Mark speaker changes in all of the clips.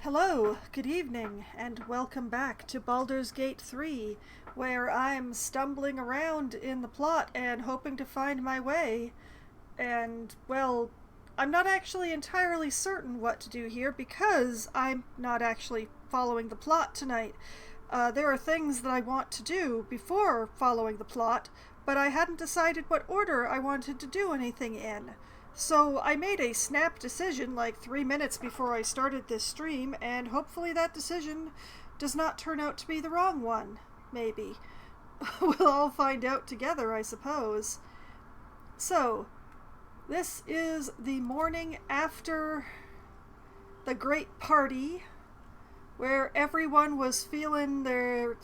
Speaker 1: Hello, good evening, and welcome back to Baldur's Gate 3, where I'm stumbling around in the plot and hoping to find my way. And, well, I'm not actually entirely certain what to do here because I'm not actually following the plot tonight. There are things that I want to do before following the plot, but I hadn't decided what order I wanted to do anything in. So I made a snap decision like 3 minutes before I started this stream, and hopefully that decision does not turn out to be the wrong one. Maybe. We'll all find out together, I suppose. So, this is the morning after the great party, where everyone was feeling their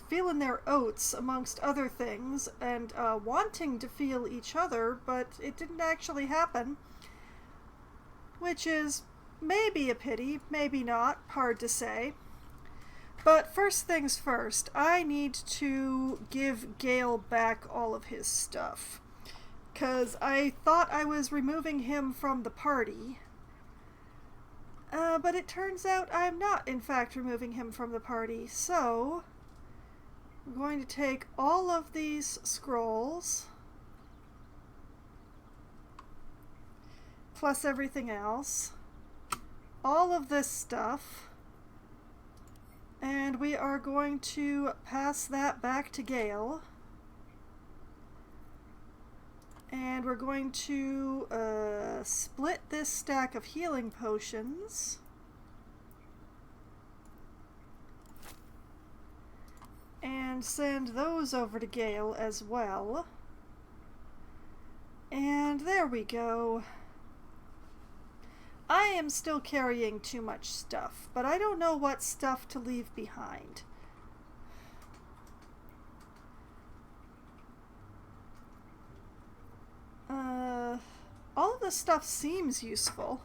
Speaker 1: oats, amongst other things, and wanting to feel each other, but it didn't actually happen. Which is maybe a pity, maybe not, hard to say. But first things first, I need to give Gale back all of his stuff. 'Cause I thought I was removing him from the party. But it turns out I'm not, in fact, removing him from the party. So, I'm going to take all of these scrolls, plus everything else, all of this stuff, and we are going to pass that back to Gale. And we're going to split this stack of healing potions. And send those over to Gale as well. And there we go. I am still carrying too much stuff, but I don't know what stuff to leave behind. All of this stuff seems useful.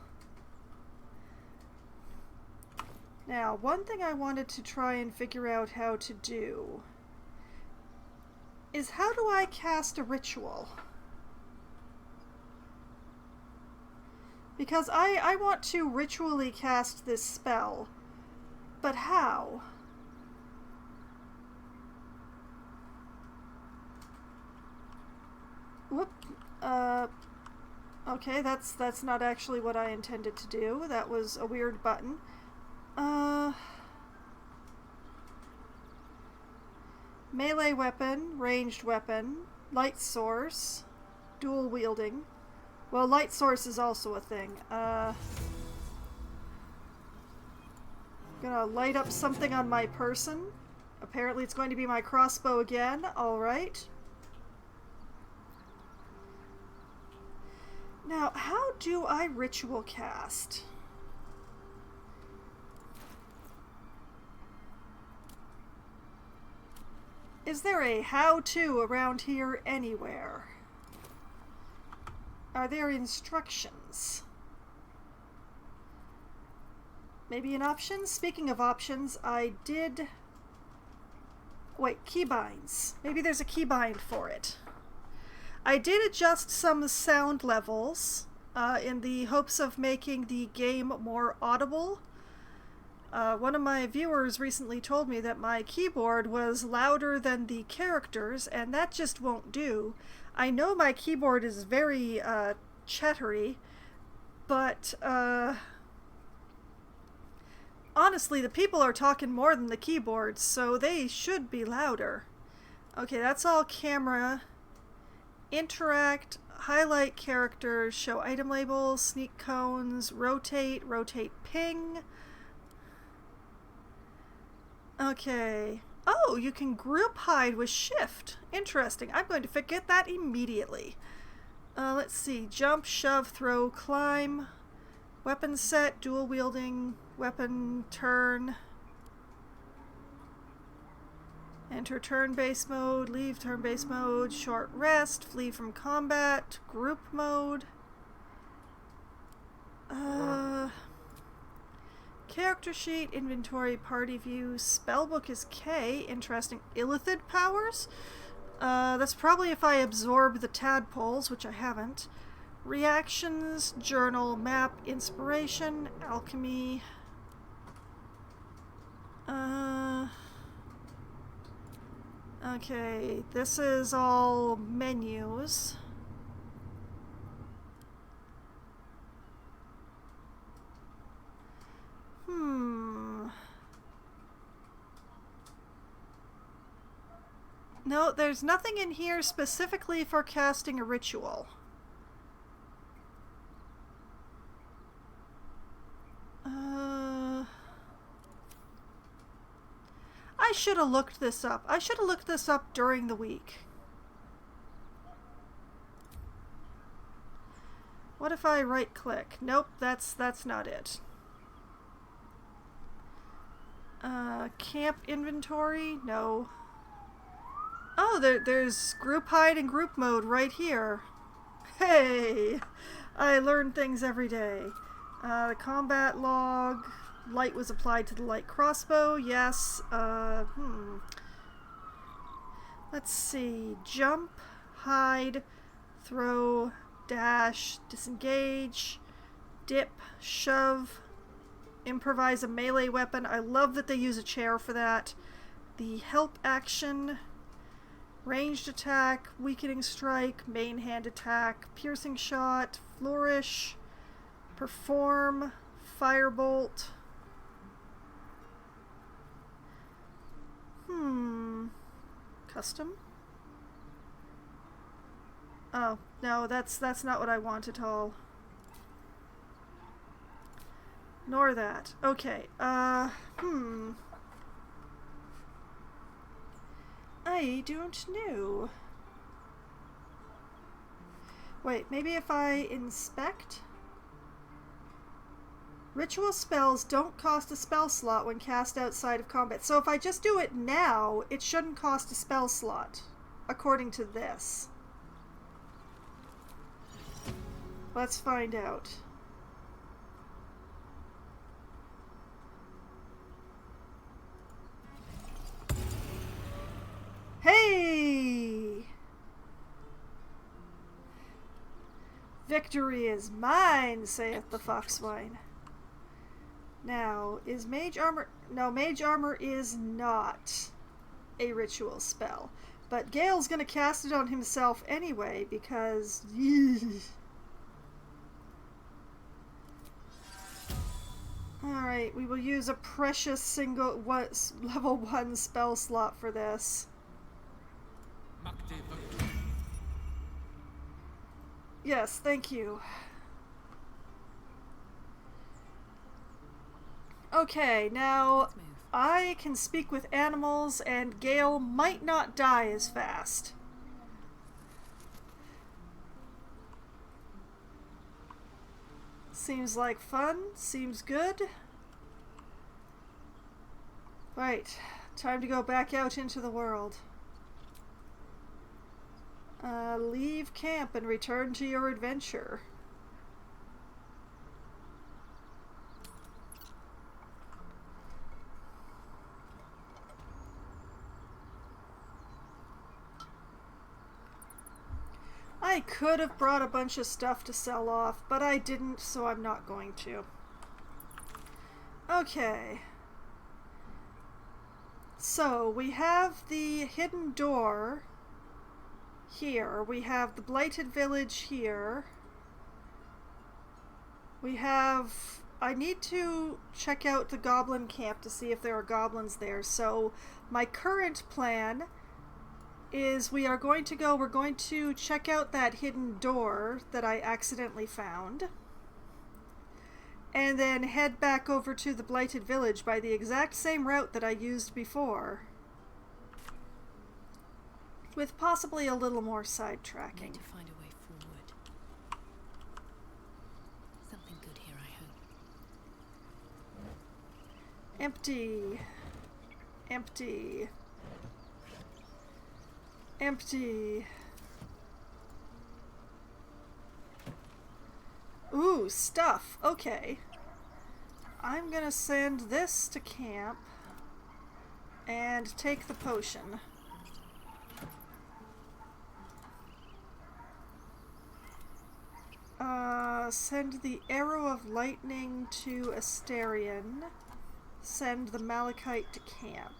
Speaker 1: Now, one thing I wanted to try and figure out how to do is how do I cast a ritual? Because I want to ritually cast this spell, but how? Whoop. Okay, that's not actually what I intended to do. That was a weird button. Melee weapon, ranged weapon, light source, dual wielding. Well, light source is also a thing. Gonna light up something on my person. Apparently it's going to be my crossbow again. Alright. Now, how do I ritual cast? Is there a how-to around here anywhere? Are there instructions? Maybe an option? Speaking of options, I did... Wait, keybinds. Maybe there's a keybind for it. I did adjust some sound levels in the hopes of making the game more audible. One of my viewers recently told me that my keyboard was louder than the characters, and that just won't do. I know my keyboard is very chattery, but honestly, the people are talking more than the keyboards, so they should be louder. Okay, that's all camera. Interact, highlight characters, show item labels, sneak cones, rotate ping. Okay. Oh, you can group hide with shift. Interesting. I'm going to forget that immediately. Let's see. Jump, shove, throw, climb. Weapon set, dual wielding, weapon, turn. Enter turn-based mode, leave turn-based mode, short rest, flee from combat, group mode. Character sheet, inventory, party view, spellbook is K. Interesting. Illithid powers? That's probably if I absorb the tadpoles, which I haven't. Reactions, journal, map, inspiration, alchemy. Okay, this is all menus. No, there's nothing in here specifically for casting a ritual. I should have looked this up. I should have looked this up during the week. What if I right click? Nope, that's not it. Camp inventory? No. Oh, there's group hide and group mode right here. Hey! I learn things every day. The combat log. Light was applied to the light crossbow. Yes. Let's see. Jump, hide, throw, dash, disengage, dip, shove, improvise a melee weapon. I love that they use a chair for that. The help action, ranged attack, weakening strike, main hand attack, piercing shot, flourish, perform, firebolt. Custom? Oh, no, that's not what I want at all. Nor that. Okay, I don't know. Wait, maybe if I inspect? Ritual spells don't cost a spell slot when cast outside of combat. So if I just do it now, it shouldn't cost a spell slot, according to this. Let's find out. Hey! Victory is mine, saith the Foxwine. Now, is Mage Armor... No, Mage Armor is not a ritual spell. But Gale's gonna cast it on himself anyway, because... Alright, we will use a precious single level 1 spell slot for this. Yes, thank you. Okay, now I can speak with animals and Gale might not die as fast. Seems like fun, seems good. Right, time to go back out into the world. Leave camp and return to your adventure. I could have brought a bunch of stuff to sell off, but I didn't, so I'm not going to. Okay. So, we have the hidden door here. We have the blighted village here. We have... I need to check out the goblin camp to see if there are goblins there. So, my current plan is we're going to check out that hidden door that I accidentally found, and then head back over to the blighted village by the exact same route that I used before, with possibly a little more sidetracking.
Speaker 2: Need to find a way forward. Something good here, I hope.
Speaker 1: Empty. Empty. Empty. Ooh, stuff. Okay. I'm gonna send this to camp and take the potion. Send the arrow of lightning to Asterion. Send the malachite to camp.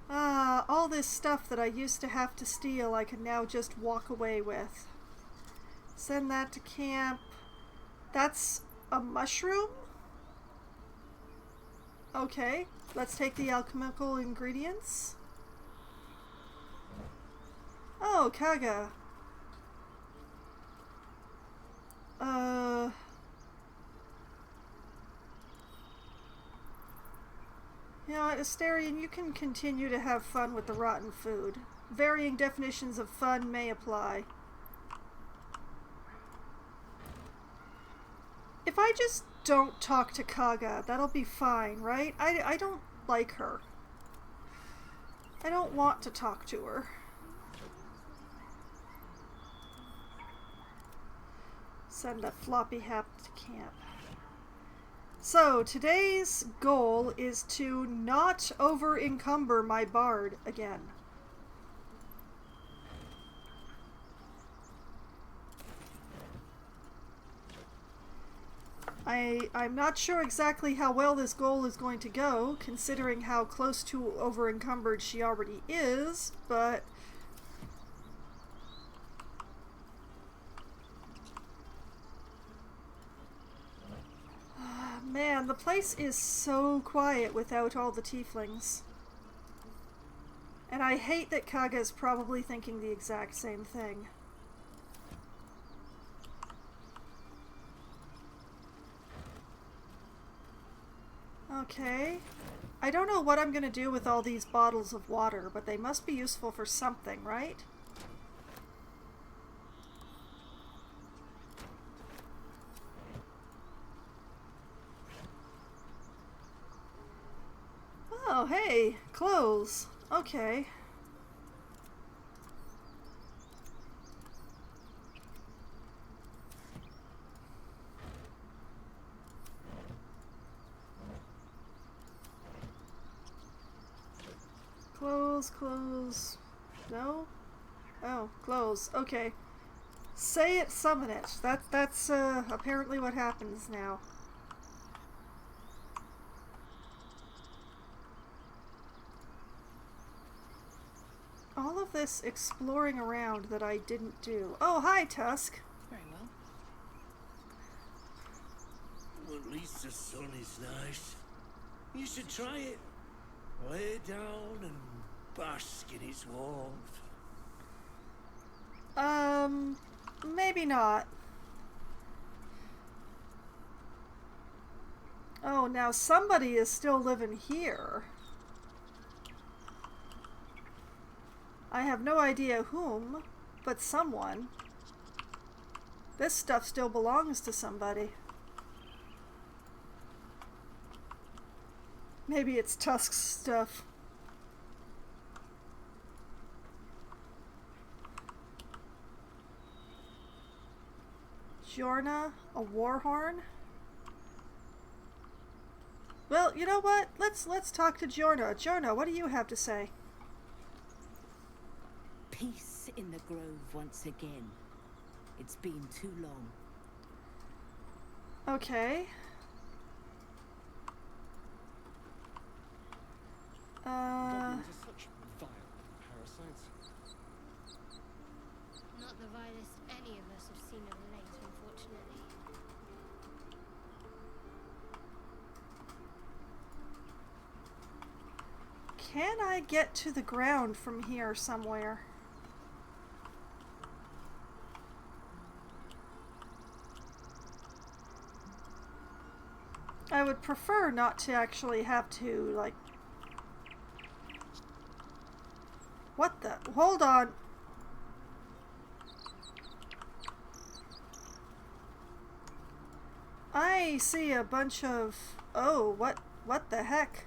Speaker 1: Ah, all this stuff that I used to have to steal I can now just walk away with. Send that to camp. That's a mushroom? Okay, let's take the alchemical ingredients. Oh, Kaga. You know what, Asterion, you can continue to have fun with the rotten food. Varying definitions of fun may apply. If I just don't talk to Kaga, that'll be fine, right? I don't like her. I don't want to talk to her. Send a floppy hap to camp. So, today's goal is to not over-encumber my bard again. I'm not sure exactly how well this goal is going to go, considering how close to over-encumbered she already is, but... Man, the place is so quiet without all the tieflings. And I hate that Kaga's probably thinking the exact same thing. Okay. I don't know what I'm gonna do with all these bottles of water, but they must be useful for something, right? Oh, hey, clothes. Okay. Clothes. No? Oh, clothes. Okay. Say it, summon it. That's apparently what happens now. All of this exploring around that I didn't do. Oh, hi, Tusk.
Speaker 2: Very well.
Speaker 3: Well, at least the sun is nice. You should try it. Lay down and bask in its warmth.
Speaker 1: Maybe not. Oh, now somebody is still living here. I have no idea whom, but someone. This stuff still belongs to somebody. Maybe it's Tusk's stuff. Jorna, a war horn? Well, you know what? Let's talk to Jorna. Jorna, what do you have to say?
Speaker 4: Peace in the grove once again. It's been too long.
Speaker 3: Goblins
Speaker 1: Okay.
Speaker 3: are such vile parasites.
Speaker 5: Not the vilest any of us have seen of late, unfortunately.
Speaker 1: Can I get to the ground from here somewhere? I would prefer not to actually have to, like... What the? Hold on. I see a bunch of... Oh, what the heck?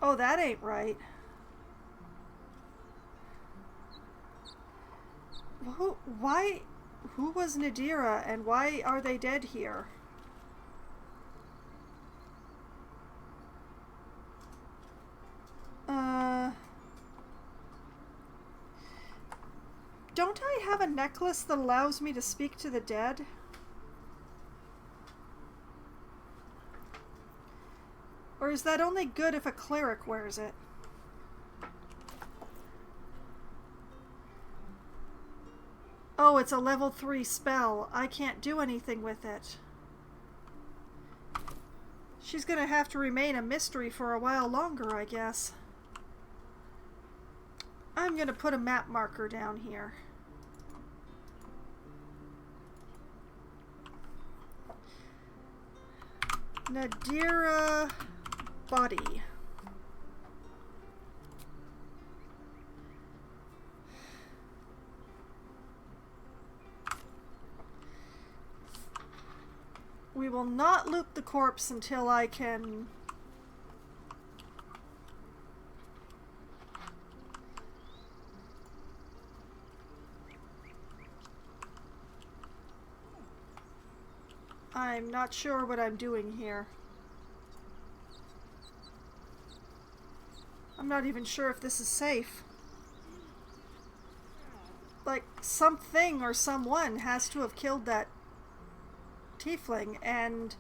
Speaker 1: Oh, that ain't right. Who was Nadira and why are they dead here? Don't I have a necklace that allows me to speak to the dead? Or is that only good if a cleric wears it? Oh, it's a level 3 spell. I can't do anything with it. She's gonna have to remain a mystery for a while longer, I guess. I'm gonna put a map marker down here. Nadira body. We will not loot the corpse until I can... I'm not sure what I'm doing here. I'm not even sure if this is safe. Like, something or someone has to have killed that tiefling, and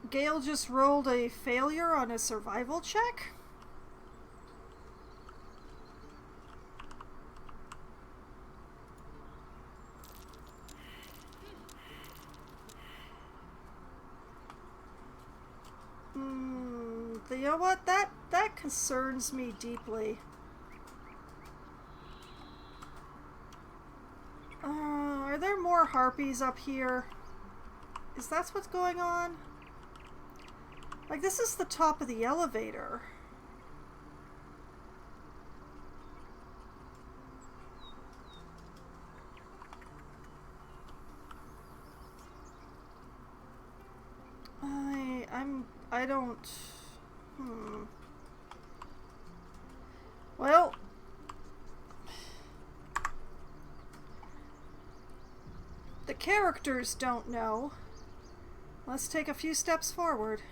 Speaker 1: Gale just rolled a failure on a survival check? You know what? That concerns me deeply. Are there more harpies up here? Is that what's going on? Like, this is the top of the elevator. I don't... Well... The characters don't know. Let's take a few steps forward.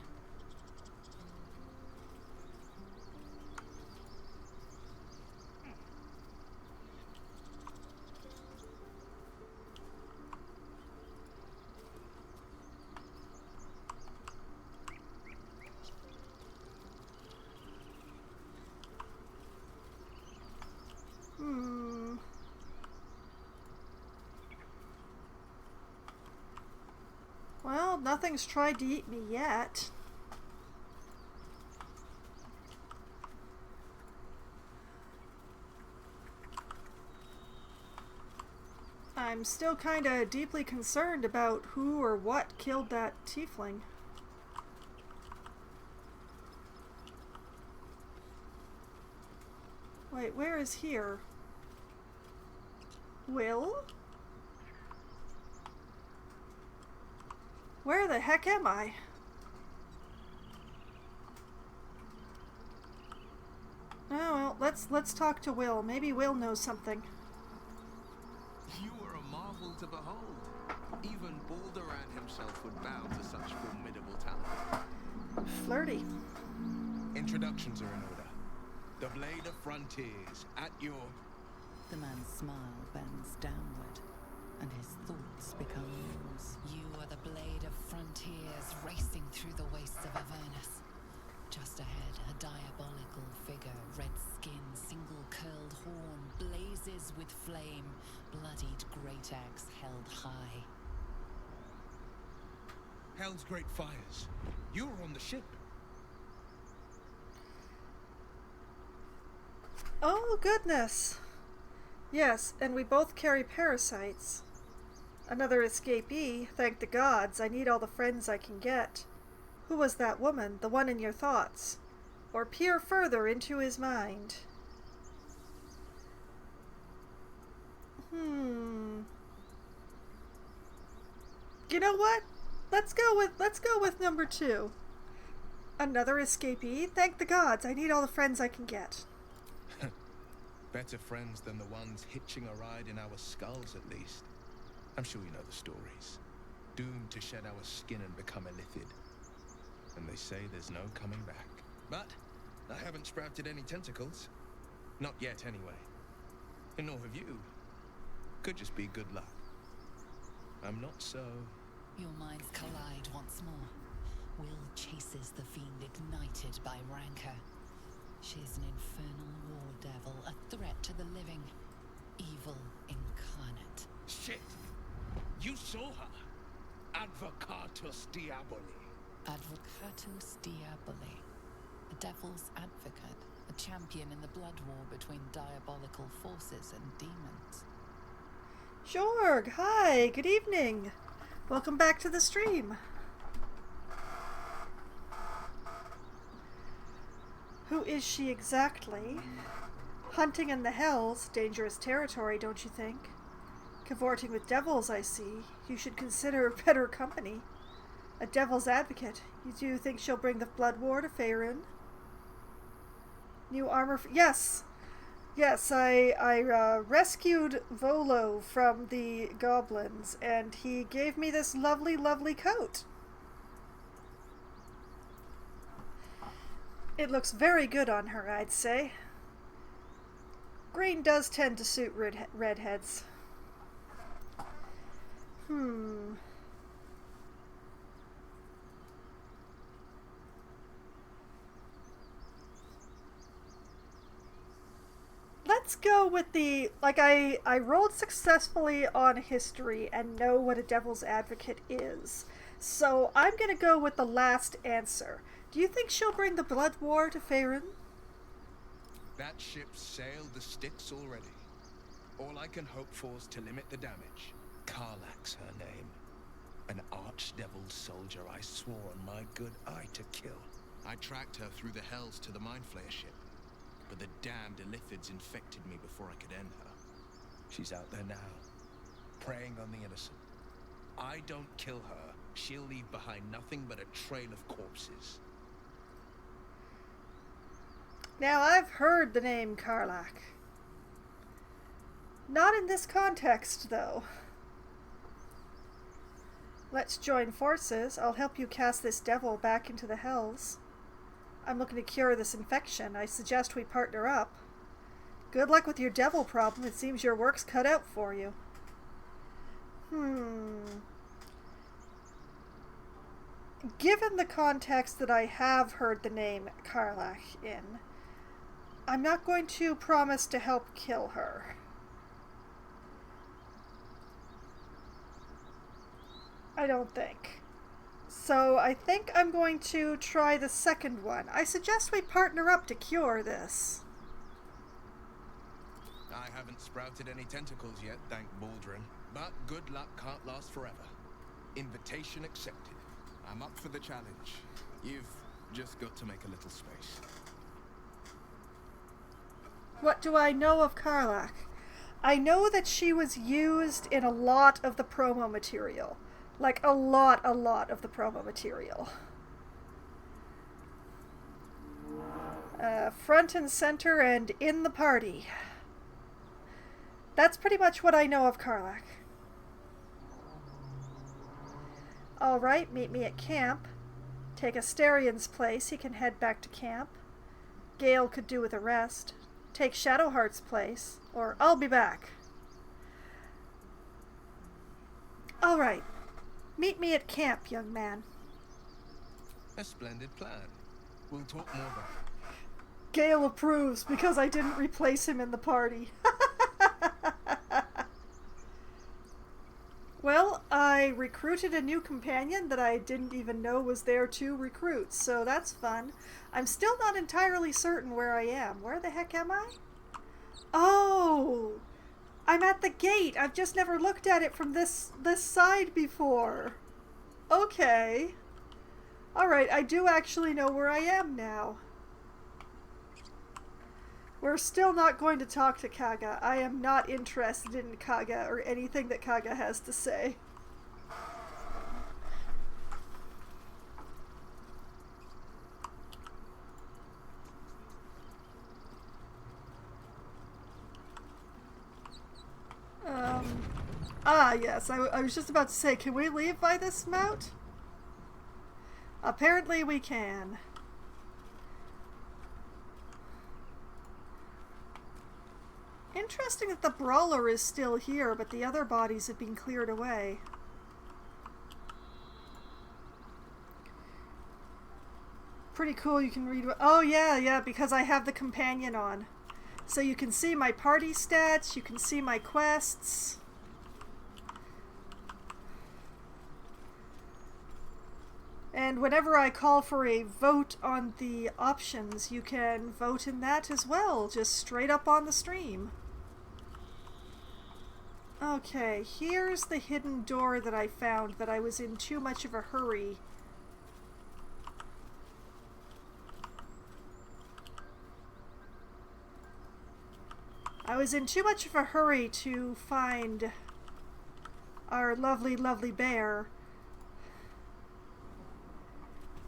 Speaker 1: Well, nothing's tried to eat me yet. I'm still kinda deeply concerned about who or what killed that tiefling. Wait, where is here? Will? Where the heck am I? Oh, well, let's talk to Will. Maybe Will knows something.
Speaker 6: You were a marvel to behold. Even Baldur himself would bow to such formidable talent.
Speaker 1: Flirty.
Speaker 6: Introductions are in order. The Blade of Frontiers, at your...
Speaker 2: The man's smile bends downward, and his thoughts become yours. You are the Blade of Frontiers, racing through the wastes of Avernus. Just ahead, a diabolical figure, red skin, single-curled horn, blazes with flame, bloodied great axe held high.
Speaker 6: Hell's great fires. You were on the ship.
Speaker 1: Oh, goodness. Yes, and we both carry parasites. Another escapee, thank the gods. I need all the friends I can get. Who was that woman, the one in your thoughts? Or peer further into his mind. You know what? Let's go with number 2. Another escapee, thank the gods. I need all the friends I can get.
Speaker 6: Better friends than the ones hitching a ride in our skulls, at least. I'm sure you know the stories. Doomed to shed our skin and become illithid. And they say there's no coming back. But I haven't sprouted any tentacles. Not yet, anyway. And nor have you. Could just be good luck. I'm not so...
Speaker 2: Your minds collide once more. Will chases the fiend ignited by rancor. She's an infernal war devil, a threat to the living. Evil incarnate.
Speaker 6: Shit! You saw her! Advocatus Diaboli.
Speaker 2: Advocatus Diaboli. A devil's advocate. A champion in the blood war between diabolical forces and demons.
Speaker 1: Jorg, hi, good evening. Welcome back to the stream. Who is she exactly? Hunting in the hells, dangerous territory, don't you think? Cavorting with devils, I see. You should consider better company. A devil's advocate. You do think she'll bring the blood war to Faerun? New armor yes! Yes, I rescued Volo from the goblins, and he gave me this lovely, lovely coat. It looks very good on her, I'd say. Green does tend to suit redheads. Let's go with the, I rolled successfully on history and know what a devil's advocate is. So I'm going to go with the last answer. Do you think she'll bring the blood war to Faerun?
Speaker 6: That ship's sailed the Styx already. All I can hope for is to limit the damage. Karlach's her name. An archdevil soldier I swore on my good eye to kill. I tracked her through the hells to the Mindflayer ship, but the damned Illithids infected me before I could end her. She's out there now, preying on the innocent. I don't kill her, she'll leave behind nothing but a trail of corpses.
Speaker 1: Now, I've heard the name Karlach. Not in this context, though. Let's join forces. I'll help you cast this devil back into the hells. I'm looking to cure this infection. I suggest we partner up. Good luck with your devil problem. It seems your work's cut out for you. Given the context that I have heard the name Karlach in, I'm not going to promise to help kill her. I don't think. So I think I'm going to try the second one. I suggest we partner up to cure this.
Speaker 6: I haven't sprouted any tentacles yet, thank Baldur. But good luck can't last forever. Invitation accepted. I'm up for the challenge. You've just got to make a little space.
Speaker 1: What do I know of Karlach? I know that she was used in a lot of the promo material. Like, a lot of the promo material. Front and center and in the party. That's pretty much what I know of Karlach. Alright, meet me at camp. Take Asterian's place, he can head back to camp. Gale could do with a rest. Take Shadowheart's place, or I'll be back. Alright. Meet me at camp, young man.
Speaker 6: A splendid plan. We'll talk more about it.
Speaker 1: Gale approves because I didn't replace him in the party. Well, I recruited a new companion that I didn't even know was there to recruit, so that's fun. I'm still not entirely certain where I am. Where the heck am I? Oh! I'm at the gate. I've just never looked at it from this side before. Okay. Alright, I do actually know where I am now. We're still not going to talk to Kaga. I am not interested in Kaga or anything that Kaga has to say. Yes, I was just about to say, can we leave by this mount? Apparently we can. Interesting that the brawler is still here, but the other bodies have been cleared away. pretty cool. You can read. Oh yeah, because I have the companion on, so you can see my party stats. You can see my quests. And whenever I call for a vote on the options, you can vote in that as well, just straight up on the stream. Okay, here's the hidden door that I found that I was in too much of a hurry. I was in too much of a hurry to find our lovely, lovely bear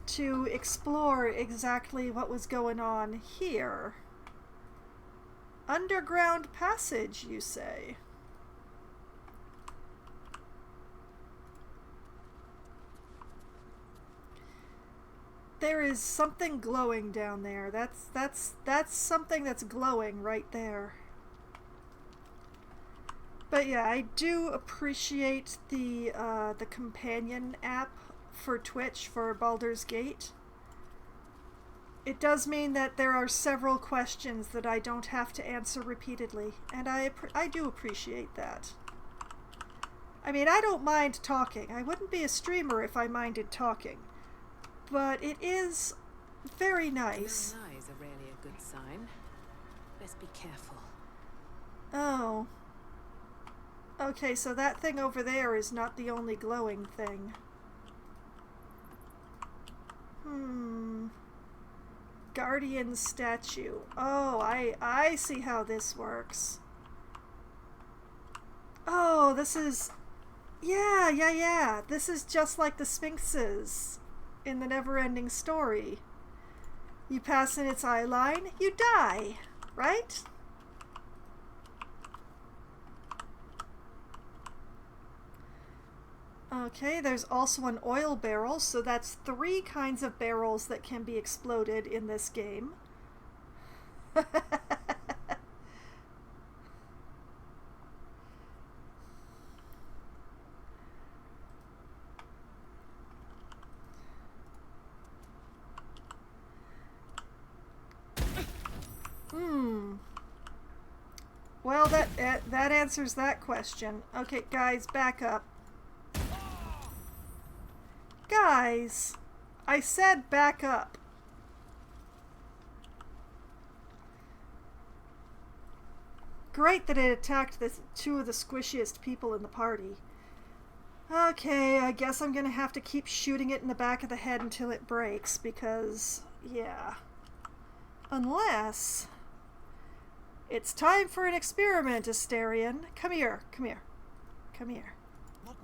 Speaker 1: to explore exactly what was going on here. Underground passage, you say? There is something glowing down there. That's something that's glowing right there. But yeah, I do appreciate the companion app for Twitch for Baldur's Gate. It does mean that there are several questions that I don't have to answer repeatedly, and I do appreciate that. I mean, I don't mind talking. I wouldn't be a streamer if I minded talking. But it is very nice.
Speaker 4: Your eyes are really a good sign. Let's be careful.
Speaker 1: Oh. Okay, so that thing over there is not the only glowing thing. Guardian statue. Oh, I see how this works. Oh, this is... Yeah. This is just like the Sphinxes in the Never-Ending Story. You pass in its eye line, you die, right? Okay, there's also an oil barrel, so that's 3 kinds of barrels that can be exploded in this game. Well, that answers that question. Okay, guys, back up. Guys, I said back up. Great that it attacked the 2 of the squishiest people in the party. Okay, I guess I'm gonna have to keep shooting it in the back of the head until it breaks, because, yeah. Unless... It's time for an experiment, Asterion. Come here.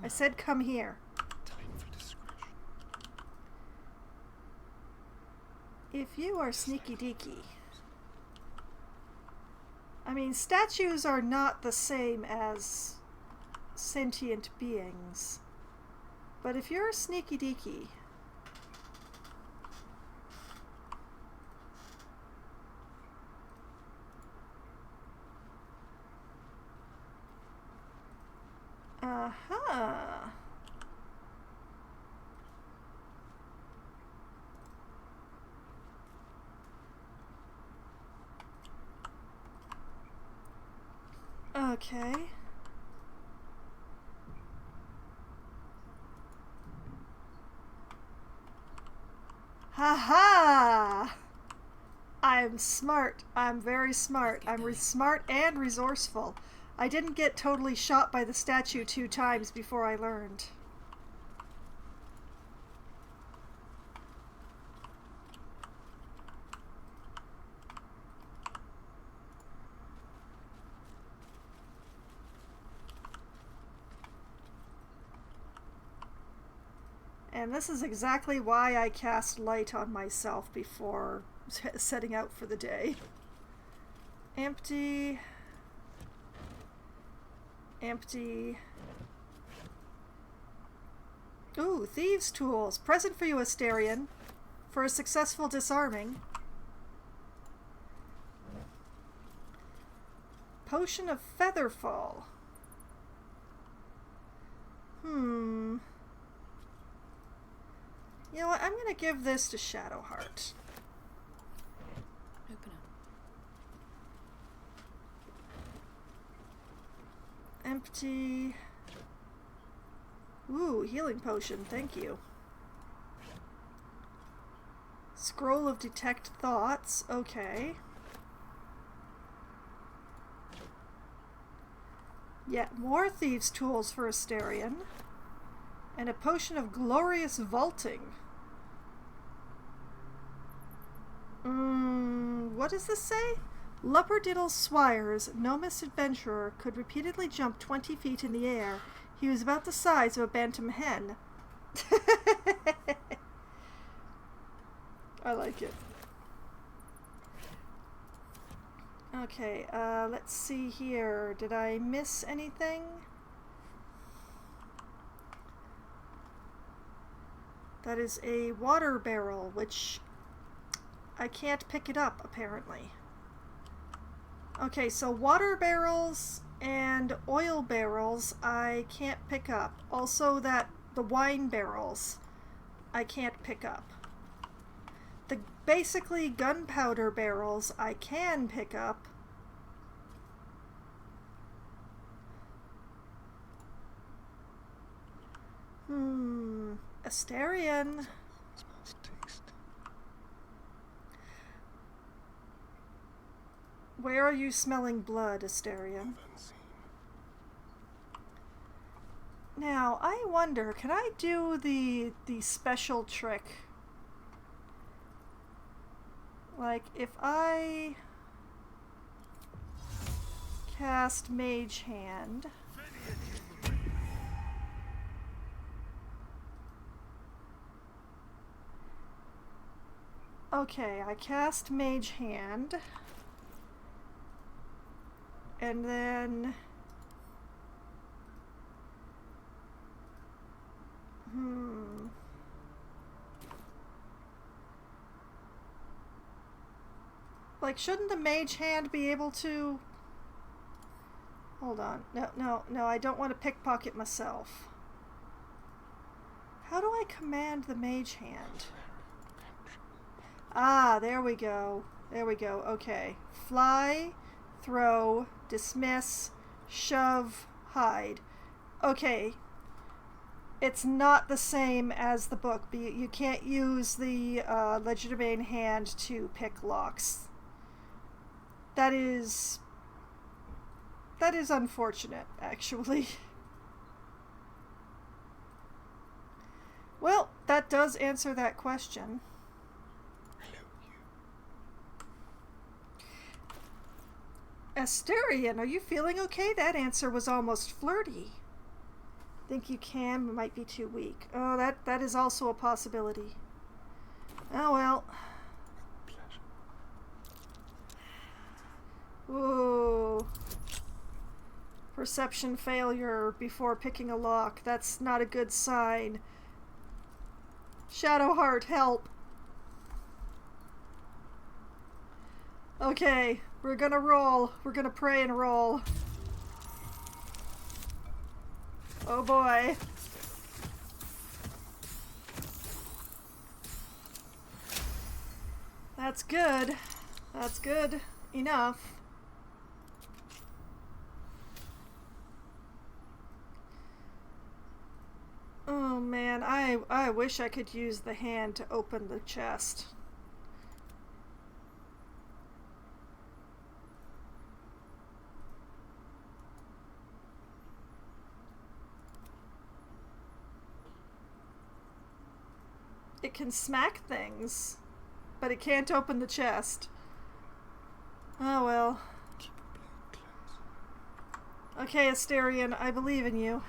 Speaker 1: I said come here. If you are sneaky deaky... I mean, statues are not the same as sentient beings. But if you're sneaky deaky... Uh-huh. Okay. Ha-ha! I'm smart. I'm very smart. I'm smart and resourceful. I didn't get totally shot by the statue 2 times before I learned. And this is exactly why I cast light on myself before setting out for the day. Empty. Empty. Ooh, thieves' tools. Present for you, Asterion. For a successful disarming. Potion of Featherfall. You know what? I'm gonna give this to Shadowheart.
Speaker 4: Open up.
Speaker 1: Empty. Ooh, healing potion. Thank you. Scroll of Detect Thoughts. Okay. Yet more Thieves' Tools for Asterion. And a potion of Glorious Vaulting. What does this say? Lupperdiddle Swires, no misadventurer, could repeatedly jump 20 feet in the air. He was about the size of a bantam hen. I like it. Okay, let's see here. Did I miss anything? That is a water barrel, which I can't pick it up, apparently. Okay, so water barrels and oil barrels I can't pick up. Also the wine barrels I can't pick up. The basically gunpowder barrels I can pick up. Asterion.
Speaker 6: Smells taste.
Speaker 1: Where are you smelling blood, Asterion? Now, I wonder, can I do the special trick? Like, if I cast Mage Hand. Okay, I cast Mage Hand. And then... Like, shouldn't the Mage Hand be able to... Hold on. No, I don't want to pickpocket myself. How do I command the Mage Hand? Ah, there we go. There we go. Okay. Fly, throw, dismiss, shove, hide. Okay. It's not the same as the book. You can't use the Legerdemain hand to pick locks. That is unfortunate, actually. Well, that does answer that question. Asterion, are you feeling okay? That answer was almost flirty. Think you can, but might be too weak. Oh, that is also a possibility. Oh well. Ooh. Perception failure before picking a lock. That's not a good sign. Shadowheart, help. Okay, we're gonna roll. We're gonna pray and roll. Oh boy. That's good. That's good enough. Oh man, I wish I could use the hand to open the chest. It can smack things, but it can't open the chest. Oh well. Okay, Asterion, I believe in you.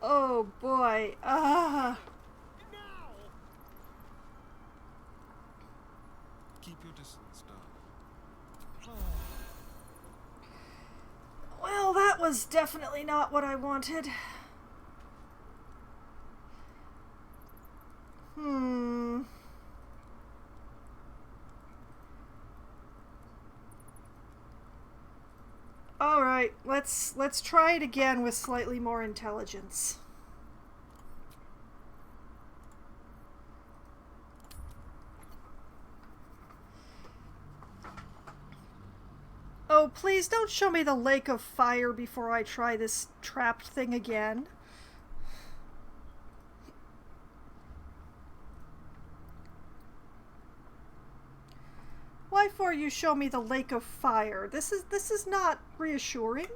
Speaker 1: Oh boy.
Speaker 6: Keep your distance, darling.
Speaker 1: Well, that was definitely not what I wanted. Alright, let's try it again with slightly more intelligence. Oh, please don't show me the lake of fire before I try this trapped thing again. Why for you show me the lake of fire? This is not reassuring.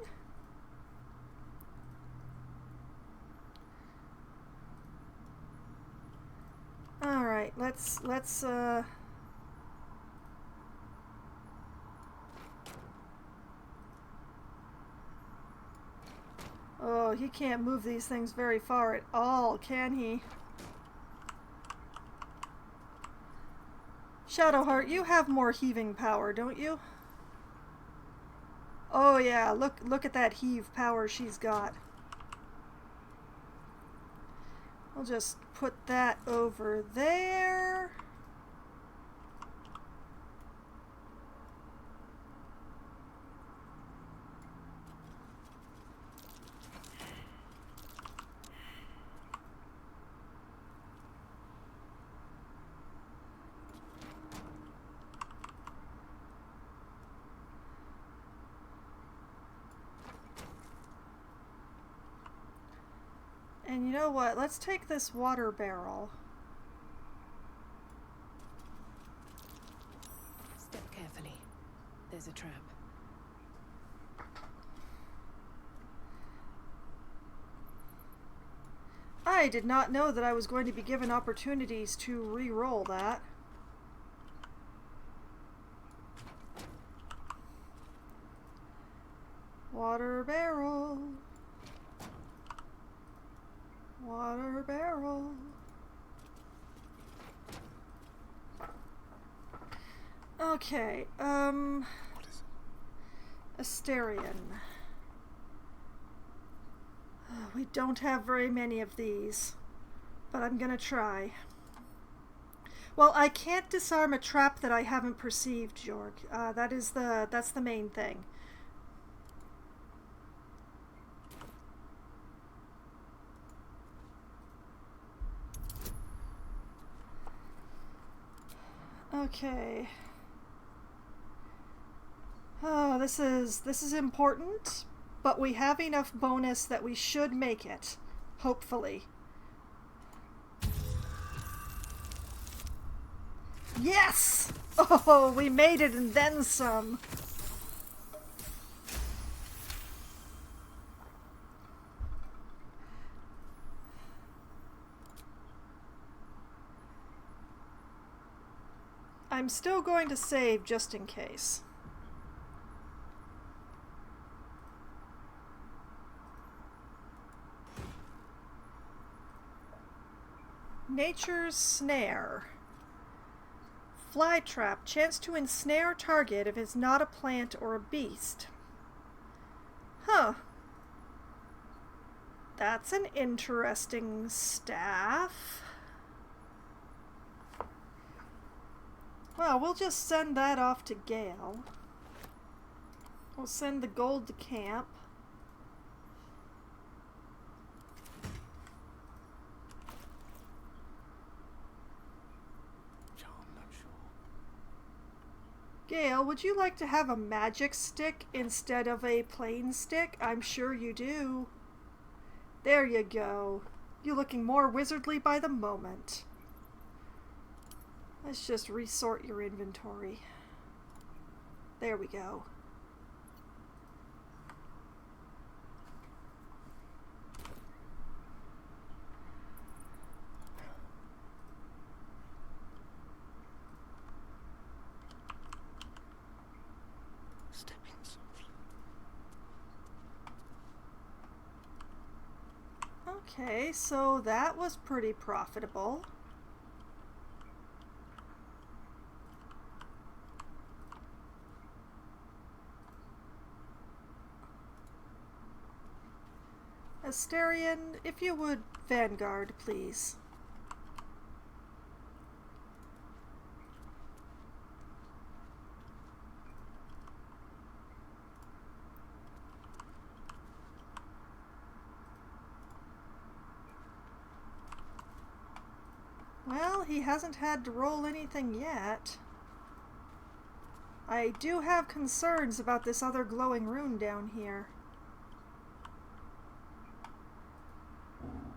Speaker 1: All right, let's Oh, he can't move these things very far at all, can he? Shadowheart, you have more heaving power, don't you? Oh yeah, look at that heave power she's got. I'll just put that over there. And you know what? Let's take this water barrel.
Speaker 4: Step carefully. There's a trap.
Speaker 1: I did not know that I was going to be given opportunities to re-roll that. Water barrel. Water barrel. Okay,
Speaker 6: What is it?
Speaker 1: Asterion. We don't have very many of these, but I'm gonna try. Well, I can't disarm a trap that I haven't perceived, Jorg. That's the main thing. Okay. Oh, this is important, but we have enough bonus that we should make it, hopefully. Yes! Oh, we made it and then some. I'm still going to save just in case. Nature's Snare. Fly trap. Chance to ensnare target if it's not a plant or a beast. Huh. That's an interesting staff. Well, we'll just send that off to Gale. We'll send the gold to camp.
Speaker 6: I'm not sure.
Speaker 1: Gale, would you like to have a magic stick instead of a plain stick? I'm sure you do. There you go. You're looking more wizardly by the moment. Let's just resort your inventory. There we go.
Speaker 6: Stepping softly.
Speaker 1: Okay, so that was pretty profitable. Asterion, if you would vanguard, please. Well, he hasn't had to roll anything yet. I do have concerns about this other glowing rune down here.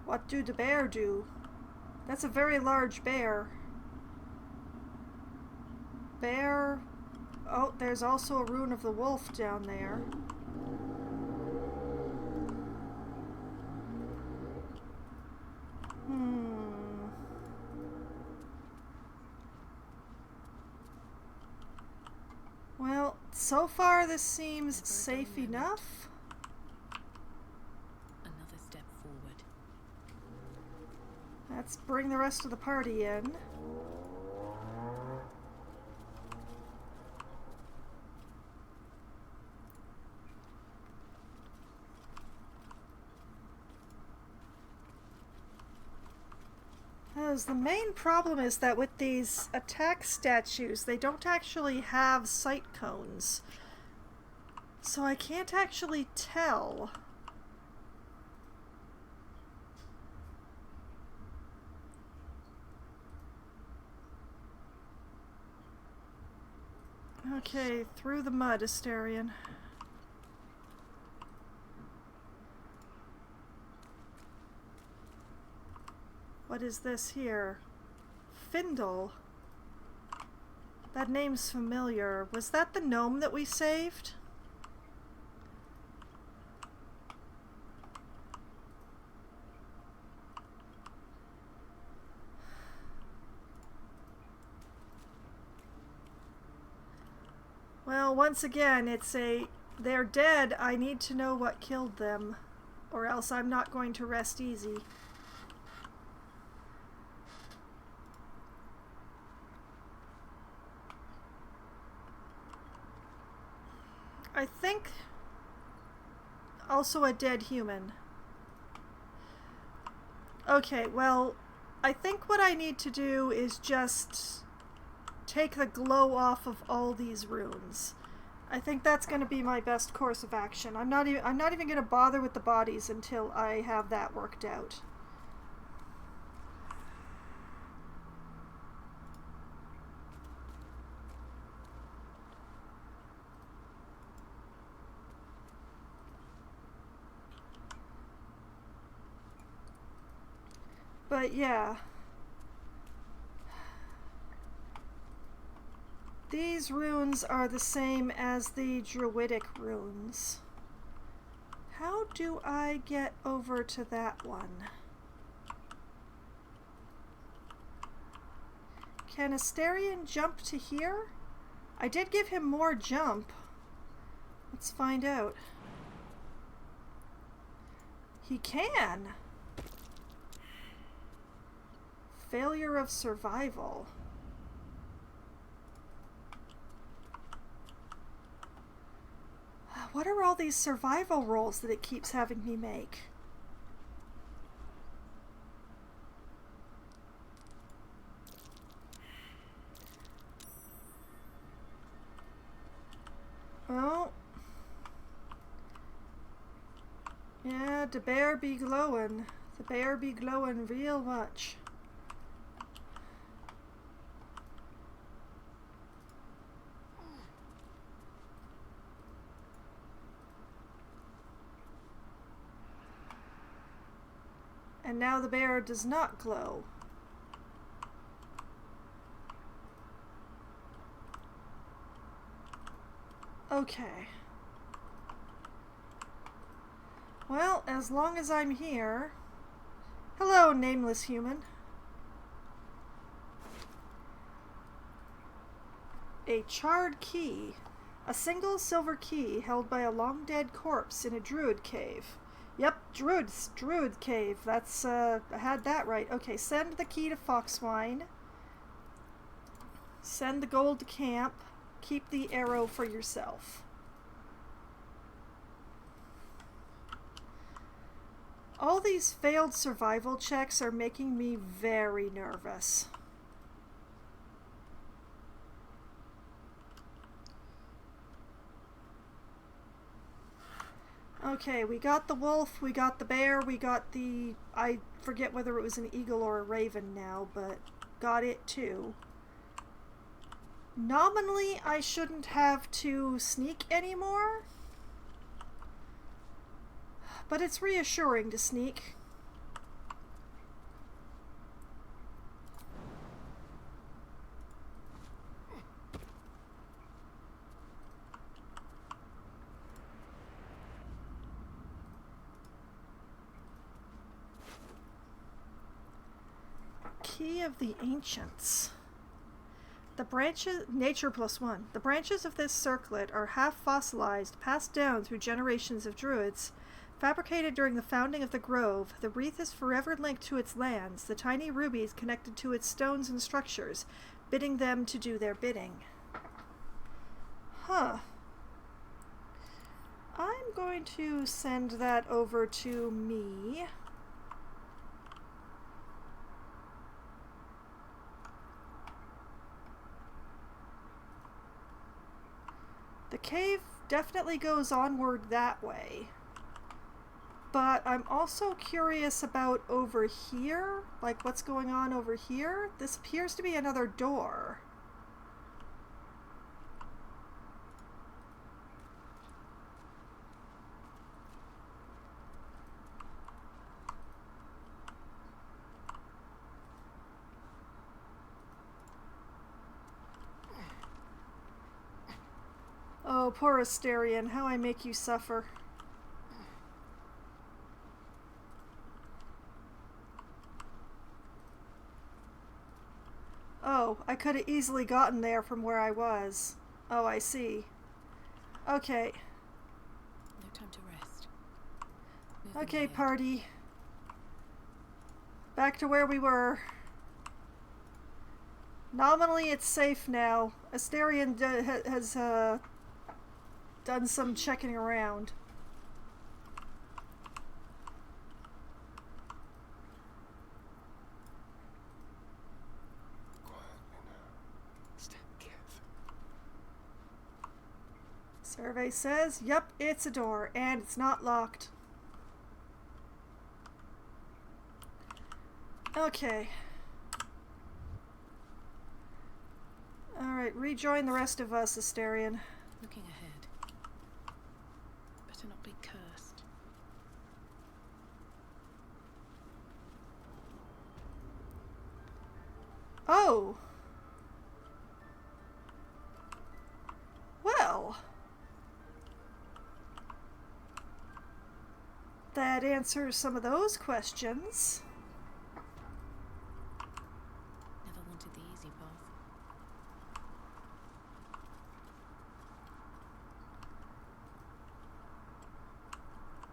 Speaker 1: What do the bear do? That's a very large bear. Bear... Oh, there's also a rune of the wolf down there. Well, so far this seems safe enough.
Speaker 4: Another step forward.
Speaker 1: Let's bring the rest of the party in. The main problem is that with these attack statues, they don't actually have sight cones. So I can't actually tell. Okay, through the mud, Asterion. What is this here? Findle. That name's familiar. Was that the gnome that we saved? Well, once again, they're dead. I need to know what killed them, or else I'm not going to rest easy. I think also a dead human. Okay, well, I think what I need to do is just take the glow off of all these runes. I think that's going to be my best course of action. I'm not even going to bother with the bodies until I have that worked out. But yeah, these runes are the same as the druidic runes. How do I get over to that one? Can Asterion jump to here? I did give him more jump. Let's find out. He can! Failure of survival. What are all these survival rolls that it keeps having me make? Oh. Yeah, the bear be glowing. The bear be glowing real much. And now the bear does not glow. Okay. Well, as long as I'm here... Hello, nameless human. A charred key. A single silver key held by a long-dead corpse in a druid cave. Yep, druid cave. That's, I had that right. Okay, send the key to Foxwine. Send the gold to camp. Keep the arrow for yourself. All these failed survival checks are making me very nervous. Okay, we got the wolf, we got the bear, we got the... I forget whether it was an eagle or a raven now, but got it too. Nominally, I shouldn't have to sneak anymore. But it's reassuring to sneak. Key of the Ancients. The branches, nature +1. The branches of this circlet are half fossilized, passed down through generations of druids. Fabricated during the founding of the grove, the wreath is forever linked to its lands, the tiny rubies connected to its stones and structures, bidding them to do their bidding. Huh. I'm going to send that over to me. The cave definitely goes onward that way. But I'm also curious about over here. Like, what's going on over here? This appears to be another door. Oh, poor Asterion, how I make you suffer. Oh, I could have easily gotten there from where I was. Oh, I see. Okay.
Speaker 2: No time to rest.
Speaker 1: Okay, party. Back to where we were. Nominally, it's safe now. Asterion has done some checking around.
Speaker 6: Quietly now. Step careful.
Speaker 1: Survey says, yep, it's a door, and it's not locked. Okay. Alright, rejoin the rest of us, Asterion.
Speaker 2: Looking ahead. Better not be cursed.
Speaker 1: Oh! Well... that answers some of those questions.
Speaker 2: Never wanted the easy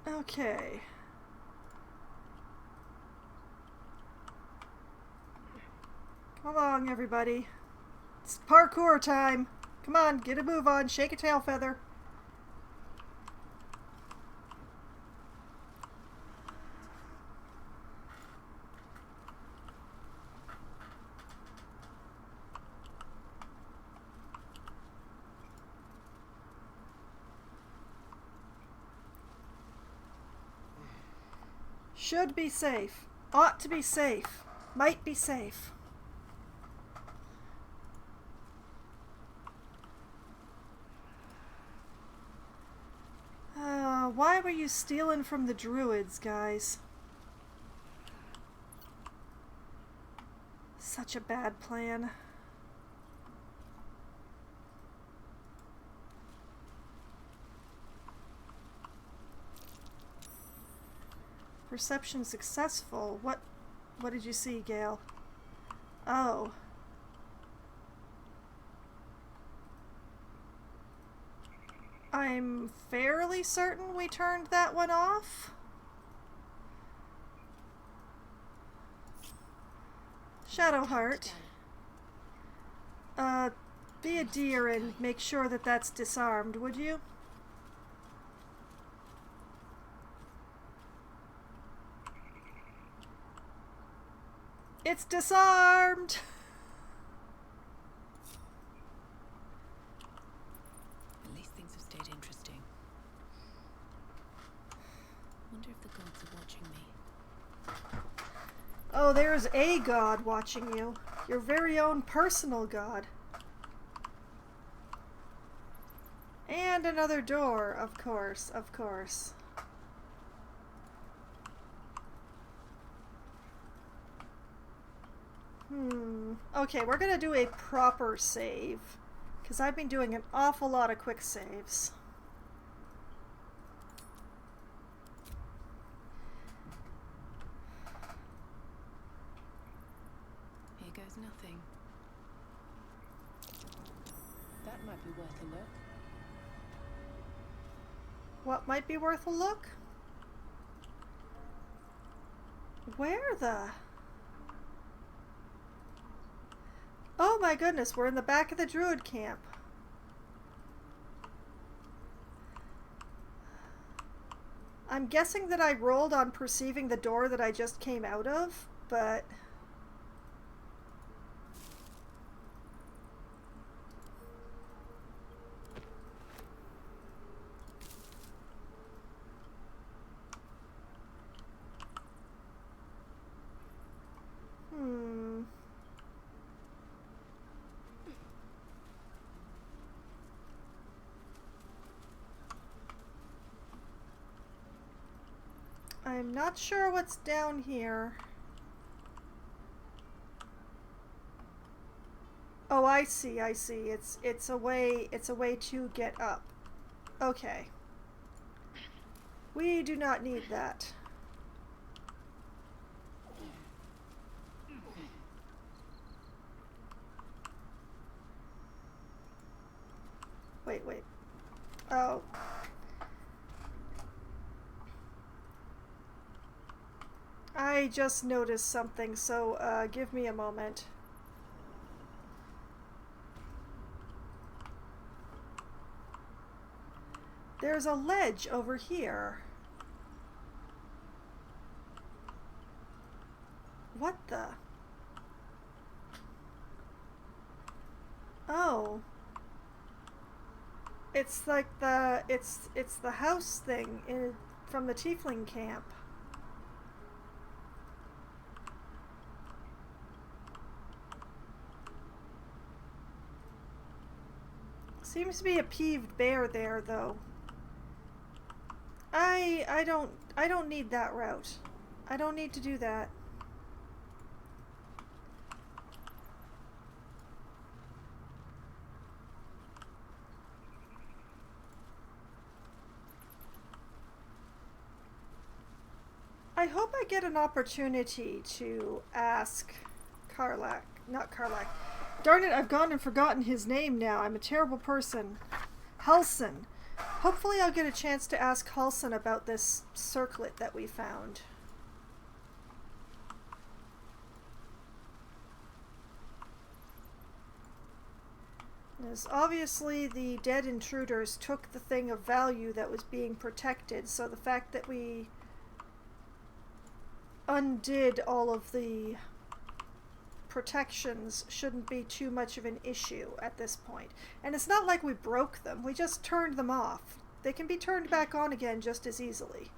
Speaker 2: path.
Speaker 1: Okay. Come along, everybody. It's parkour time. Come on, get a move on. Shake a tail feather. Should be safe. Ought to be safe. Might be safe. Why were you stealing from the druids, guys? Such a bad plan. Perception successful. What did you see, Gale? Oh. I'm fairly certain we turned that one off. Shadowheart. Be a dear and make sure that that's disarmed, would you? It's disarmed!
Speaker 2: At least things have stayed interesting. Wonder if the gods are watching me.
Speaker 1: Oh, there's a god watching you. Your very own personal god. And another door, of course, of course. Okay, we're gonna do a proper save, because I've been doing an awful lot of quick saves.
Speaker 2: Here goes nothing. That might be worth a look.
Speaker 1: What might be worth a look? Where the... Oh my goodness, we're in the back of the druid camp. I'm guessing that I rolled on perceiving the door that I just came out of, but... I'm not sure what's down here. Oh, I see, I see. It's a way to get up. Okay. We do not need that. Wait. Oh. I just noticed something, so give me a moment. There's a ledge over here. What the? Oh. It's like it's the house thing from the tiefling camp. Seems to be a peeved bear there, though. I don't need that route. I don't need to do that. I hope I get an opportunity to ask not Karlak. Darn it, I've gone and forgotten his name now. I'm a terrible person. Halsin. Hopefully I'll get a chance to ask Halsin about this circlet that we found. As obviously the dead intruders took the thing of value that was being protected, so the fact that we undid all of the protections shouldn't be too much of an issue at this point. And it's not like we broke them, we just turned them off. They can be turned back on again just as easily.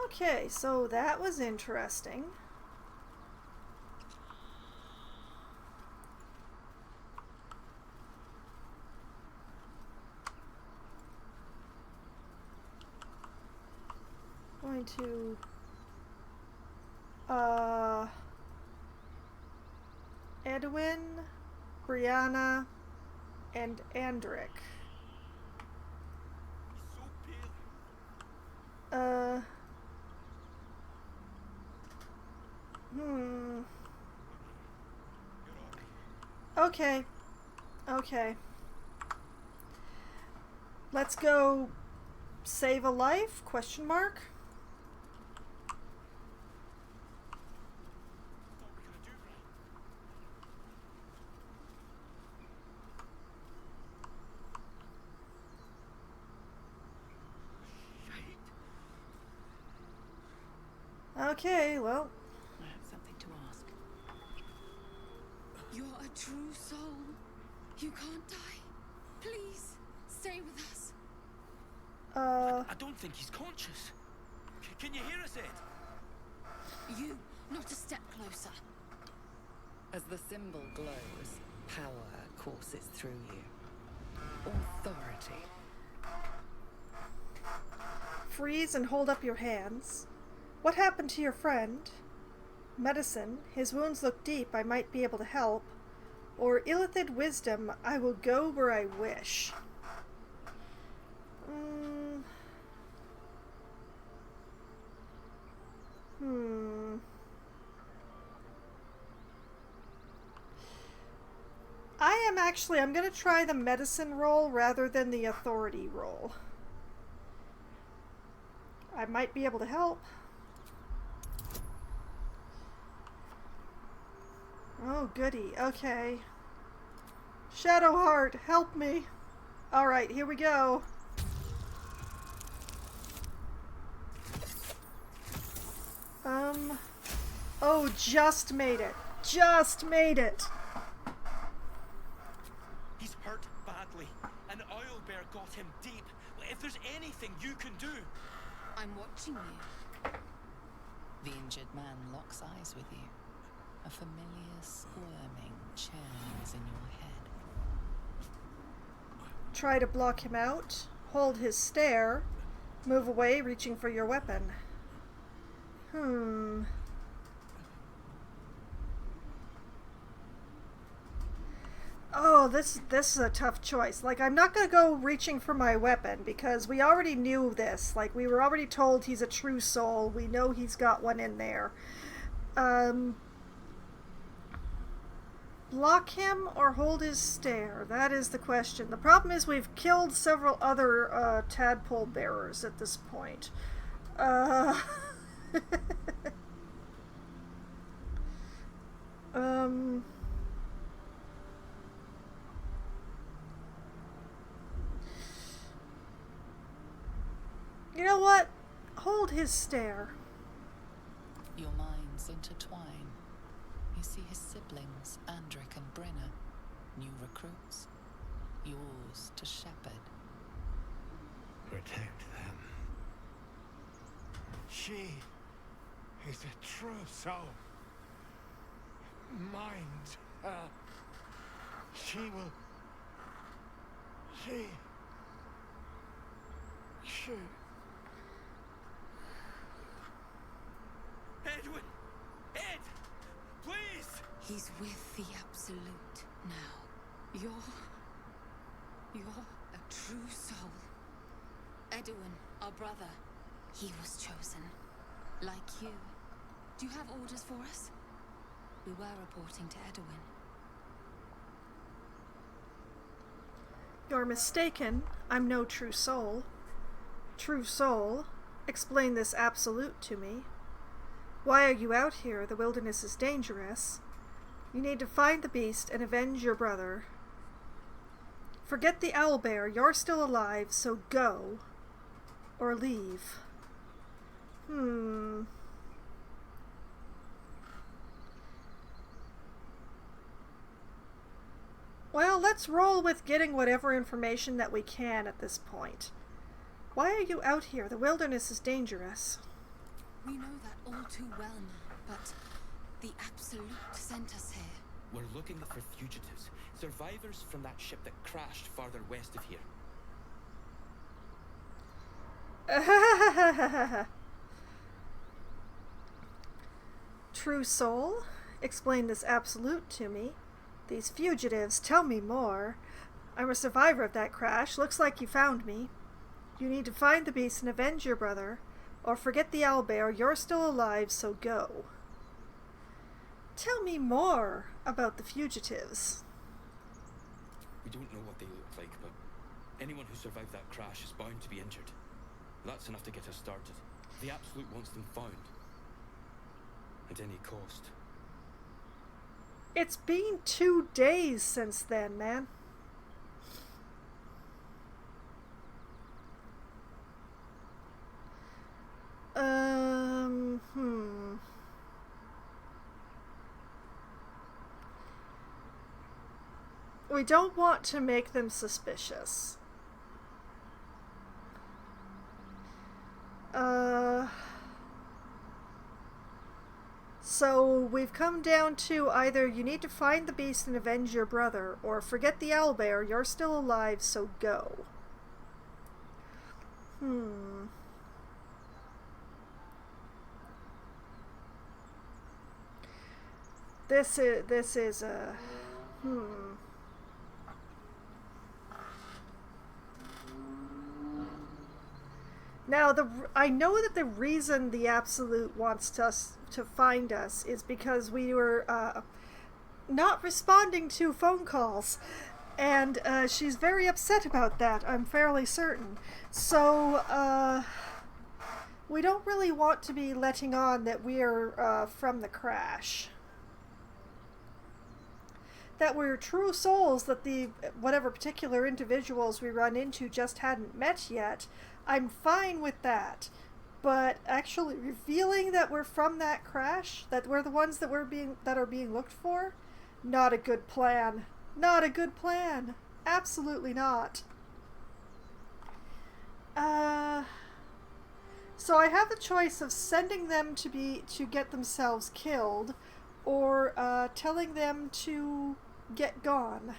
Speaker 1: Okay, so that was interesting. Going to Edwin, Brianna, and Andric. Okay. Let's go save a life? Question mark? Okay, well.
Speaker 2: I have something to ask.
Speaker 4: You're a true soul.
Speaker 2: You can't die. Please, stay with us.
Speaker 7: I don't think he's conscious. Can you hear us, Ed?
Speaker 2: You, not a step closer. As the symbol glows, power courses through you. Authority.
Speaker 1: Freeze and hold up your hands. What happened to your friend? Medicine. His wounds look deep. I might be able to help. Or illithid wisdom. I will go where I wish. I'm going to try the medicine roll rather than the authority roll. I might be able to help. Oh, goody. Okay. Shadowheart, help me. Alright, here we go. Oh, just made it. Just made it.
Speaker 7: He's hurt badly. An owlbear got him deep. If there's anything you can do.
Speaker 2: I'm watching you. The injured man locks eyes with you. A familiar squirming churns in your head.
Speaker 1: Try to block him out. Hold his stare. Move away, reaching for your weapon. Oh, this is a tough choice. Like, I'm not going to go reaching for my weapon because we already knew this. Like, we were already told he's a true soul. We know he's got one in there. Block him or hold his stare? That is the question. The problem is we've killed several other tadpole bearers at this point. You know what? Hold his stare.
Speaker 2: Your minds intertwine. You see his siblings, Andric and Brenna, new recruits, yours to shepherd.
Speaker 3: Protect them. She is a true soul. Mind her. She will... She...
Speaker 7: Edwin! Ed! Please!
Speaker 2: He's with the Absolute now. You're a true soul. Edwin, our brother, he was chosen. Like you. Do you have orders for us? We were reporting to Edwin.
Speaker 1: You're mistaken. I'm no true soul. True soul? Explain this absolute to me. Why are you out here? The wilderness is dangerous. You need to find the beast and avenge your brother. Forget the owlbear. You're still alive, so go. Or leave. Well, let's roll with getting whatever information that we can at this point. Why are you out here? The wilderness is dangerous.
Speaker 2: We know that all too well now, but the Absolute sent us here.
Speaker 7: We're looking for fugitives. Survivors from that ship that crashed farther west of here.
Speaker 1: True soul? Explain this absolute to me. These fugitives, tell me more. I'm a survivor of that crash. Looks like you found me. You need to find the beast and avenge your brother. Or forget the owlbear. You're still alive, so go. Tell me more about the fugitives.
Speaker 7: We don't know what they look like, but anyone who survived that crash is bound to be injured. That's enough to get us started. The Absolute wants them found. At any cost.
Speaker 1: It's been 2 days since then, man. We don't want to make them suspicious. So we've come down to either you need to find the beast and avenge your brother, or forget the owlbear, you're still alive, so go. This is a Now, I know that the reason the Absolute wants us to find us is because we were not responding to phone calls, and she's very upset about that, I'm fairly certain. So, we don't really want to be letting on that we're from the crash. That we're true souls that the whatever particular individuals we run into just hadn't met yet. I'm fine with that, but actually revealing that we're from that crash, that we're the ones that are being looked for, not a good plan. Not a good plan. Absolutely not. So I have the choice of sending them to get themselves killed, or telling them to get gone.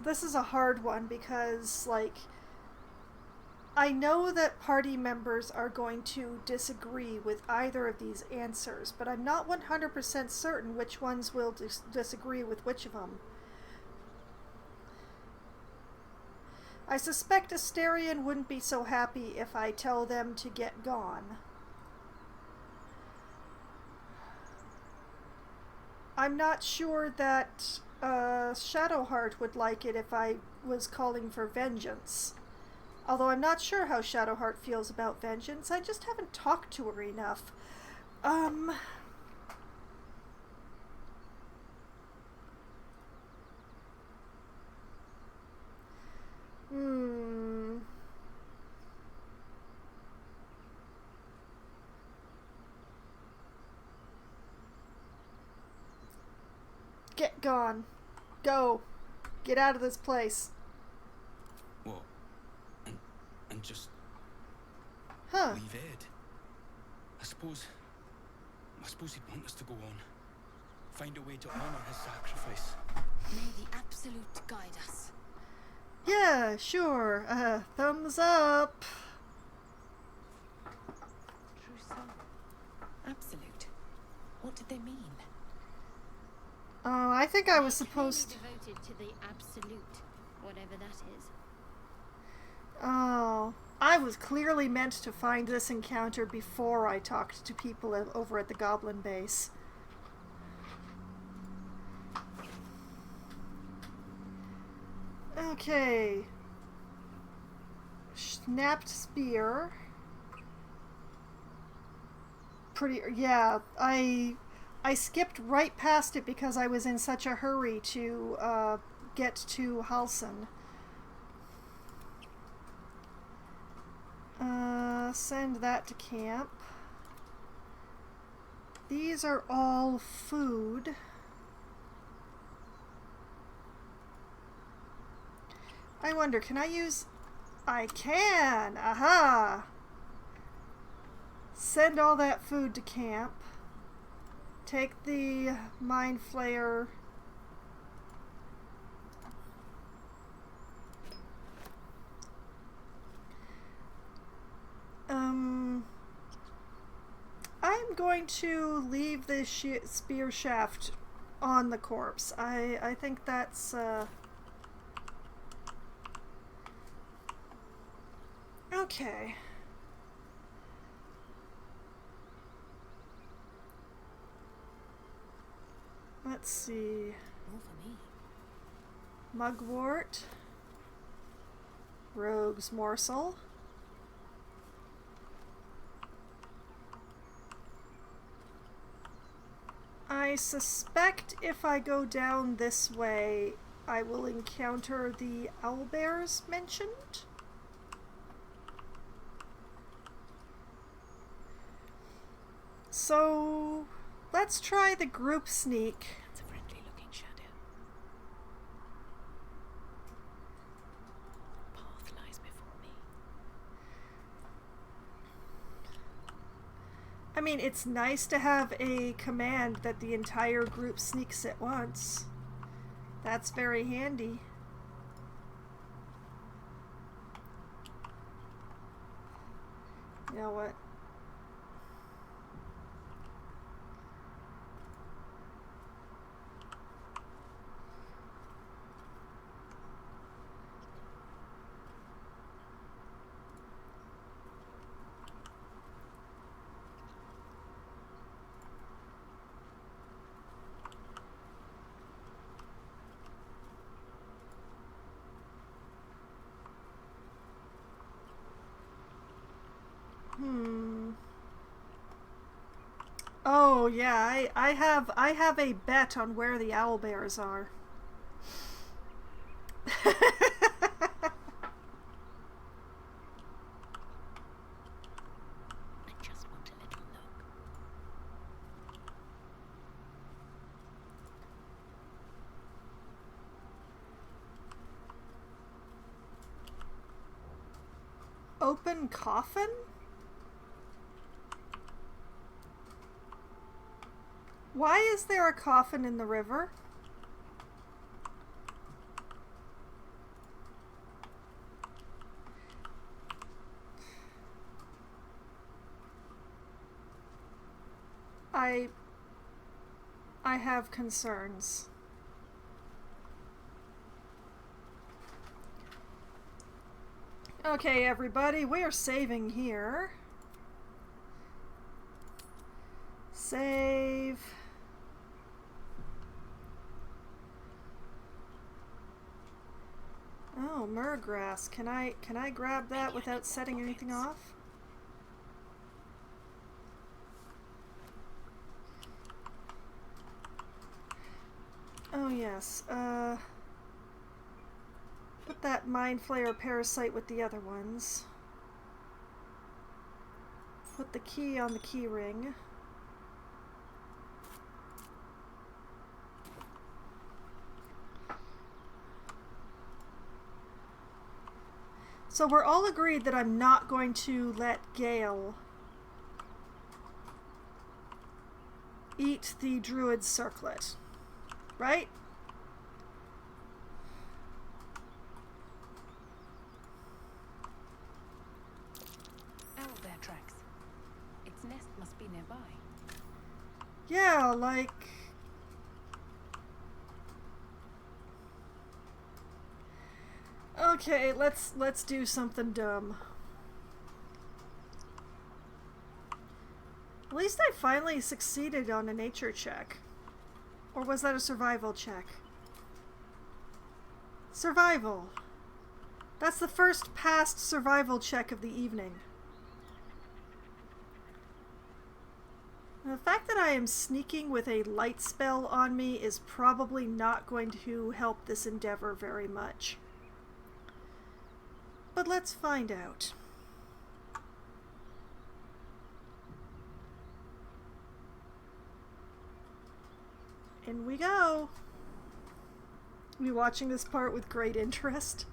Speaker 1: This is a hard one because, like, I know that party members are going to disagree with either of these answers, but I'm not 100% certain which ones will disagree with which of them. I suspect Asterion wouldn't be so happy if I tell them to get gone. I'm not sure that Shadowheart would like it if I was calling for vengeance. Although I'm not sure how Shadowheart feels about vengeance. I just haven't talked to her enough. Get gone. Go. Get out of this place.
Speaker 7: What? And just leave Ed? I suppose he'd want us to go on. Find a way to honor his sacrifice.
Speaker 4: May the Absolute guide us.
Speaker 1: Yeah, sure. Thumbs up.
Speaker 2: True soul. Absolute. What did they mean?
Speaker 1: Oh, I think I was supposed to...
Speaker 5: devoted to the Absolute, whatever that is.
Speaker 1: Oh, I was clearly meant to find this encounter before I talked to people over at the Goblin base. Okay. Snapped spear. Yeah, I skipped right past it because I was in such a hurry to get to Halson. Send that to camp. These are all food. I wonder, can I use... I can! Aha! Send all that food to camp. Take the Mind Flayer. I'm going to leave the spear shaft on the corpse. I think that's okay. Let's see.
Speaker 4: More for me.
Speaker 1: Mugwort. Rogue's Morsel. I suspect if I go down this way, I will encounter the owlbears mentioned. So, let's try the group sneak.
Speaker 4: It's a friendly-looking shadow. The path lies before me.
Speaker 1: I mean, it's nice to have a command that the entire group sneaks at once. That's very handy. You know what? Oh yeah, I have a bet on where the owlbears are.
Speaker 4: I just want a little look.
Speaker 1: Open coffin? Why is there a coffin in the river? I have concerns. Okay, everybody, we are saving here. Save. Oh, myrgrass. Can I grab that without setting anything off? Oh yes. Put that mind flayer parasite with the other ones. Put the key on the key ring. So we're all agreed that I'm not going to let Gale eat the druid's circlet, right?
Speaker 4: Owlbear tracks. Its nest must be nearby.
Speaker 1: Yeah, like... Okay, let's do something dumb. At least I finally succeeded on a nature check. Or was that a survival check? Survival. That's the first past survival check of the evening. The fact that I am sneaking with a light spell on me is probably not going to help this endeavor very much. But let's find out. In we go. I'll be watching this part with great interest.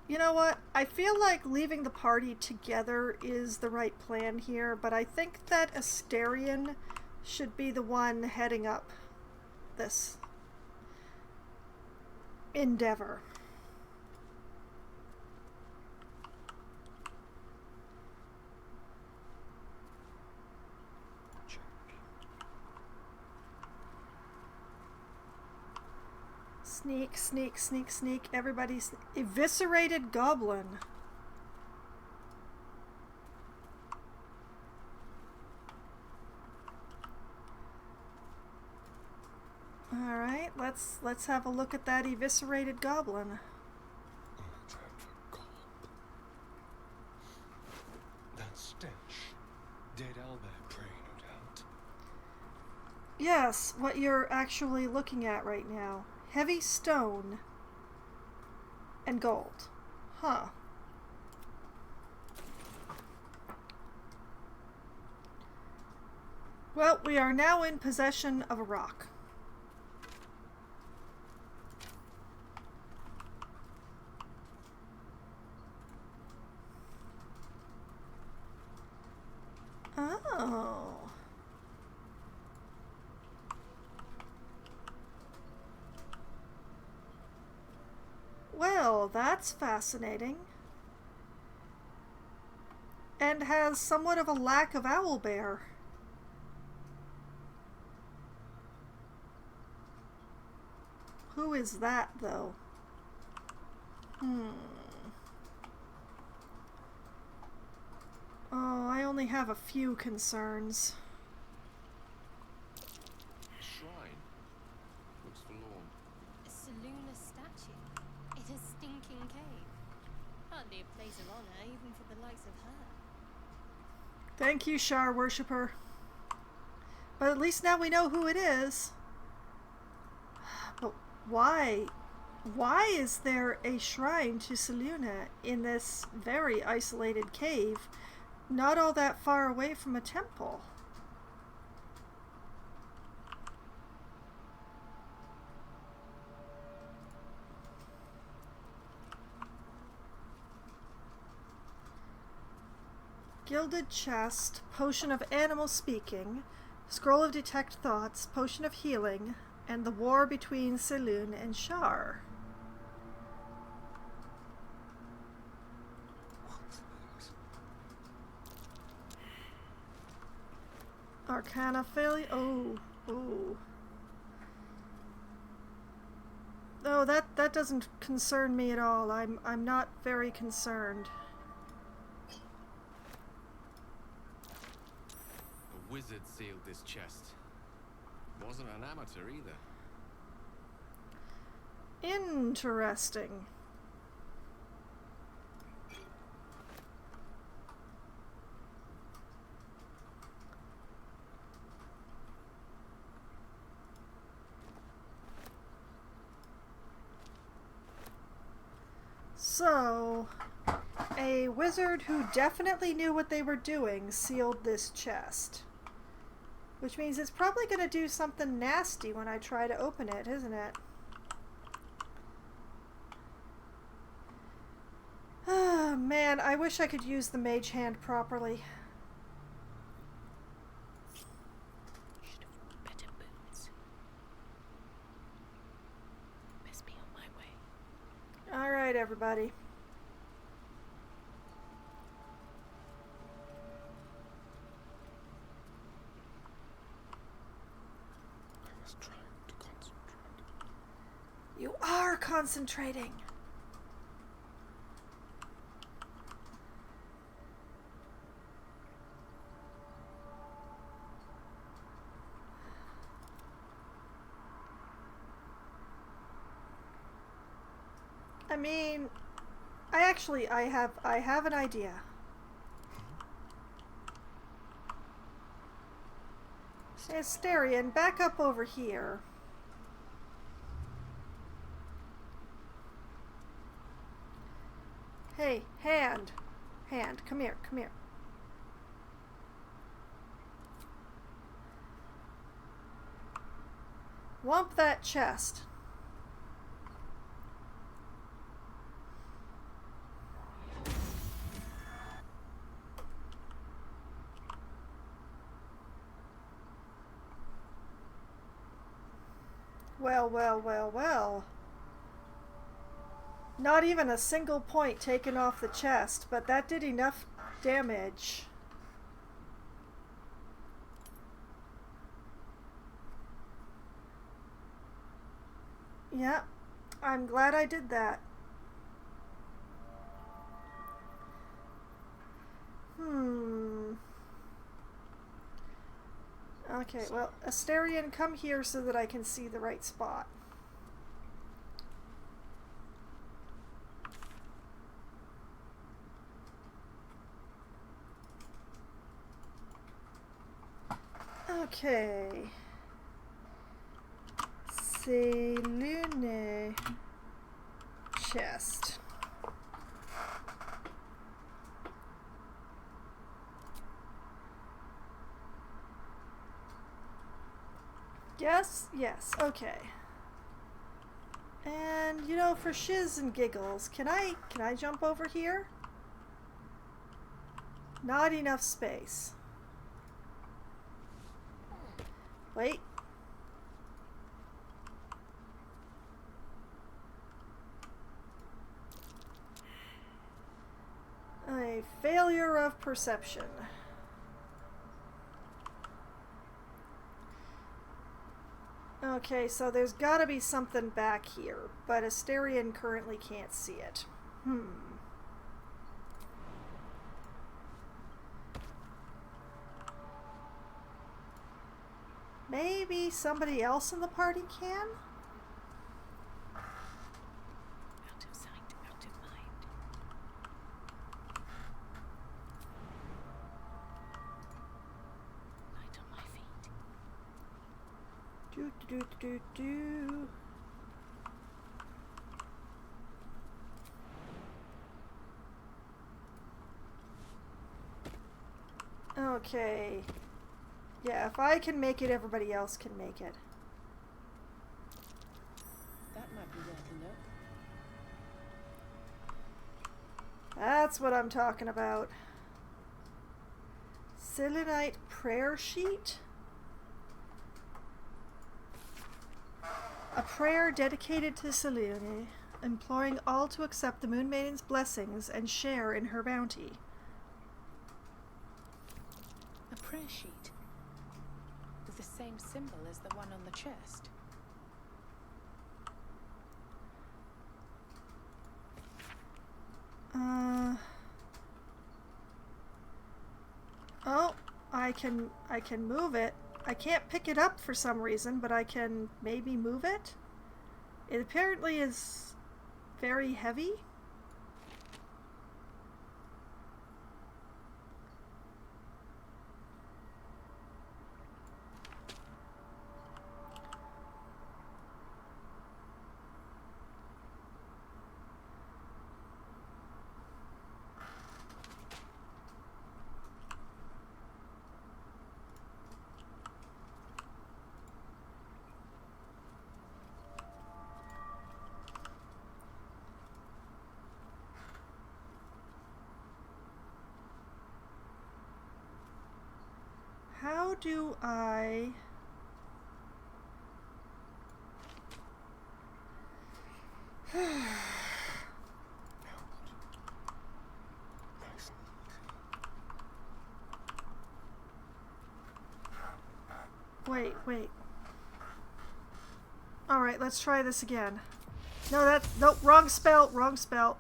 Speaker 1: You know what? I feel like leaving the party together is the right plan here, but I think that Asterion should be the one heading up this endeavor. Sneak, sneak, sneak, sneak. Everybody's eviscerated goblin. All right, let's have a look at that eviscerated goblin. Yes, what you're actually looking at right now. Heavy stone and gold. Huh. Well, we are now in possession of a rock. Oh. Well, that's fascinating. And has somewhat of a lack of owlbear. Who is that, though? Oh, I only have a few concerns.
Speaker 6: Shrine. Looks forlorn.
Speaker 5: A Seluna statue in a stinking cave. Hardly a place of honor, even for the likes of her.
Speaker 1: Thank you, Shar Worshipper. But at least now we know who it is. But why? Why is there a shrine to Seluna in this very isolated cave, not all that far away from a temple? Gilded chest, potion of animal speaking, scroll of detect thoughts, potion of healing, and the war between Selûne and Shar. Arcana failure. Oh. Oh, that doesn't concern me at all. I'm not very concerned.
Speaker 6: A wizard sealed this chest. Wasn't an amateur either.
Speaker 1: Interesting. So, a wizard who definitely knew what they were doing sealed this chest. Which means it's probably going to do something nasty when I try to open it, isn't it? Oh, man, I wish I could use the mage hand properly.
Speaker 4: Should have worn better boots. Best be on my way.
Speaker 1: Alright, everybody.
Speaker 6: I was trying to concentrate.
Speaker 1: You are concentrating. I mean, I have an idea. Asterion, back up over here. Hey, hand, come here. Whomp that chest. Well. Not even a single point taken off the chest, but that did enough damage. Yeah, I'm glad I did that. Okay, well, Asterion, come here so that I can see the right spot. Okay. Selune chest. Yes, okay. And, you know, for shiz and giggles, can I jump over here? Not enough space. Wait. A failure of perception. Okay, so there's gotta be something back here, but Asterion currently can't see it. Maybe somebody else in the party can?
Speaker 4: Out of sight, out of mind. Light on my feet.
Speaker 1: Do. Okay. Yeah, if I can make it, everybody else can make it.
Speaker 4: That might be worth a look.
Speaker 1: That's what I'm talking about. Selenite prayer sheet? A prayer dedicated to Selene, imploring all to accept the Moon Maiden's blessings and share in her bounty.
Speaker 4: A prayer sheet with the same symbol as the one on the chest.
Speaker 1: Oh, I can move it. I can't pick it up for some reason, but I can maybe move it. It apparently is very heavy. How do I... Wait. Alright, let's try this again. Nope, wrong spell.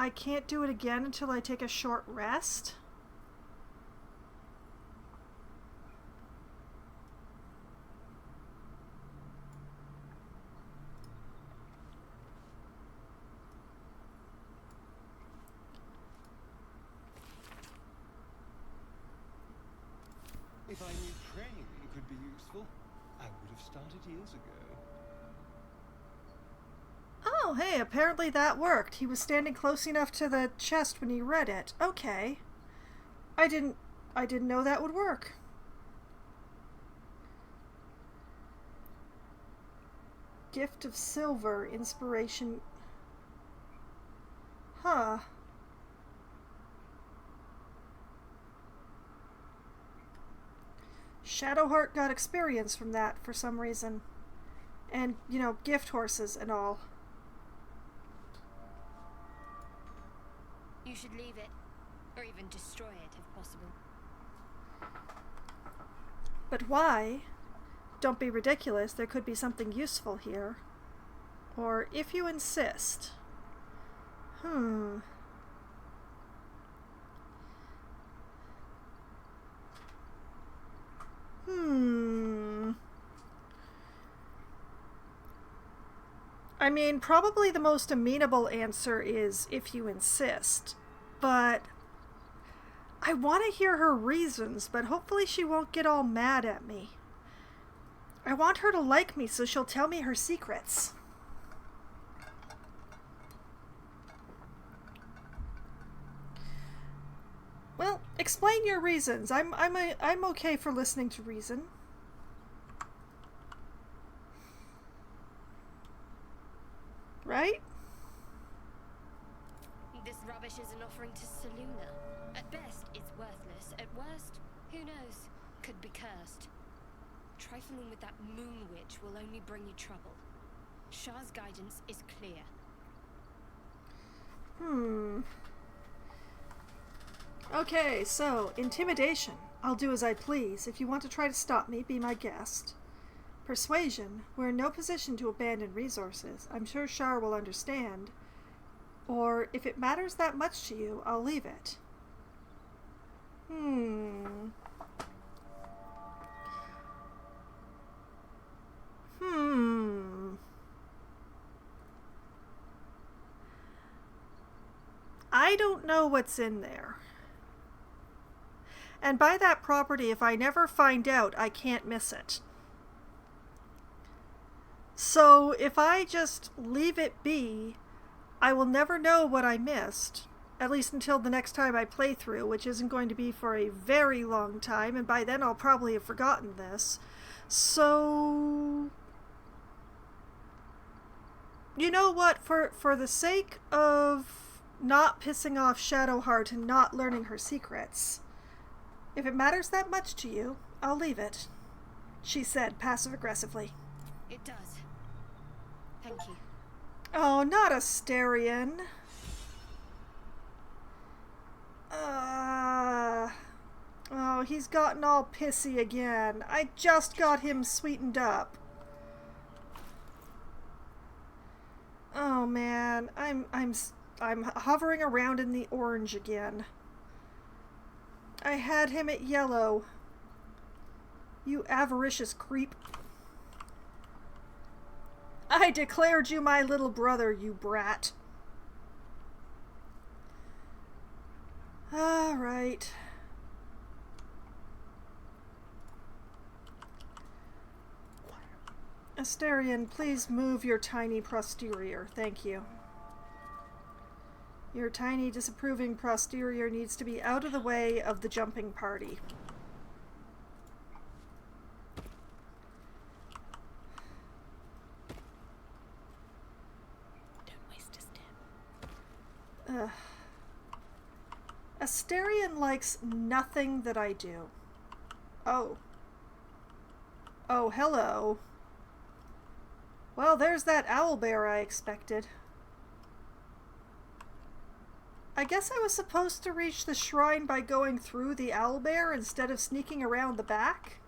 Speaker 1: I can't do it again until I take a short rest.
Speaker 8: If I knew praying could be useful, I would have started years ago.
Speaker 1: Oh, hey, apparently that worked. He was standing close enough to the chest when he read it. Okay. I didn't know that would work. Gift of Silver, Inspiration. Huh. Shadowheart got experience from that for some reason. And, you know, gift horses and all.
Speaker 5: You should leave it, or even destroy it if possible.
Speaker 1: But why? Don't be ridiculous, there could be something useful here. Or if you insist. I mean, probably the most amenable answer is if you insist, but I want to hear her reasons, but hopefully she won't get all mad at me. I want her to like me so she'll tell me her secrets. Well, explain your reasons. I'm okay for listening to reason. Right?
Speaker 5: This rubbish is an offering to Saluna. At best, it's worthless. At worst, who knows? Could be cursed. Trifling with that moon witch will only bring you trouble. Shah's guidance is clear.
Speaker 1: Okay, so, intimidation. I'll do as I please. If you want to try to stop me, be my guest. Persuasion. We're in no position to abandon resources. I'm sure Shar will understand. Or, if it matters that much to you, I'll leave it. I don't know what's in there. And by that property, if I never find out, I can't miss it. So if I just leave it be, I will never know what I missed, at least until the next time I play through, which isn't going to be for a very long time, and by then I'll probably have forgotten this. So, you know what, for the sake of not pissing off Shadowheart and not learning her secrets, if it matters that much to you, I'll leave it, she said passive-aggressively.
Speaker 5: It does. Thank you.
Speaker 1: Oh, not Asterion. Oh, he's gotten all pissy again. I just got him sweetened up. Oh man, I'm hovering around in the orange again. I had him at yellow. You avaricious creep. I declared you my little brother, you brat. All right. Asterion, please move your tiny posterior. Thank you. Your tiny disapproving posterior needs to be out of the way of the jumping party.
Speaker 4: Don't waste a step.
Speaker 1: Asterion likes nothing that I do. Oh. Oh, hello. Well, there's that owlbear I expected. I guess I was supposed to reach the shrine by going through the owlbear instead of sneaking around the back?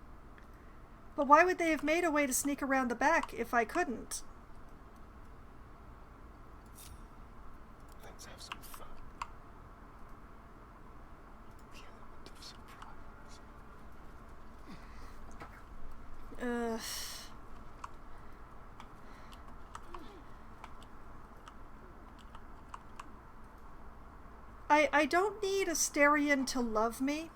Speaker 1: But why would they have made a way to sneak around the back if I couldn't?
Speaker 6: Let's have some fun. The element of surprise.
Speaker 1: I don't need Asterion to love me.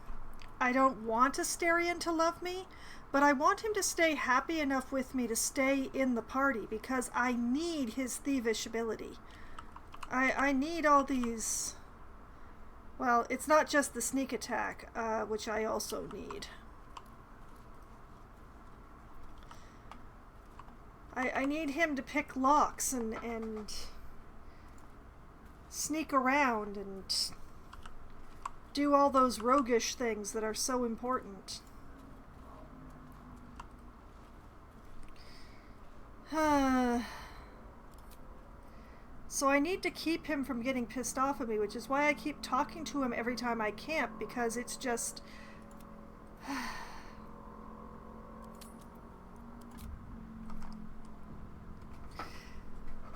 Speaker 1: I don't want Asterion to love me, but I want him to stay happy enough with me to stay in the party because I need his thievish ability. I need all these... Well, it's not just the sneak attack, which I also need. I need him to pick locks and sneak around and do all those roguish things that are so important. So I need to keep him from getting pissed off at me, which is why I keep talking to him every time I camp, because it's just...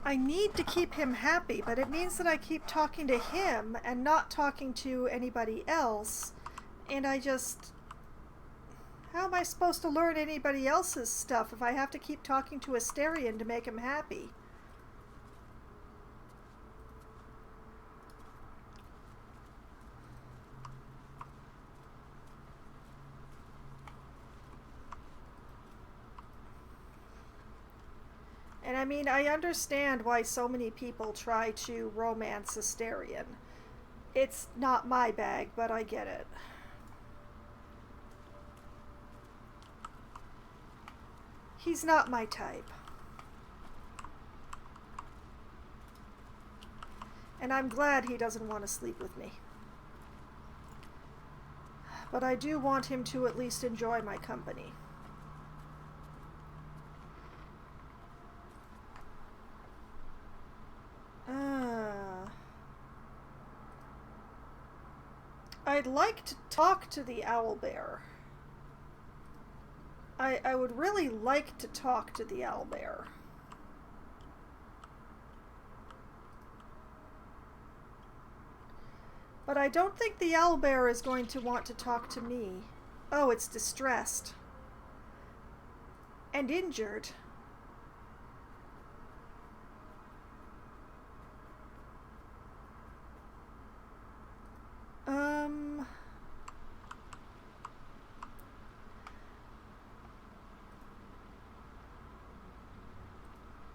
Speaker 1: I need to keep him happy, but it means that I keep talking to him and not talking to anybody else, and I just... How am I supposed to learn anybody else's stuff if I have to keep talking to Asterion to make him happy? And I mean, I understand why so many people try to romance Asterion. It's not my bag, but I get it. He's not my type. And I'm glad he doesn't want to sleep with me. But I do want him to at least enjoy my company. I'd like to talk to the owlbear. I would really like to talk to the owlbear. But I don't think the owlbear is going to want to talk to me. Oh, it's distressed. And injured.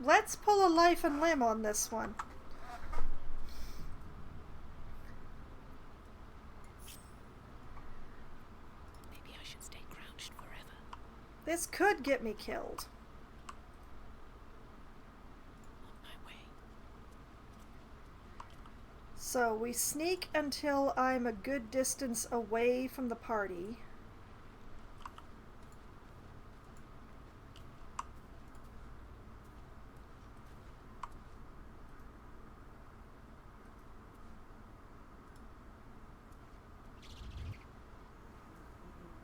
Speaker 1: Let's pull a life and limb on this one.
Speaker 4: Maybe I should stay crouched forever.
Speaker 1: This could get me killed.
Speaker 4: On my way.
Speaker 1: So we sneak until I'm a good distance away from the party.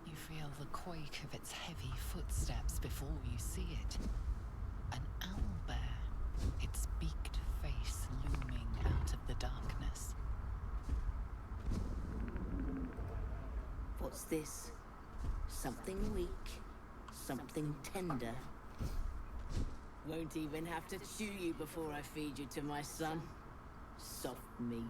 Speaker 2: You feel the quake of its heavy footsteps before you see it. An owlbear, its beaked face looming out of the darkness.
Speaker 9: What's this? Something weak, something tender. Won't even have to chew you before I feed you to my son. Soft meat.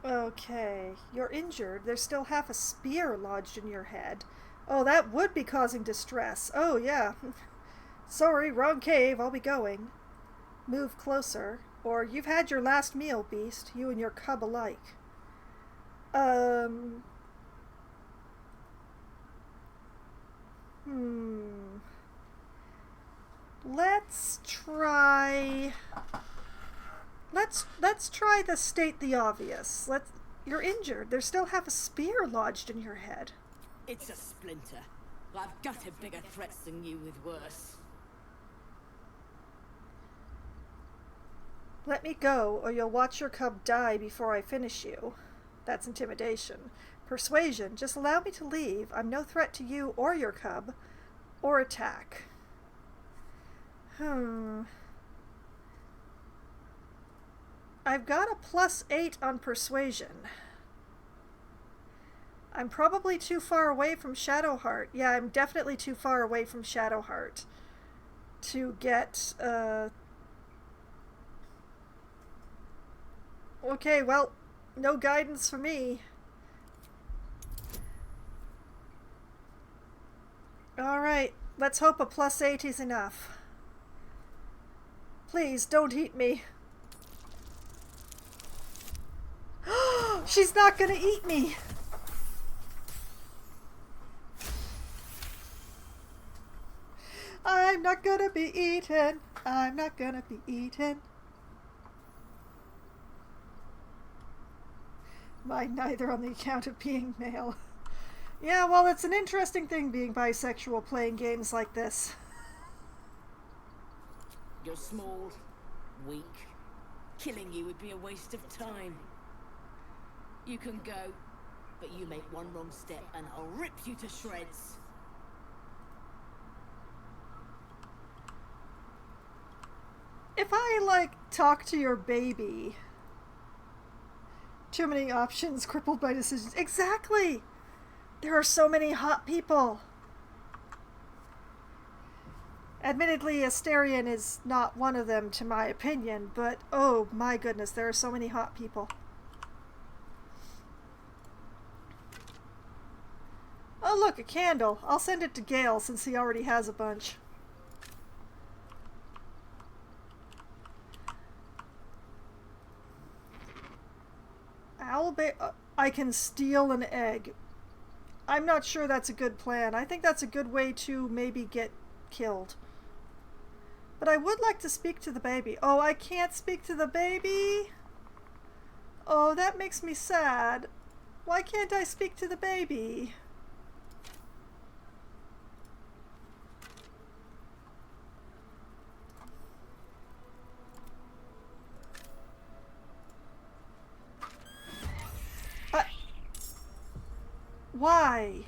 Speaker 1: Okay, you're injured. There's still half a spear lodged in your head. Oh, that would be causing distress. Oh, yeah. Sorry, wrong cave. I'll be going. Move closer. Or you've had your last meal, beast. You and your cub alike. Let's try... Let's try the state the obvious. You're injured. There's still half a spear lodged in your head.
Speaker 9: It's a splinter. I've gutted bigger threats than you with worse.
Speaker 1: Let me go, or you'll watch your cub die before I finish you. That's intimidation. Persuasion. Just allow me to leave. I'm no threat to you or your cub. Or attack. I've got a +8 on persuasion. I'm probably too far away from Shadowheart. Yeah, I'm definitely too far away from Shadowheart to get, Okay, well, no guidance for me. Alright, let's hope a +8 is enough. Please, don't eat me. She's not gonna eat me! I'm not gonna be eaten. I'm not gonna be eaten. Mine neither on the account of being male. Yeah, well, it's an interesting thing being bisexual playing games like this.
Speaker 9: You're small, weak. Killing you would be a waste of time. You can go, but you make one wrong step and I'll rip you to shreds.
Speaker 1: If I, talk to your baby... Too many options, crippled by decisions. Exactly! There are so many hot people. Admittedly, Asterion is not one of them, to my opinion, but oh my goodness, there are so many hot people. Oh look, a candle. I'll send it to Gale since he already has a bunch. I can steal an egg. I'm not sure that's a good plan. I think that's a good way to maybe get killed. But I would like to speak to the baby. Oh, I can't speak to the baby? Oh, that makes me sad. Why can't I speak to the baby? Why?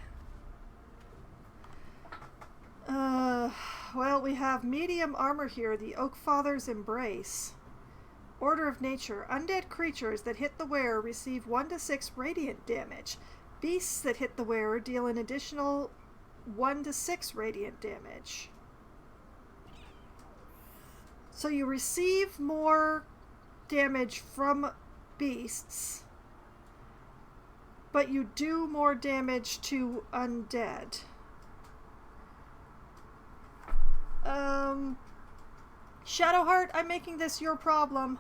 Speaker 1: Well, we have medium armor here, the Oak Father's Embrace. Order of Nature. Undead creatures that hit the wearer receive 1 to 6 radiant damage. Beasts that hit the wearer deal an additional 1 to 6 radiant damage. So you receive more damage from beasts, but you do more damage to undead. Shadowheart, I'm making this your problem.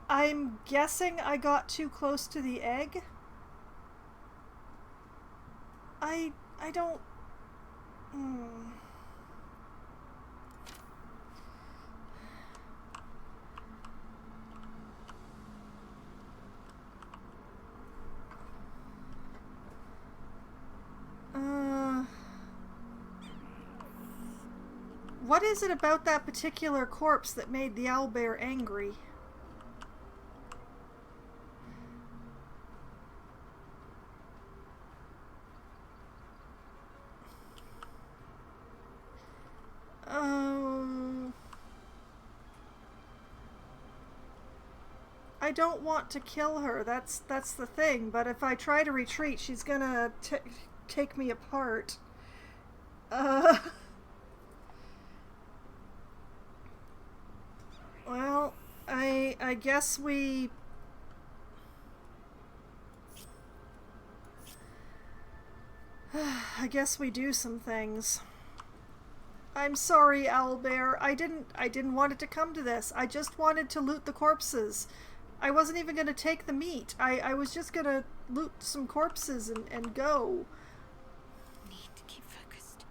Speaker 1: I'm guessing I got too close to the egg. I don't... What is it about that particular corpse that made the owlbear angry? I don't want to kill her. That's the thing. But if I try to retreat, she's gonna take me apart. Well, I guess we... I guess we do some things. I'm sorry, Owlbear. I didn't want it to come to this. I just wanted to loot the corpses. I wasn't even gonna take the meat. I was just gonna loot some corpses and go.
Speaker 5: Need to keep focused.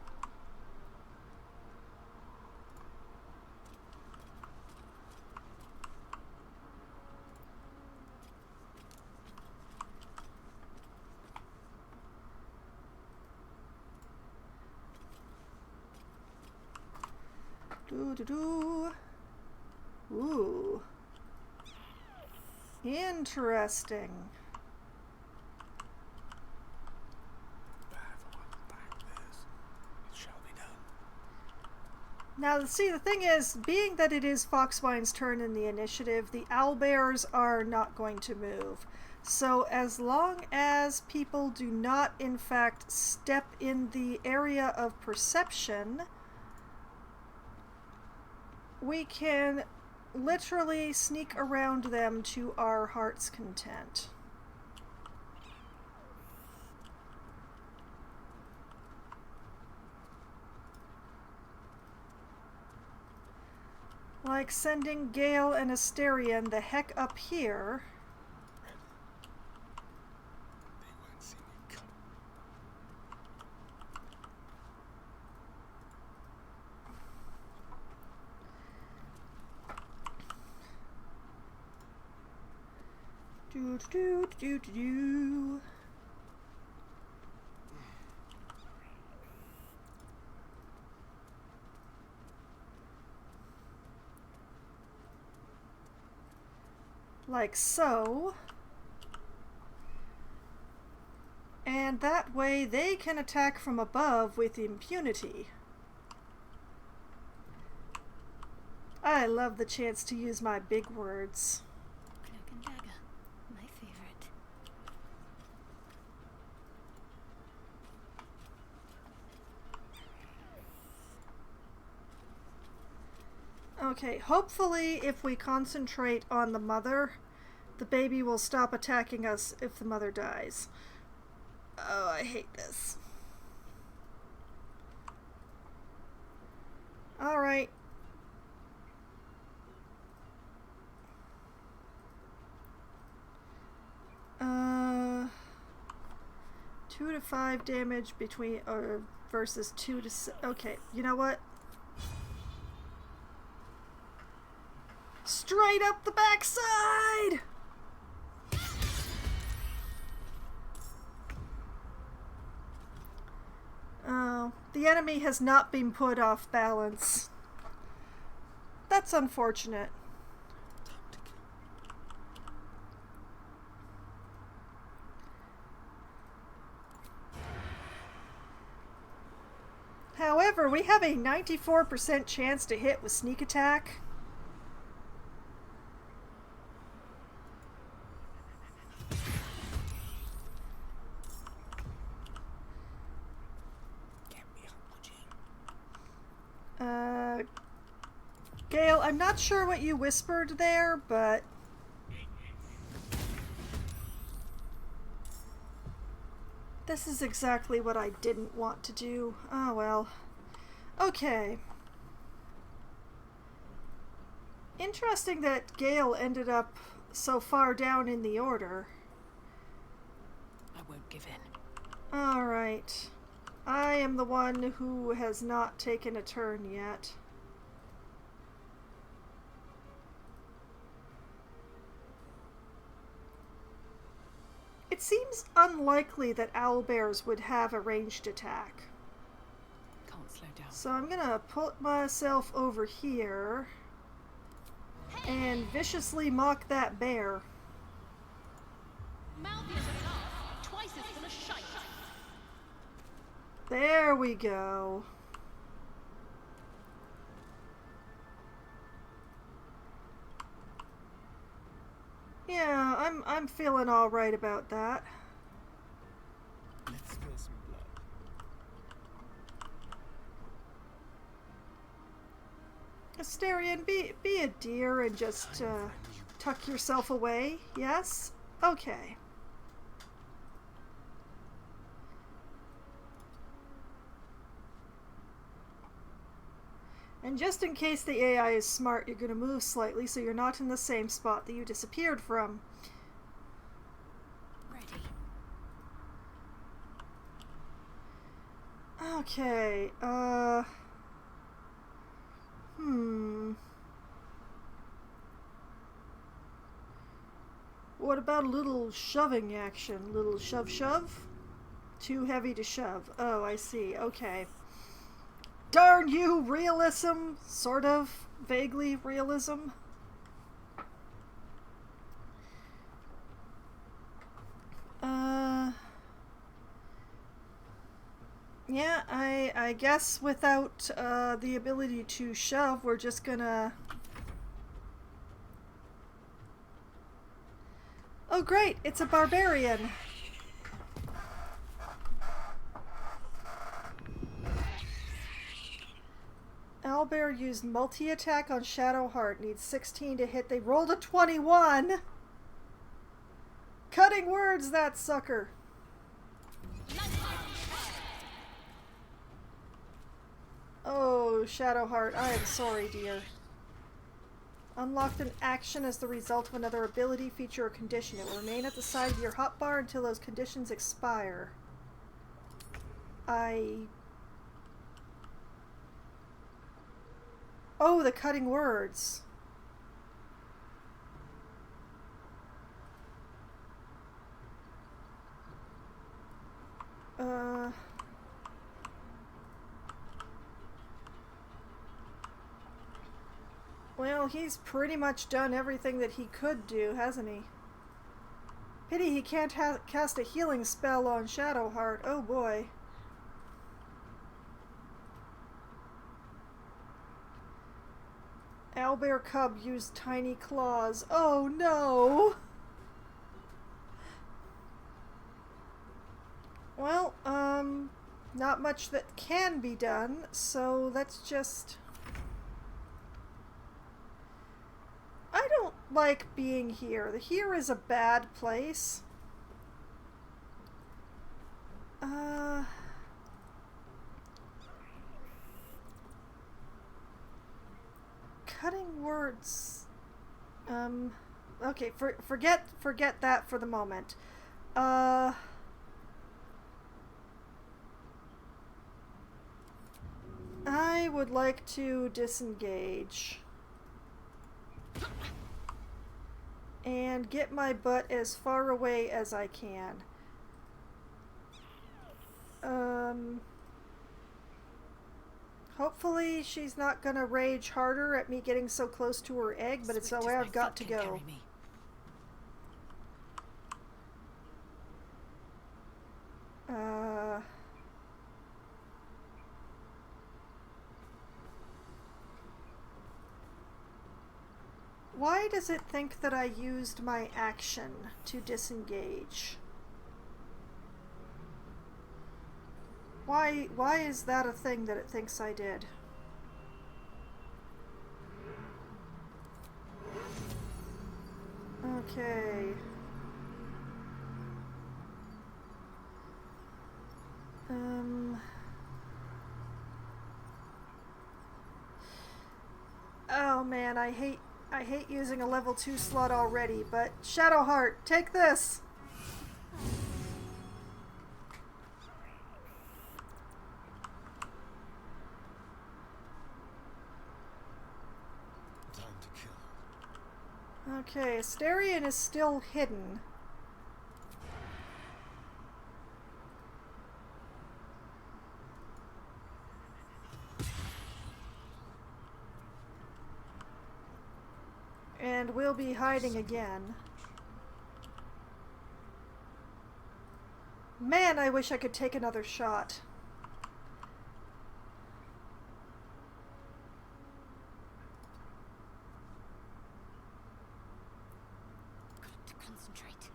Speaker 1: Doo-doo-doo. Ooh. Interesting. Now, see, the thing is, being that it is Foxwine's turn in the initiative, the owlbears are not going to move. So as long as people do not, in fact, step in the area of perception, we can literally sneak around them to our heart's content. Like sending Gale and Asterion the heck up here.
Speaker 6: They won't see me come.
Speaker 1: Do do do do do. Like so. And that way they can attack from above with impunity. I love the chance to use my big words.
Speaker 5: Cloak and dagger, my favorite.
Speaker 1: Okay, hopefully if we concentrate on the mother, the baby will stop attacking us if the mother dies. Oh, I hate this. Alright. 2 to 5 damage between, or versus 2 to okay, you know what? Straight up the backside! Oh, the enemy has not been put off balance. That's unfortunate. However, we have a 94% chance to hit with sneak attack. Gale, I'm not sure what you whispered there, but this is exactly what I didn't want to do. Oh well. Okay. Interesting that Gale ended up so far down in the order.
Speaker 4: I won't give in.
Speaker 1: Alright. I am the one who has not taken a turn yet. It seems unlikely that owlbears would have a ranged attack.
Speaker 4: Can't slow down.
Speaker 1: So I'm gonna put myself over here and viciously mock that bear.
Speaker 10: Twice as full of shite.
Speaker 1: There we go. Yeah, I'm feeling all right about that.
Speaker 8: Let's spill some blood.
Speaker 1: Asterion, be a dear and just tuck yourself away. Yes? Okay. And just in case the AI is smart, you're going to move slightly so you're not in the same spot that you disappeared from.
Speaker 4: Ready.
Speaker 1: Okay, What about a little shoving action? Little shove? Too heavy to shove. Oh, I see. Okay. Darn you, realism! Sort of. Vaguely realism. Yeah, I guess without the ability to shove, we're just gonna... Oh great, it's a barbarian! Owlbear used multi-attack on Shadowheart. Needs 16 to hit. They rolled a 21! Cutting words, that sucker! Oh, Shadowheart, I am sorry, dear. Unlocked an action as the result of another ability, feature, or condition. It will remain at the side of your hotbar until those conditions expire. Oh, the cutting words. Well, he's pretty much done everything that he could do, hasn't he? Pity he can't cast a healing spell on Shadowheart. Oh boy. Owlbear cub used tiny claws. Oh no! Well, not much that can be done, so let's just... I don't like being here. Here is a bad place. Cutting words. Okay, forget that for the moment. I would like to disengage and get my butt as far away as I can. Hopefully she's not gonna rage harder at me getting so close to her egg, but it's the way I've got to go. Why does it think that I used my action to disengage? Why is that a thing that it thinks I did? Okay. Oh man, I hate using a level 2 slot already, but Shadowheart, take this!
Speaker 8: Time to kill.
Speaker 1: Okay, Asterion is still hidden. And we'll be hiding again. Man, I wish I could take another shot.
Speaker 5: Got to concentrate.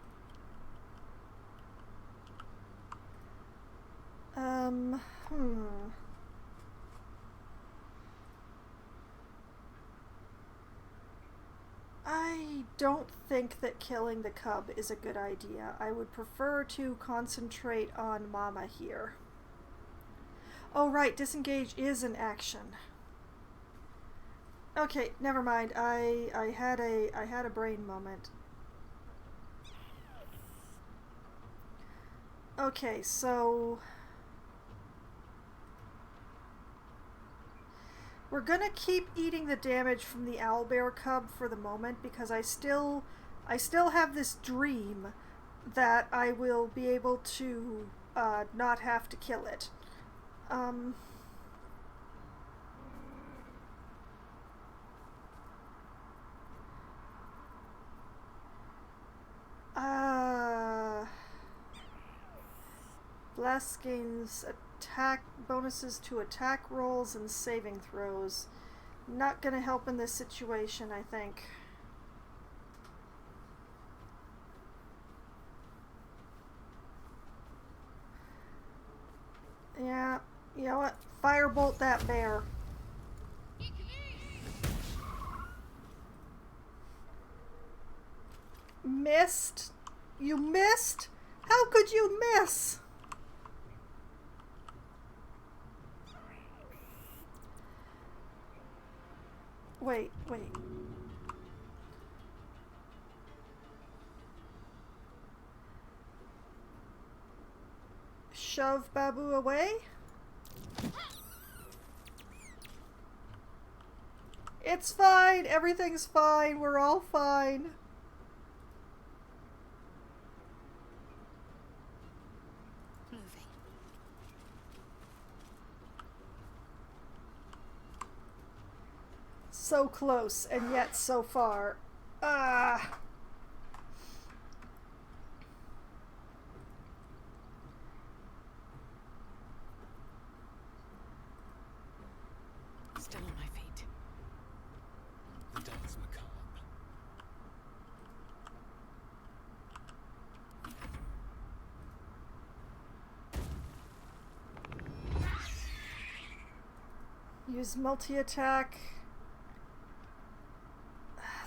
Speaker 1: I don't think that killing the cub is a good idea. I would prefer to concentrate on Mama here. Oh right, disengage is an action. Okay, never mind. I had a brain moment. Okay, so we're gonna keep eating the damage from the owlbear cub for the moment because I still have this dream that I will be able to not have to kill it. Bless gains attack bonuses to attack rolls and saving throws. Not gonna help in this situation, I think. Yeah, you know what? Firebolt that bear. Missed? You missed? How could you miss? Wait. Shove Babu away? It's fine. Everything's fine. We're all fine.
Speaker 5: Moving.
Speaker 1: So close and yet so far. Ah.
Speaker 4: Still on my feet.
Speaker 8: The dance macabre.
Speaker 1: Use multi-attack.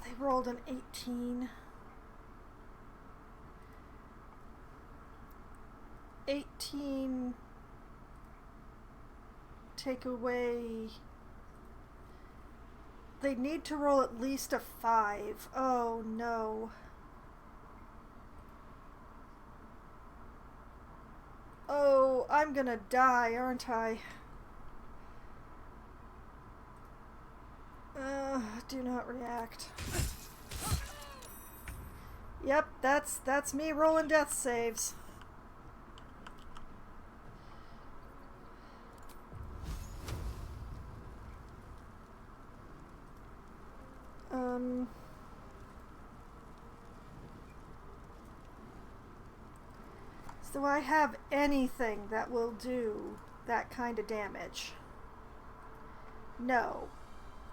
Speaker 1: They rolled an 18. 18. Take away they need to roll at least a 5. Oh no. Oh, I'm gonna die, aren't I? Do not react. Yep, that's me rolling death saves. Do I have anything that will do that kind of damage? No.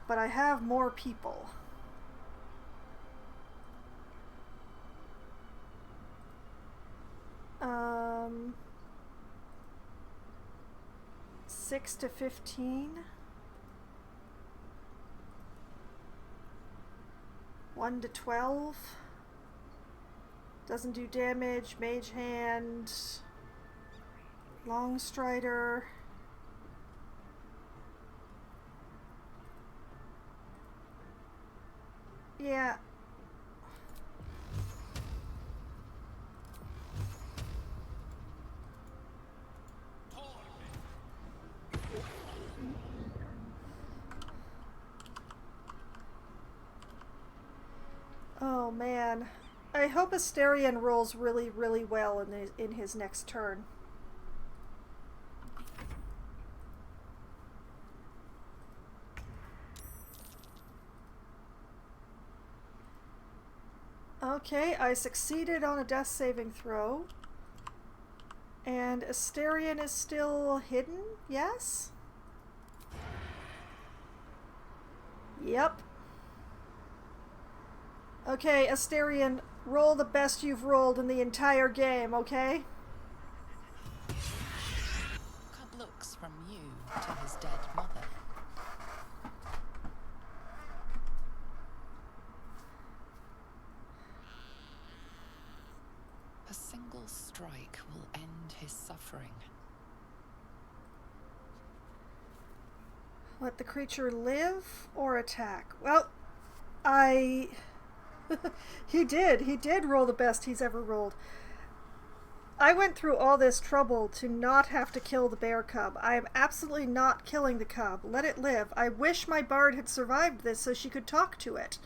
Speaker 1: But I have more people. Um, 6 to 15. 1 to 12. Doesn't do damage. Mage hand. Long strider. Yeah. Oh man. I hope Asterion rolls really, really well in his next turn. Okay, I succeeded on a death saving throw. And Asterion is still hidden, yes? Yep. Okay, Asterion, roll the best you've rolled in the entire game, okay?
Speaker 2: Cub looks from you to his dead mother. A single strike will end his suffering.
Speaker 1: Let the creature live or attack? Well, He did roll the best he's ever rolled. I went through all this trouble to not have to kill the bear cub. I am absolutely not killing the cub. Let it live. I wish my bard had survived this so she could talk to it.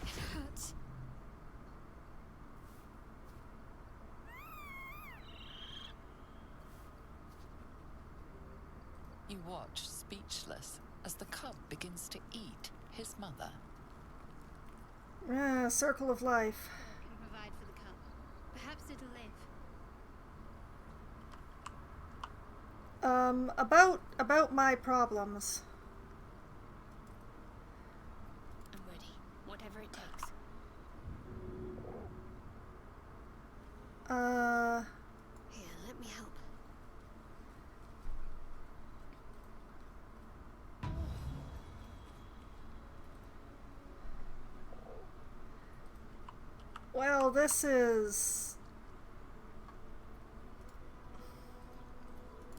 Speaker 5: It hurts.
Speaker 2: You watch, speechless, as the cub begins to eat his mother.
Speaker 1: Circle of life.
Speaker 5: Can provide for the cub. Perhaps it'll live.
Speaker 1: About my problems.
Speaker 5: I'm ready. Whatever it takes. Here, let me help.
Speaker 1: Well, this is...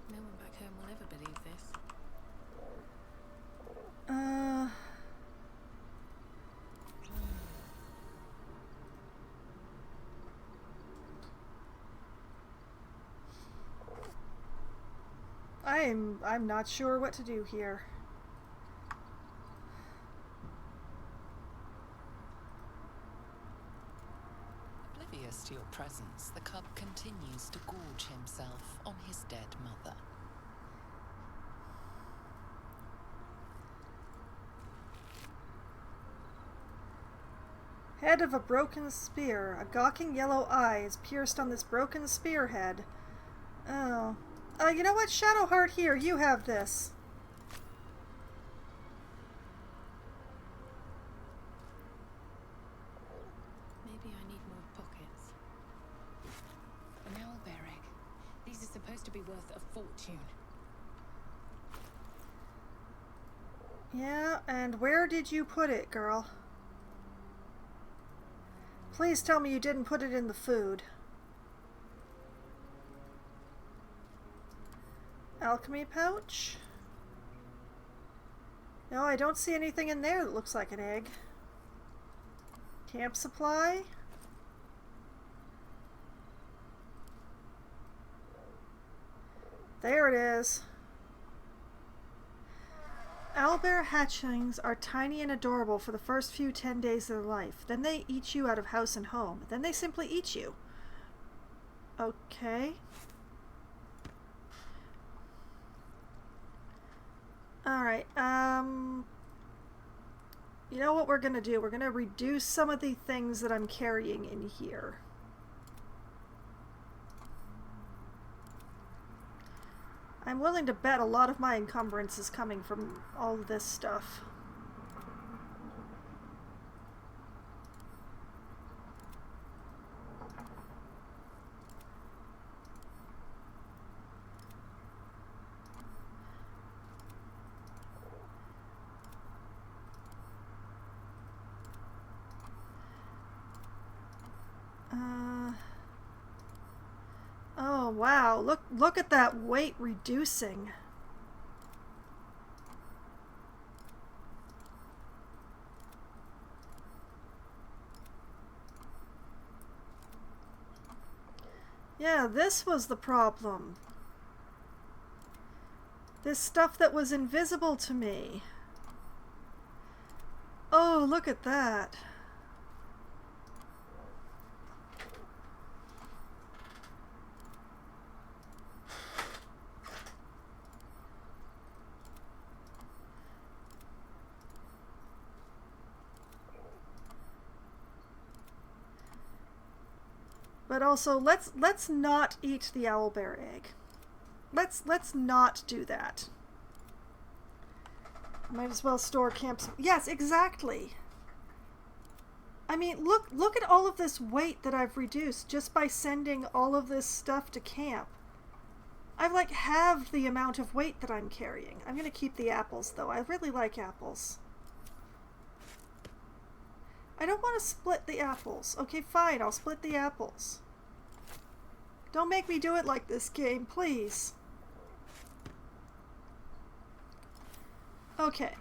Speaker 4: No one back home will ever believe this.
Speaker 1: I'm not sure what to do here.
Speaker 2: Oblivious to your presence, the cub continues to gorge himself on his dead mother.
Speaker 1: Head of a broken spear. A gawking yellow eye is pierced on this broken spearhead. Oh. You know what? Shadowheart, here, you have this.
Speaker 4: Maybe I need more pockets.
Speaker 10: An owl bear egg. These are supposed to be worth a fortune.
Speaker 1: Yeah, and where did you put it, girl? Please tell me you didn't put it in the food. Alchemy pouch? No, I don't see anything in there that looks like an egg. Camp supply? There it is. Owlbear hatchlings are tiny and adorable for the first 10 days of their life. Then they eat you out of house and home. Then they simply eat you. Okay. Alright, you know what we're gonna do? We're gonna reduce some of the things that I'm carrying in here. I'm willing to bet a lot of my encumbrance is coming from all of this stuff. Oh wow, look at that weight reducing. Yeah, this was the problem. This stuff that was invisible to me. Oh, look at that. But also, let's not eat the owlbear egg. Let's not do that. Might as well store camps. Yes, exactly. I mean, look at all of this weight that I've reduced just by sending all of this stuff to camp. I've like halved the amount of weight that I'm carrying. I'm gonna keep the apples though. I really like apples. I don't want to split the apples. Okay, fine, I'll split the apples. Don't make me do it like this, game, please. Okay.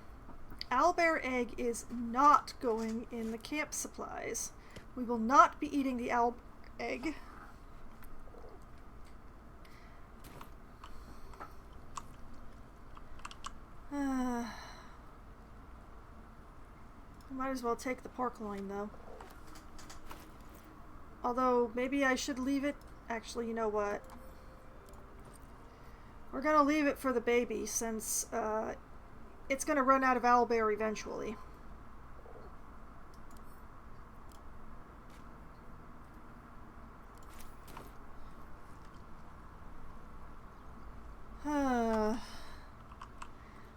Speaker 1: Owlbear egg is not going in the camp supplies. We will not be eating the owlbear egg. Might as well take the pork loin, though. Although, maybe I should leave it... Actually, you know what? We're gonna leave it for the baby, since it's gonna run out of owlbear eventually.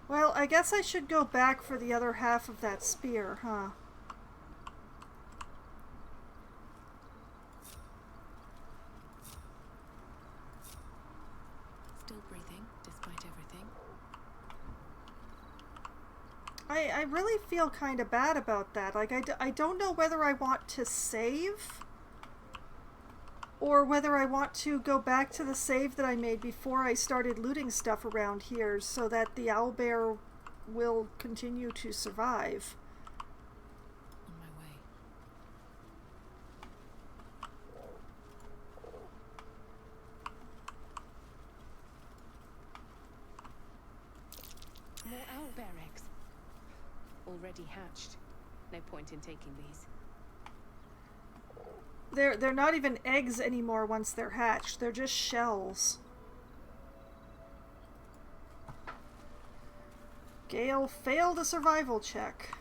Speaker 1: Well, I guess I should go back for the other half of that spear, huh?
Speaker 10: Still breathing, despite everything.
Speaker 1: I really feel kind of bad about that. Like, I don't know whether I want to save or whether I want to go back to the save that I made before I started looting stuff around here so that the owlbear will continue to survive.
Speaker 10: On my way. More owlbear eggs. Already hatched. No point in taking these.
Speaker 1: They're not even eggs anymore once they're hatched. They're just shells. Gale failed a survival check.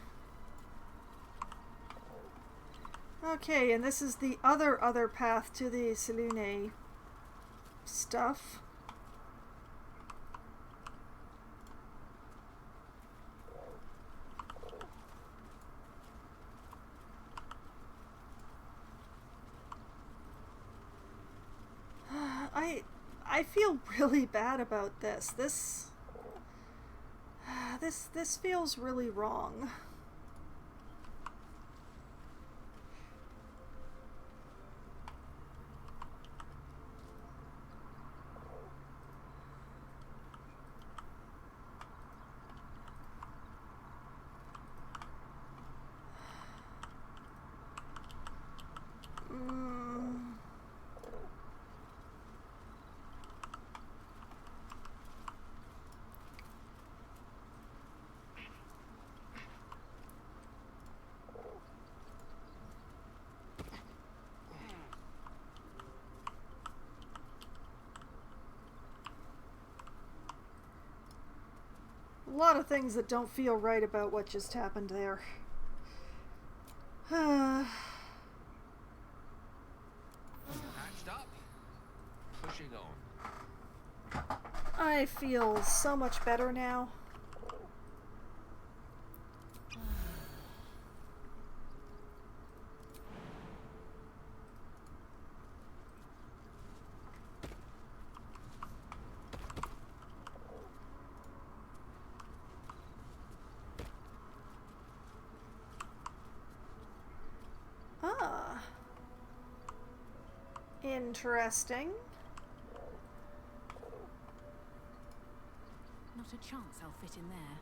Speaker 1: Okay, and this is the other path to the Selune stuff. I feel really bad about this. This feels really wrong. lot of things that don't feel right about what just happened there.
Speaker 6: Patched up. Pushing on.
Speaker 1: I feel so much better now. Ah. Interesting.
Speaker 10: Not a chance I'll fit in there.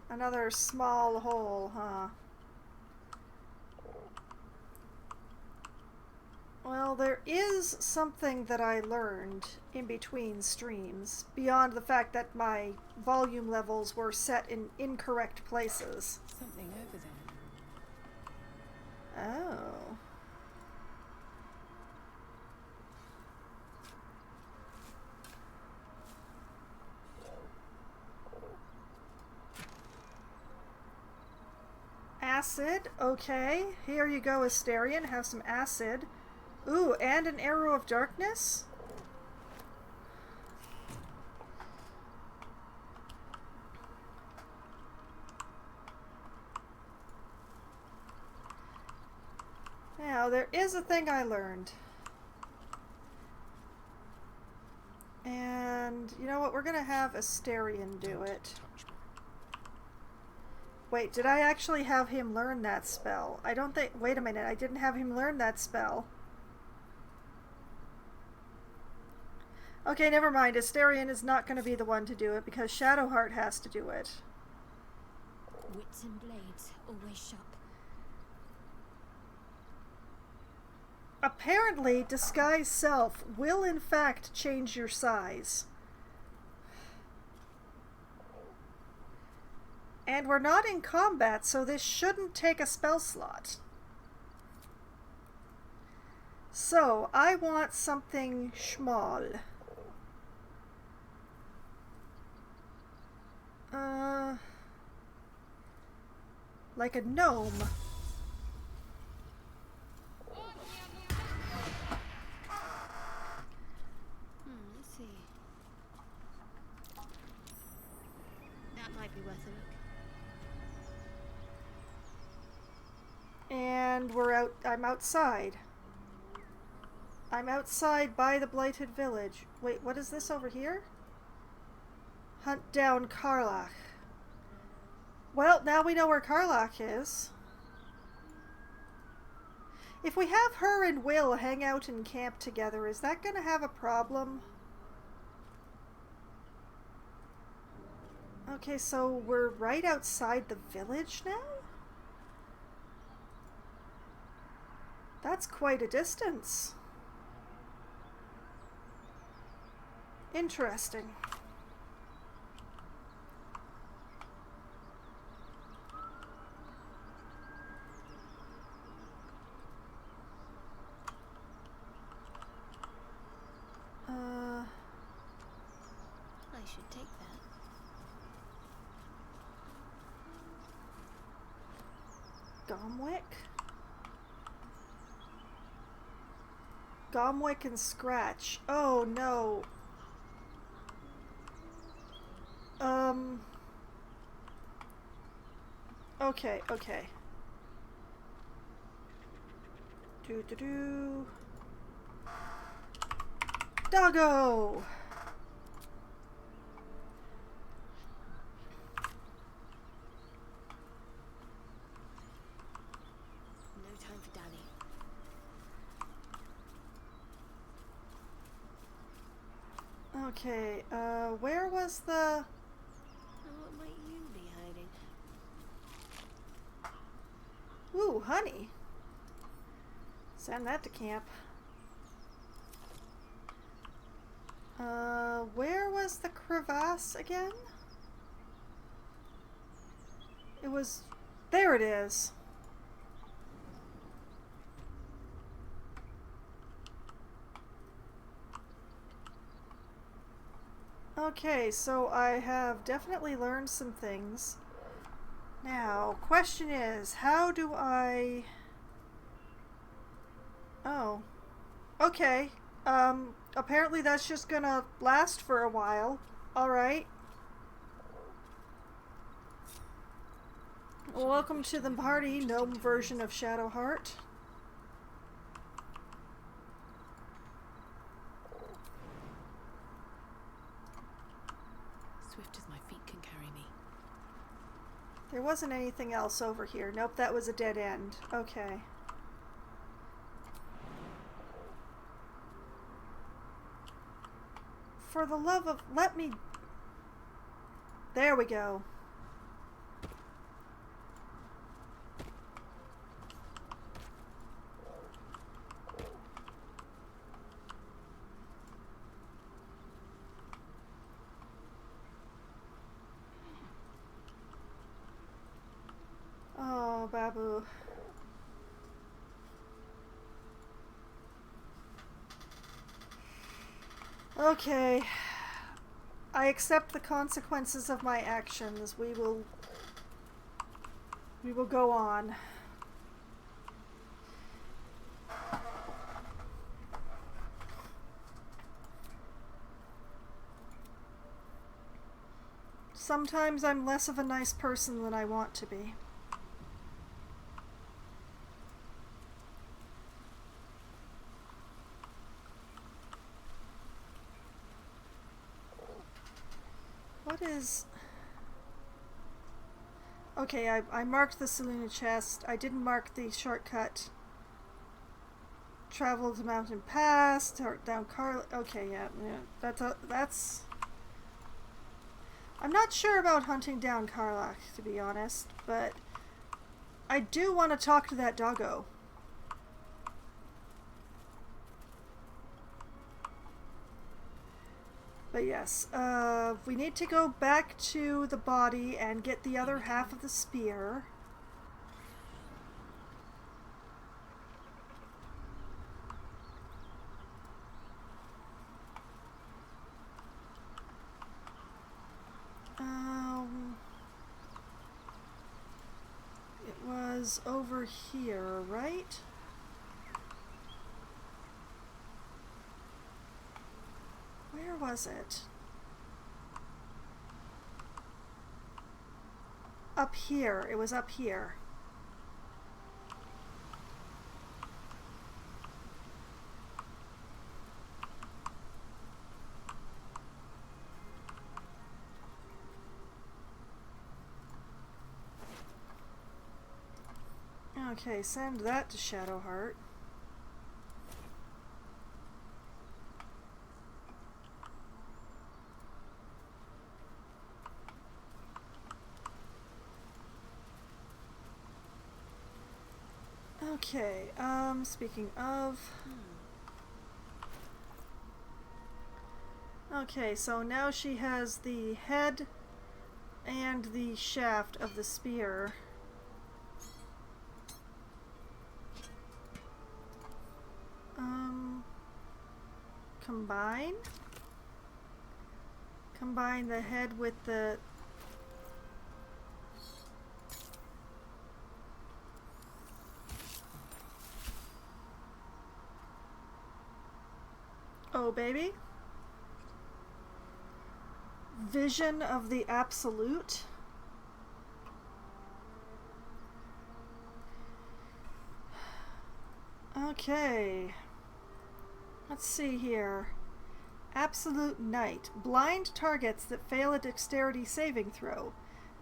Speaker 1: Another small hole, huh? Well, there is something that I learned in between streams, beyond the fact that my volume levels were set in incorrect places.
Speaker 10: Something over there.
Speaker 1: Oh. Acid, okay. Here you go, Asterion. Have some acid. Ooh, and an arrow of darkness? Now, there is a thing I learned. And, you know what? We're gonna have Asterion do it. Wait, did I actually have him learn that spell? I don't think... Wait a minute, I didn't have him learn that spell. Okay, never mind. Asterion is not going to be the one to do it because Shadowheart has to do it.
Speaker 5: Wits and blades, always sharp.
Speaker 1: Apparently, Disguise Self will in fact change your size. And we're not in combat, so this shouldn't take a spell slot. So, I want something small. Like a gnome.
Speaker 5: Let's see. That might be worth a look.
Speaker 1: And I'm outside. I'm outside by the Blighted Village. Wait, what is this over here? Hunt down Karlach. Well, now we know where Karlach is. If we have her and Will hang out and camp together, is that going to have a problem? Okay, so we're right outside the village now? That's quite a distance. Interesting.
Speaker 5: I should take that.
Speaker 1: Gomwick? Gomwick and Scratch. Oh no. Okay, okay. Do. Doggo!
Speaker 5: No time for Danny.
Speaker 1: Okay, where was the...
Speaker 5: Now what might you be hiding?
Speaker 1: Ooh, honey. Send that to camp. Where was the crevasse again? It was... There it is. Okay, so I have definitely learned some things. Now, question is, how do I... Oh. Okay. Apparently that's just gonna last for a while. Alright. Welcome to the party, gnome version of Shadowheart.
Speaker 10: Swift as my feet can carry me.
Speaker 1: There wasn't anything else over here. Nope, that was a dead end. Okay. For the love of... Let me... There we go. Oh, Babu. Okay. I accept the consequences of my actions. We will go on. Sometimes I'm less of a nice person than I want to be. What is... Okay, I marked the Selena chest. I didn't mark the shortcut. Travel to Mountain Pass, down Carl... Okay, yeah. That's... I'm not sure about hunting down Karlach, to be honest, but I do want to talk to that doggo. But yes, we need to go back to the body and get the other half of the spear. It was over here, right? Where was it? Up here. It was up here. Okay, send that to Shadowheart. Okay, speaking of... Okay, so now she has the head and the shaft of the spear. Combine? Combine the head with the... Oh, baby. Vision of the Absolute. Okay. Let's see here. Absolute Night. Blind targets that fail a dexterity saving throw.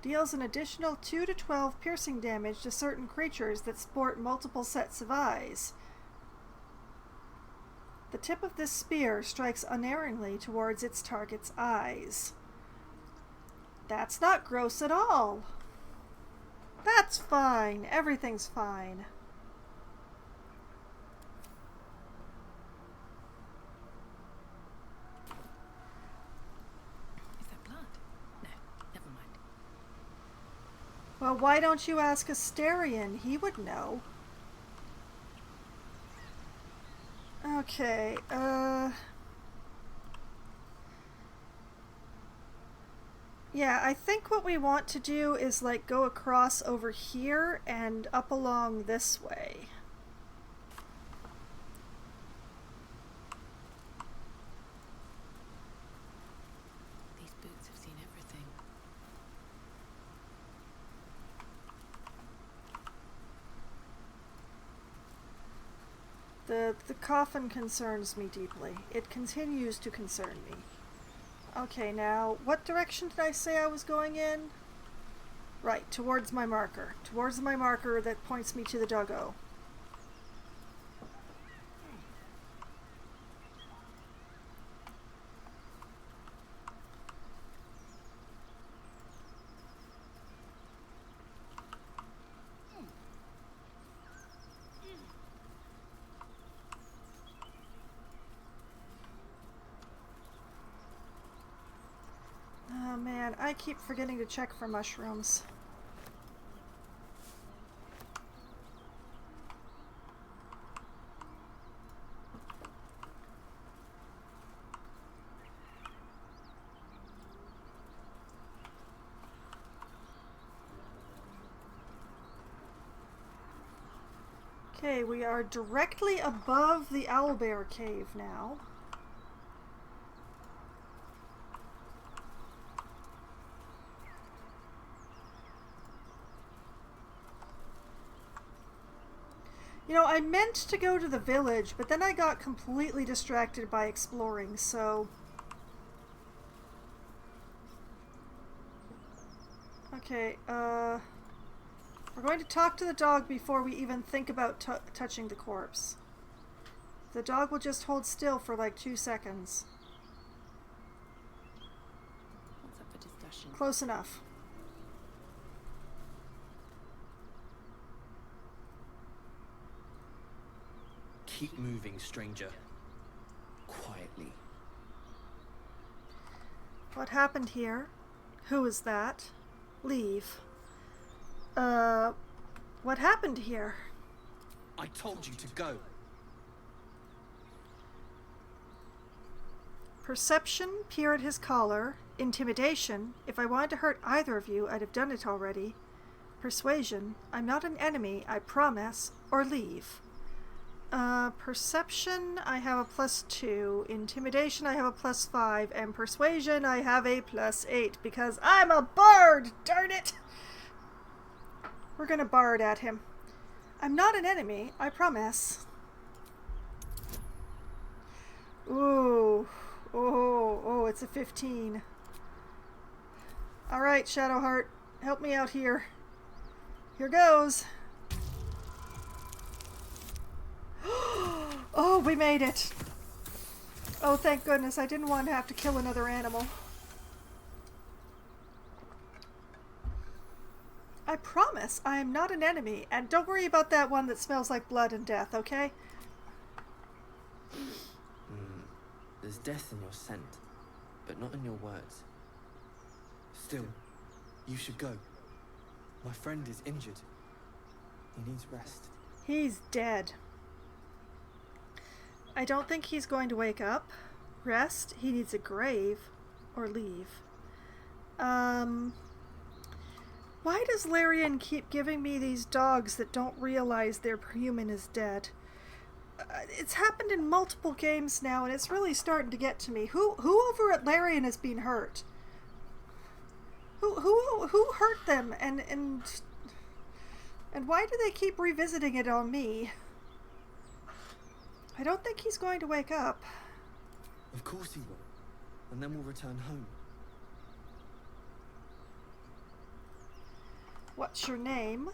Speaker 1: Deals an additional 2 to 12 piercing damage to certain creatures that sport multiple sets of eyes. The tip of this spear strikes unerringly towards its target's eyes. That's not gross at all. That's fine. Everything's fine.
Speaker 10: Is that blood? No, never mind.
Speaker 1: Well, why don't you ask Asterion? He would know. Okay, Yeah, I think what we want to do is like go across over here and up along this way.
Speaker 2: These boots have seen everything.
Speaker 1: The coffin concerns me deeply. It continues to concern me. Okay, now, what direction did I say I was going in? Right, towards my marker. Towards my marker that points me to the doggo. Oh man, I keep forgetting to check for mushrooms. Okay, we are directly above the owlbear cave now. You know, I meant to go to the village, but then I got completely distracted by exploring, so... Okay, we're going to talk to the dog before we even think about touching the corpse. The dog will just hold still for like 2 seconds.
Speaker 2: What's up for discussion?
Speaker 1: Close enough.
Speaker 7: Keep moving, stranger. Quietly.
Speaker 1: What happened here? Who is that? Leave. What happened here?
Speaker 7: I told you to go.
Speaker 1: Perception, peer at his collar. Intimidation, if I wanted to hurt either of you, I'd have done it already. Persuasion, I'm not an enemy, I promise. Or leave. Perception, I have a +2. Intimidation, I have a +5. And persuasion, I have a +8 because I'm a bard, darn it! We're gonna bard at him. I'm not an enemy, I promise. Ooh. Oh, it's a 15. Alright, Shadowheart, help me out here. Here goes. Oh, we made it. Oh, thank goodness. I didn't want to have to kill another animal. I promise I am not an enemy, and don't worry about that one that smells like blood and death, okay?
Speaker 11: There's death in your scent, but not in your words. Still, you should go. My friend is injured. He needs rest.
Speaker 1: He's dead. I don't think he's going to wake up. Rest. He needs a grave. Or leave. Why does Larian keep giving me these dogs that don't realize their human is dead? It's happened in multiple games now, and it's really starting to get to me. Who over at Larian has been hurt? Who hurt them? And why do they keep revisiting it on me? I don't think he's going to wake up.
Speaker 11: Of course he will. And then we'll return home.
Speaker 1: What's your name?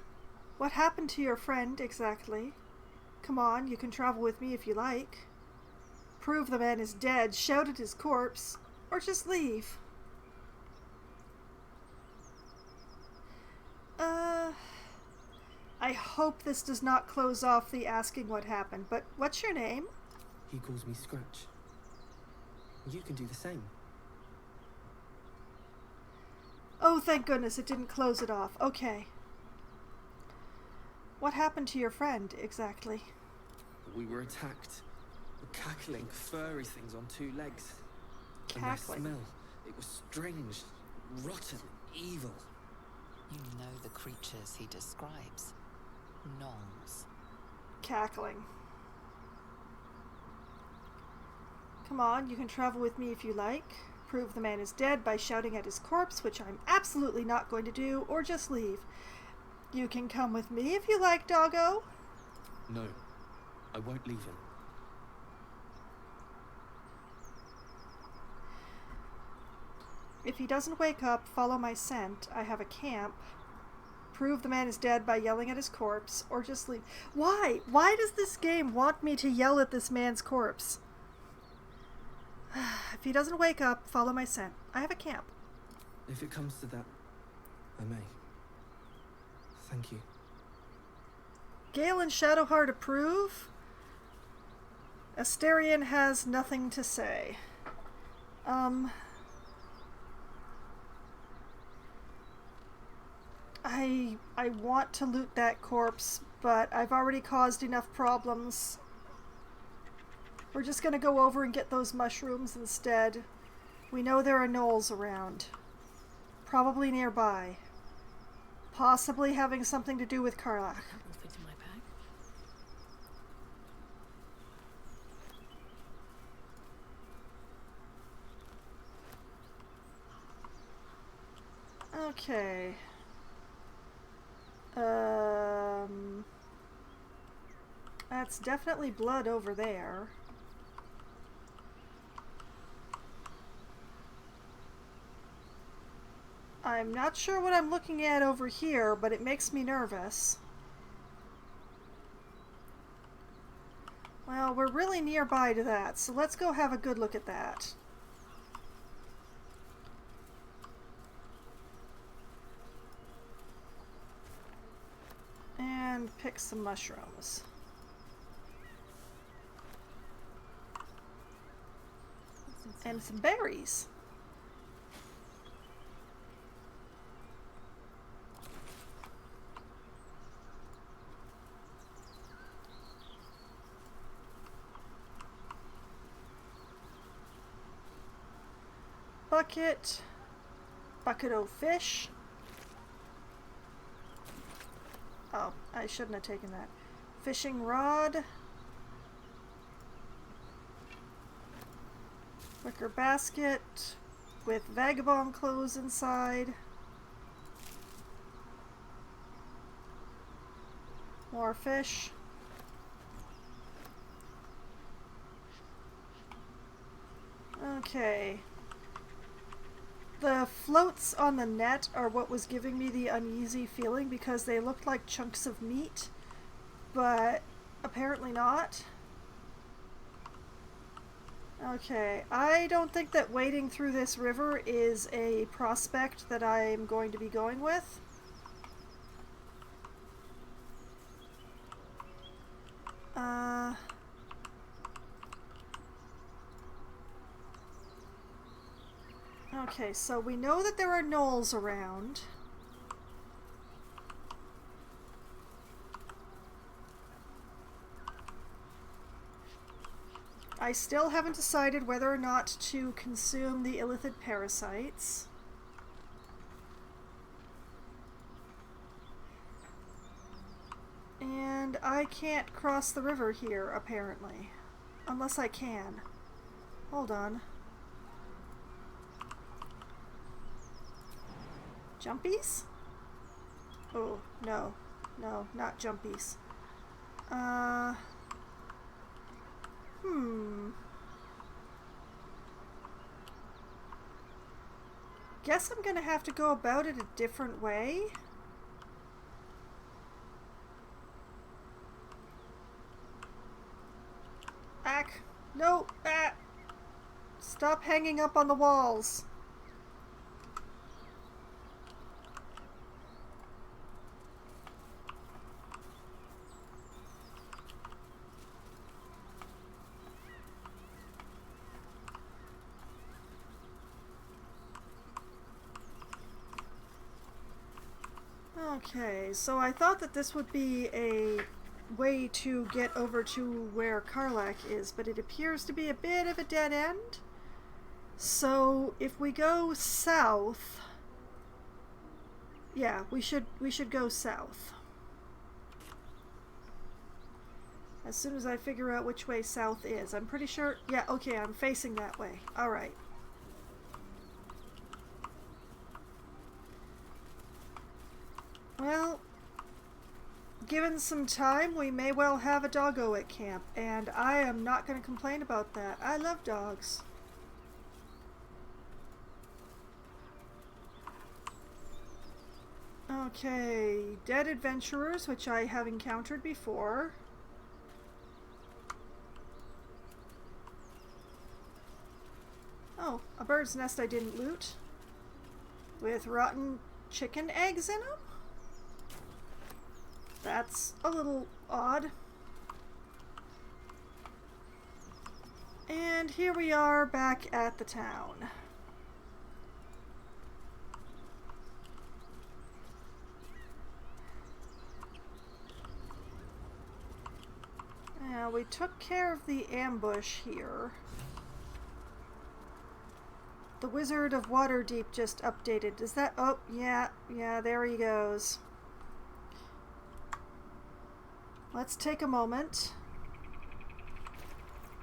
Speaker 1: What happened to your friend, exactly? Come on, you can travel with me if you like. Prove the man is dead, shout at his corpse, or just leave. I hope this does not close off the asking what happened, but what's your name?
Speaker 11: He calls me Scratch. You can do the same.
Speaker 1: Oh, thank goodness it didn't close it off. Okay. What happened to your friend, exactly?
Speaker 11: We were attacked. Cackling, furry things on 2 legs.
Speaker 1: Cackling?
Speaker 11: And their smell, it was strange. rotten, evil.
Speaker 2: You know the creatures he describes. Gnolls.
Speaker 1: Cackling. Come on, you can travel with me if you like. Prove the man is dead by shouting at his corpse, which I'm absolutely not going to do, or just leave. You can come with me if you like, doggo.
Speaker 11: No, I won't leave him.
Speaker 1: If he doesn't wake up, follow my scent. I have a camp. Prove the man is dead by yelling at his corpse, or just leave. Why? Why does this game want me to yell at this man's corpse? If he doesn't wake up, follow my scent. I have a camp.
Speaker 11: If it comes to that, I may. Thank you.
Speaker 1: Gale and Shadowheart approve. Asterion has nothing to say. I want to loot that corpse, but I've already caused enough problems. We're just gonna go over and get those mushrooms instead. We know there are gnolls around. Probably nearby. Possibly having something to do with Karlach.
Speaker 4: Will fit in my bag.
Speaker 1: Okay. That's definitely blood over there. I'm not sure what I'm looking at over here, but it makes me nervous. Well, we're really nearby to that, so let's go have a good look at that. And pick some mushrooms. And some berries. Bucket o' fish. Oh, I shouldn't have taken that. Fishing rod. Wicker basket with vagabond clothes inside. More fish. Okay. The floats on the net are what was giving me the uneasy feeling because they looked like chunks of meat, but apparently not. Okay, I don't think that wading through this river is a prospect that I'm going to be going with. Okay, so we know that there are gnolls around. I still haven't decided whether or not to consume the illithid parasites. And I can't cross the river here, apparently. Unless I can. Hold on. Jumpies? Oh, no. No, not jumpies. Guess I'm gonna have to go about it a different way. Ack! No! Ah! Stop hanging up on the walls! Okay, so I thought that this would be a way to get over to where Karlach is, but it appears to be a bit of a dead end. So if we go south, Yeah, we should go south. As soon as I figure out which way south is. I'm pretty sure... Yeah, okay, I'm facing that way. Alright. Well, given some time, we may well have a doggo at camp, and I am not going to complain about that. I love dogs. Okay, dead adventurers, which I have encountered before. Oh, a bird's nest I didn't loot. With rotten chicken eggs in them? That's a little odd. And here we are back at the town. Now, we took care of the ambush here. The Wizard of Waterdeep just updated. Is that... Oh, yeah, there he goes. Let's take a moment.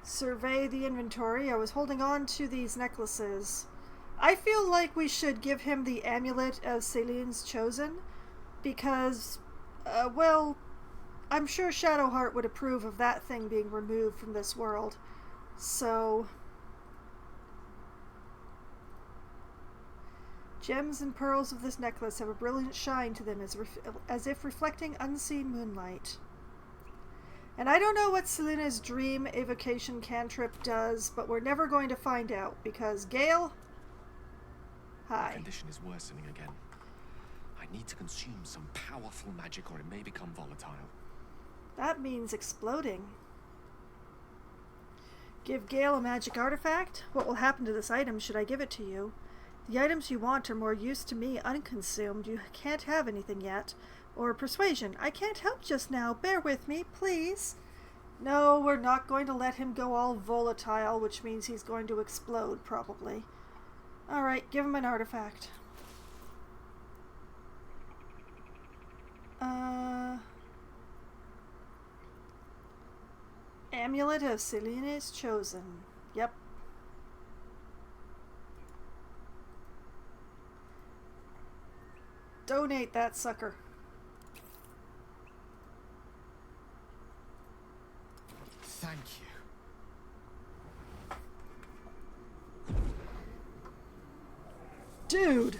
Speaker 1: Survey the inventory. I was holding on to these necklaces. I feel like we should give him the amulet of Celine's Chosen because, well, I'm sure Shadowheart would approve of that thing being removed from this world. So... Gems and pearls of this necklace have a brilliant shine to them as if reflecting unseen moonlight. And I don't know what Selena's dream evocation cantrip does, but we're never going to find out because Gale... Hi.
Speaker 12: My condition is worsening again. I need to consume some powerful magic or it may become volatile.
Speaker 1: That means exploding. Give Gale a magic artifact? What will happen to this item should I give it to you? The items you want are more use to me unconsumed. You can't have anything yet. Or persuasion. I can't help just now. Bear with me, please. No, we're not going to let him go all volatile, which means he's going to explode, probably. Alright, give him an artifact. Amulet of Celine's Chosen. Yep. Donate that sucker.
Speaker 12: Thank you.
Speaker 1: Dude!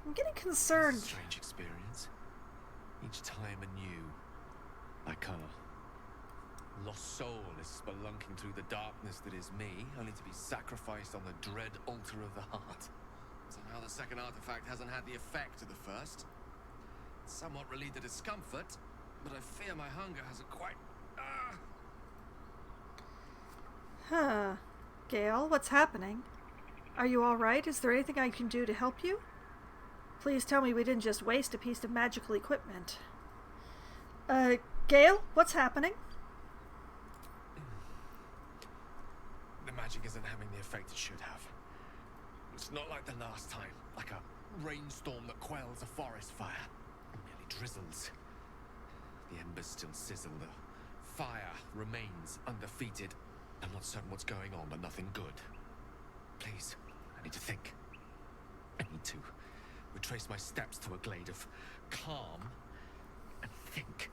Speaker 1: I'm getting concerned.
Speaker 12: Strange experience. Each time anew. Like a lost soul is spelunking through the darkness that is me, only to be sacrificed on the dread altar of the heart. Somehow the second artifact hasn't had the effect of the first. It's somewhat relieved the discomfort, but I fear my hunger hasn't quite...
Speaker 1: Huh. Gale, what's happening? Are you alright? Is there anything I can do to help you? Please tell me we didn't just waste a piece of magical equipment. Gale, what's happening?
Speaker 12: The magic isn't having the effect it should have. It's not like the last time, like a rainstorm that quells a forest fire. It merely drizzles. The embers still sizzle, the fire remains undefeated. I'm not certain what's going on, but nothing good. Please, I need to think. I need to retrace my steps to a glade of calm and think.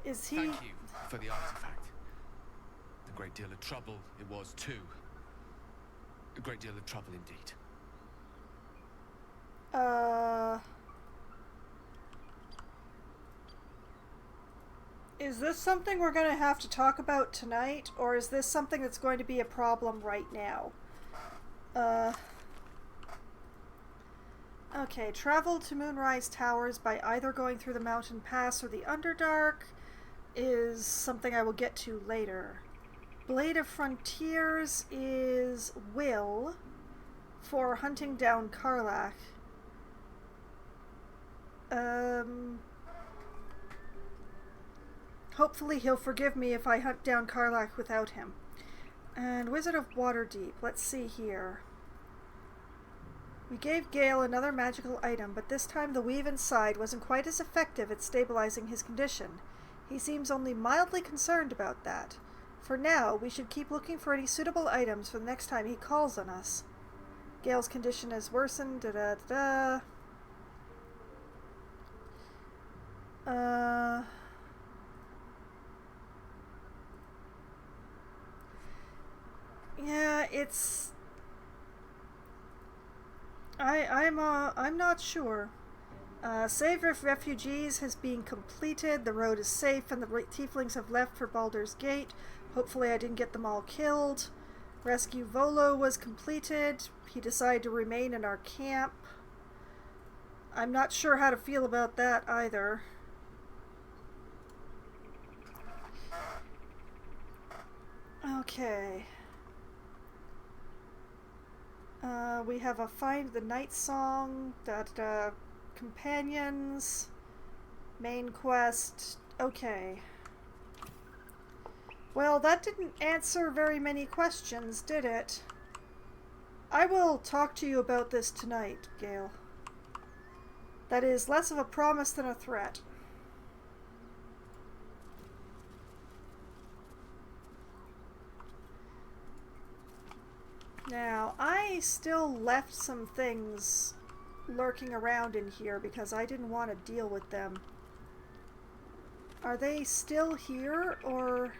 Speaker 1: Is he...
Speaker 12: Thank you for the artifact. A great deal of trouble it was too. A great deal of trouble indeed.
Speaker 1: Is this something we're going to have to talk about tonight, or is this something that's going to be a problem right now? Okay, travel to Moonrise Towers by either going through the mountain pass or the Underdark is something I will get to later. Blade of Frontiers is Will for hunting down Karlach. Hopefully he'll forgive me if I hunt down Karlach without him. And Wizard of Waterdeep, let's see here. We gave Gale another magical item, but this time the weave inside wasn't quite as effective at stabilizing his condition. He seems only mildly concerned about that. For now, we should keep looking for any suitable items for the next time he calls on us. Gale's condition has worsened, da-da-da-da. Yeah, it's... I'm not sure. Save of Refugees has been completed. The road is safe and the tieflings have left for Baldur's Gate. Hopefully I didn't get them all killed. Rescue Volo was completed. He decided to remain in our camp. I'm not sure how to feel about that either. Okay. We have a Find the Night Song, companions, main quest. Okay. Well, that didn't answer very many questions, did it? I will talk to you about this tonight, Gale. That is less of a promise than a threat. Now, I still left some things lurking around in here because I didn't want to deal with them. Are they still here, or...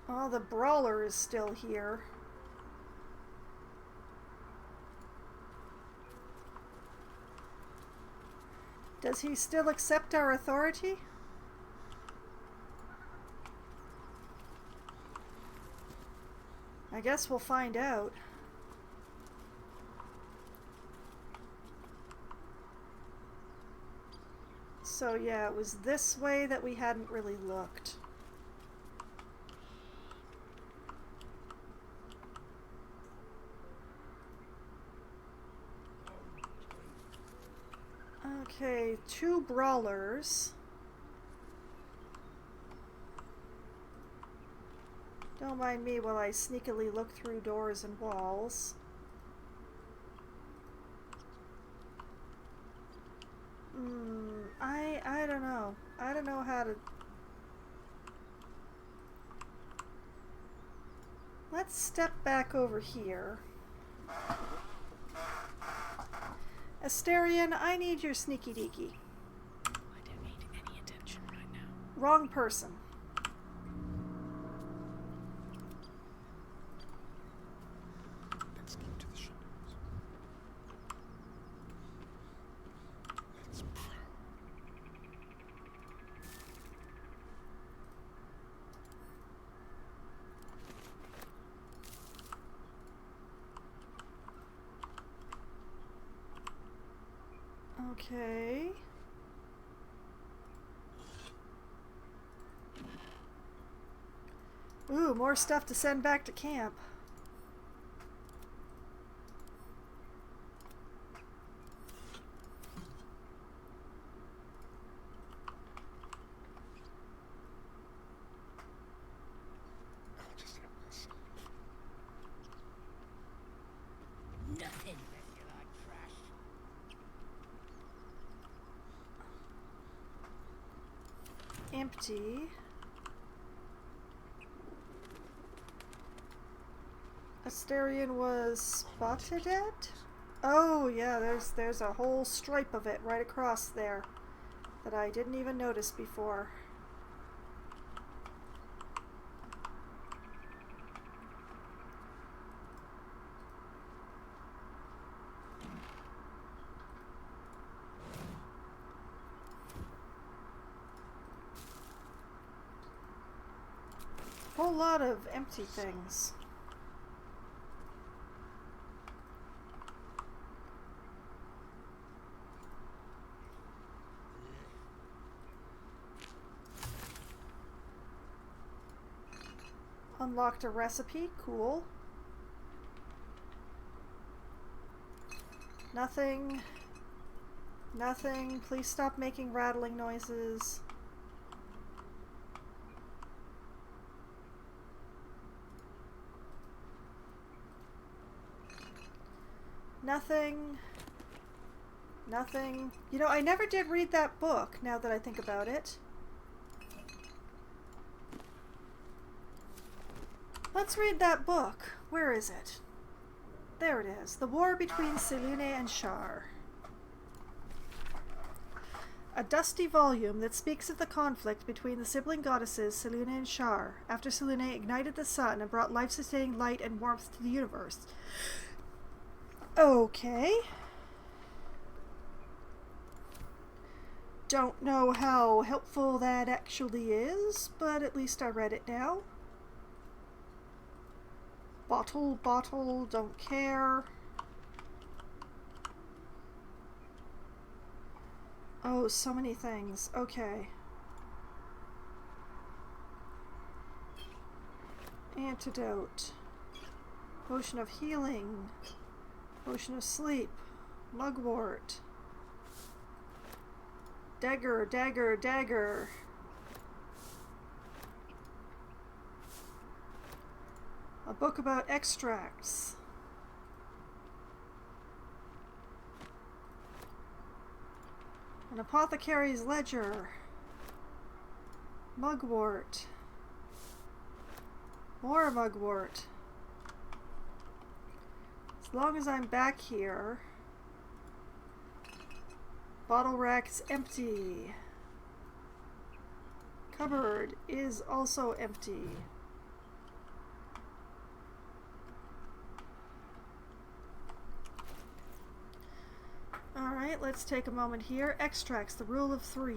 Speaker 1: Oh, the Brawler is still here. Does he still accept our authority? I guess we'll find out. So yeah, it was this way that we hadn't really looked. Okay, 2 brawlers. Don't mind me while I sneakily look through doors and walls. I don't know. I don't know how to... Let's step back over here. Asterion, I need your sneaky deaky.
Speaker 4: I don't need any attention right now.
Speaker 1: Wrong person.
Speaker 12: Let's keep to the shadows. Let's prowl.
Speaker 1: Okay. Ooh, more stuff to send back to camp.
Speaker 12: I'll just have this.
Speaker 9: Nothing.
Speaker 1: Empty. Asterion was spotted at? Oh yeah, there's a whole stripe of it right across there that I didn't even notice before. Whole lot of empty things. Unlocked a recipe, cool. Nothing. Nothing. Please stop making rattling noises. Nothing. Nothing. You know, I never did read that book, now that I think about it. Let's read that book. Where is it? There it is. The War Between Selûne and Shar. A dusty volume that speaks of the conflict between the sibling goddesses Selûne and Shar, after Selûne ignited the sun and brought life-sustaining light and warmth to the universe. Okay. Don't know how helpful that actually is, but at least I read it now. Bottle, don't care. Oh, so many things. Okay. Antidote. Potion of healing. Potion of sleep. Mugwort. Dagger, dagger, dagger. A book about extracts. An apothecary's ledger. Mugwort. More mugwort. As long as I'm back here. Bottle rack's empty. Cupboard is also empty. Alright, let's take a moment here. Extracts, the rule of 3.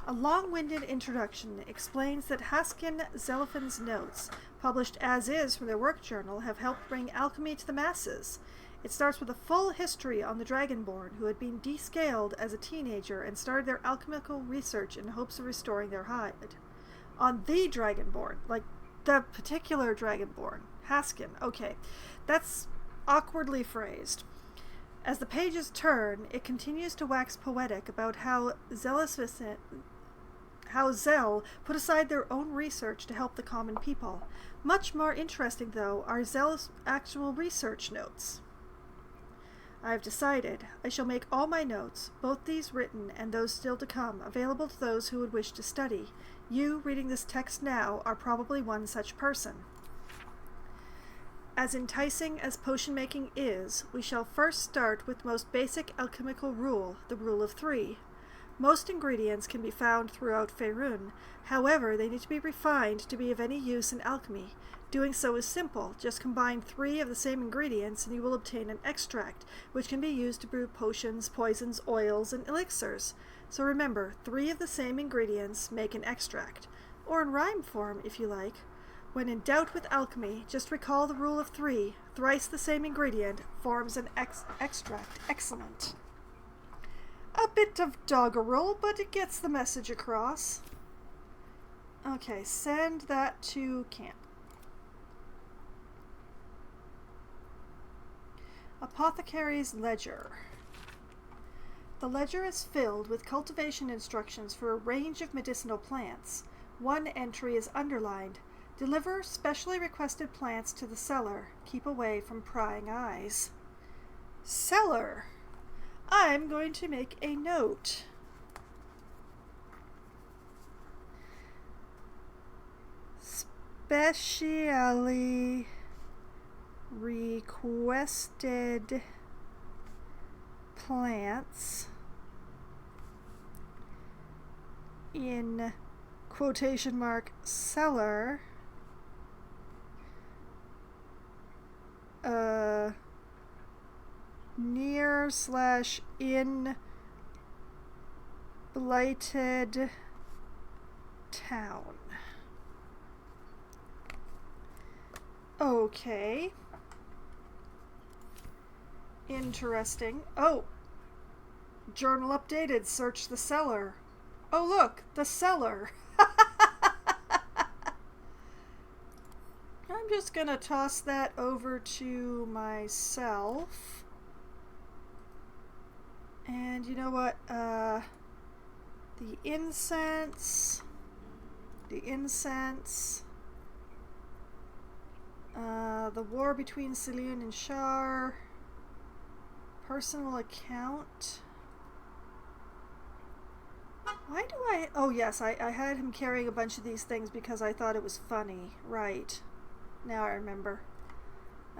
Speaker 1: A long-winded introduction explains that Haskin Zelophan's notes, published as is from their work journal, have helped bring alchemy to the masses. It starts with a full history on the Dragonborn, who had been descaled as a teenager and started their alchemical research in hopes of restoring their hide. On the Dragonborn, like the particular Dragonborn. Haskin, okay. That's awkwardly phrased. As the pages turn, it continues to wax poetic about how Zell put aside their own research to help the common people. Much more interesting, though, are Zell's actual research notes. I have decided I shall make all my notes, both these written and those still to come, available to those who would wish to study. You, reading this text now, are probably one such person. As enticing as potion making is, we shall first start with the most basic alchemical rule, the rule of 3. Most ingredients can be found throughout Faerun. However, they need to be refined to be of any use in alchemy. Doing so is simple. Just combine 3 of the same ingredients and you will obtain an extract, which can be used to brew potions, poisons, oils, and elixirs. So remember, 3 of the same ingredients make an extract. Or in rhyme form, if you like. When in doubt with alchemy, just recall the rule of 3. Thrice the same ingredient forms an extract. Excellent. A bit of doggerel, but it gets the message across. Okay, send that to camp. Apothecary's ledger. The ledger is filled with cultivation instructions for a range of medicinal plants. One entry is underlined. Deliver specially requested plants to the cellar. Keep away from prying eyes. Cellar. I'm going to make a note. Specially requested plants in quotation mark cellar near / in blighted town. Okay. Interesting. Oh! Journal updated. Search the cellar. Oh look! The cellar! I'm just gonna toss that over to myself. And you know what? The incense. The war between Selûne and Shar. Personal account. Why do I... Oh, yes, I had him carrying a bunch of these things because I thought it was funny. Right. Now I remember.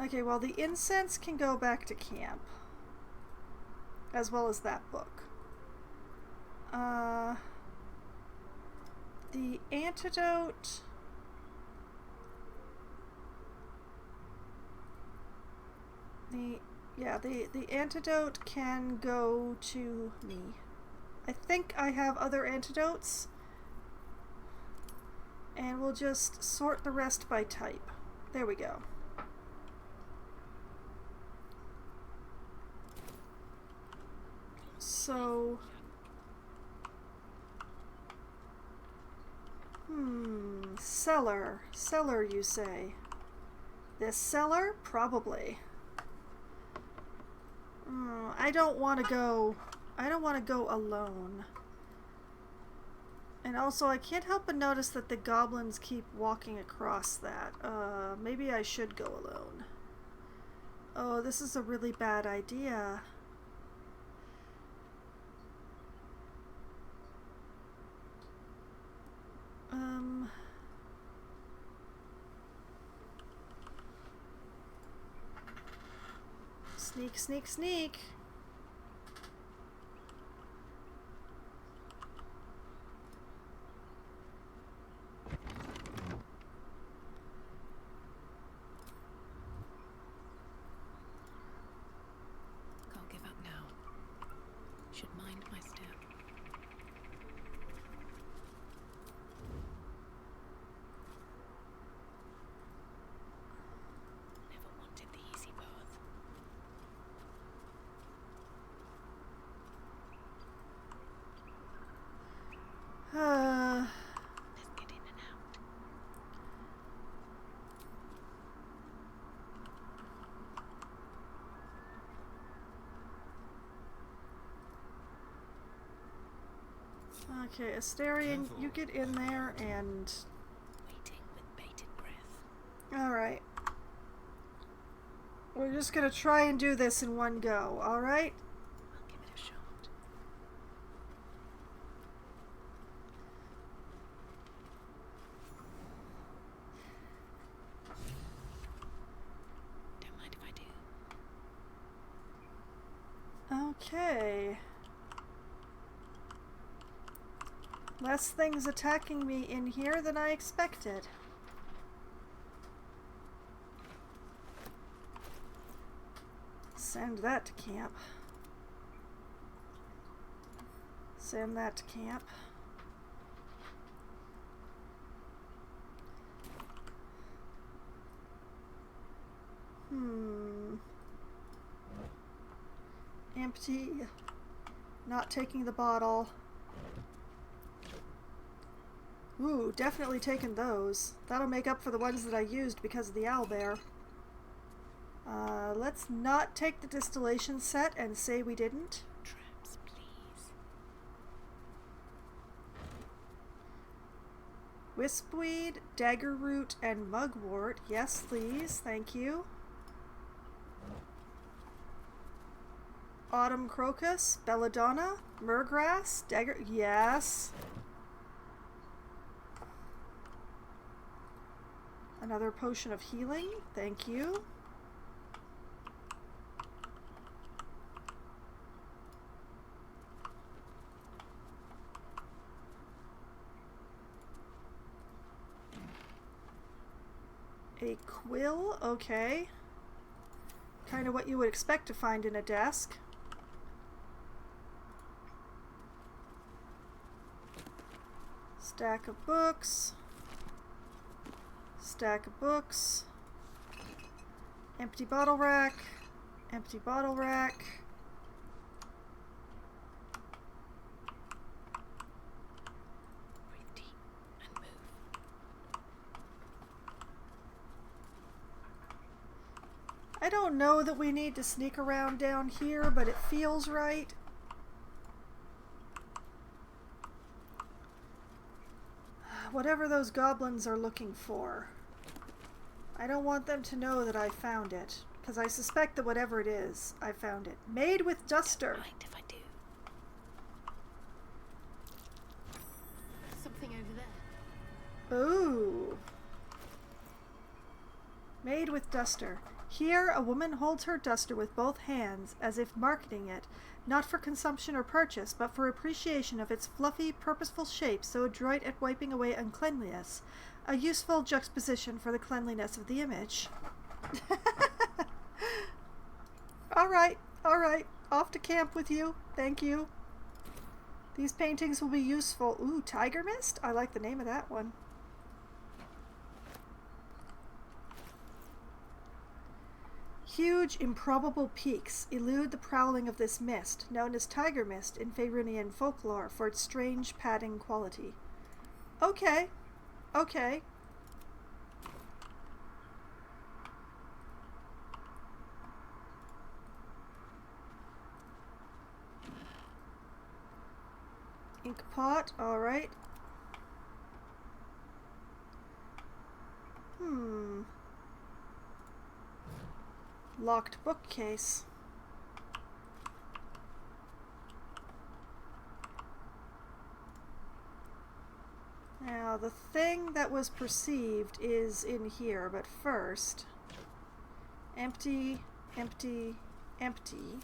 Speaker 1: Okay, well, the incense can go back to camp. As well as that book. The antidote... The antidote can go to me. I think I have other antidotes. And we'll just sort the rest by type. There we go. So... Cellar. Cellar, you say? This cellar? Probably. I don't want to go alone. And also, I can't help but notice that the goblins keep walking across that. Maybe I should go alone. Oh, this is a really bad idea. Sneak, sneak, sneak.
Speaker 10: Can't give up now. Should mind my step. Never wanted the easy path. Let's get in and out.
Speaker 1: Okay, Asterion, you get in there and...
Speaker 10: Waiting with bated breath.
Speaker 1: Alright. We're just gonna try and do this in one go, alright?
Speaker 10: I'll give it a shot. Don't mind if I do.
Speaker 1: Okay. Less things attacking me in here than I expected. Send that to camp. Send that to camp. Empty. Not taking the bottle. Ooh, definitely taking those. That'll make up for the ones that I used because of the owlbear. Let's not take the distillation set and say we didn't.
Speaker 10: Traps, please.
Speaker 1: Wispweed, daggerroot, and mugwort. Yes, please. Thank you. Autumn crocus, belladonna, myrgrass, dagger. Yes. Another potion of healing. Thank you. A quill, okay. Kind of what you would expect to find in a desk. Stack of books. Stack of books. Empty bottle rack. Empty bottle rack.
Speaker 10: Breathe deep and move.
Speaker 1: I don't know that we need to sneak around down here, but it feels right. Whatever those goblins are looking for. I don't want them to know that I found it, because I suspect that whatever it is, I found it. Made with duster.
Speaker 4: Don't mind if I do. Something over there.
Speaker 1: Ooh. Made with duster. Here, a woman holds her duster with both hands, as if marketing it, not for consumption or purchase, but for appreciation of its fluffy, purposeful shape so adroit at wiping away uncleanliness. A useful juxtaposition for the cleanliness of the image. Alright, off to camp with you. Thank you. These paintings will be useful. Ooh, Tiger Mist? I like the name of that one. Huge, improbable peaks elude the prowling of this mist, known as Tiger Mist in Faerunian folklore for its strange padding quality. Okay. Ink pot, alright. Locked bookcase. Now, the thing that was perceived is in here, but first... Empty, empty, empty.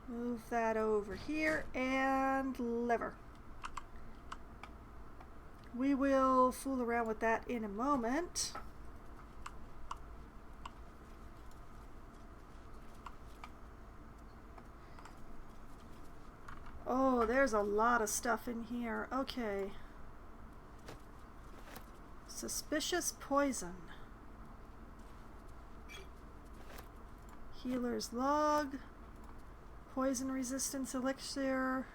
Speaker 1: Move that over here, and lever. We will fool around with that in a moment. Oh, there's a lot of stuff in here. Okay. Suspicious poison. Healer's log. Poison resistance elixir.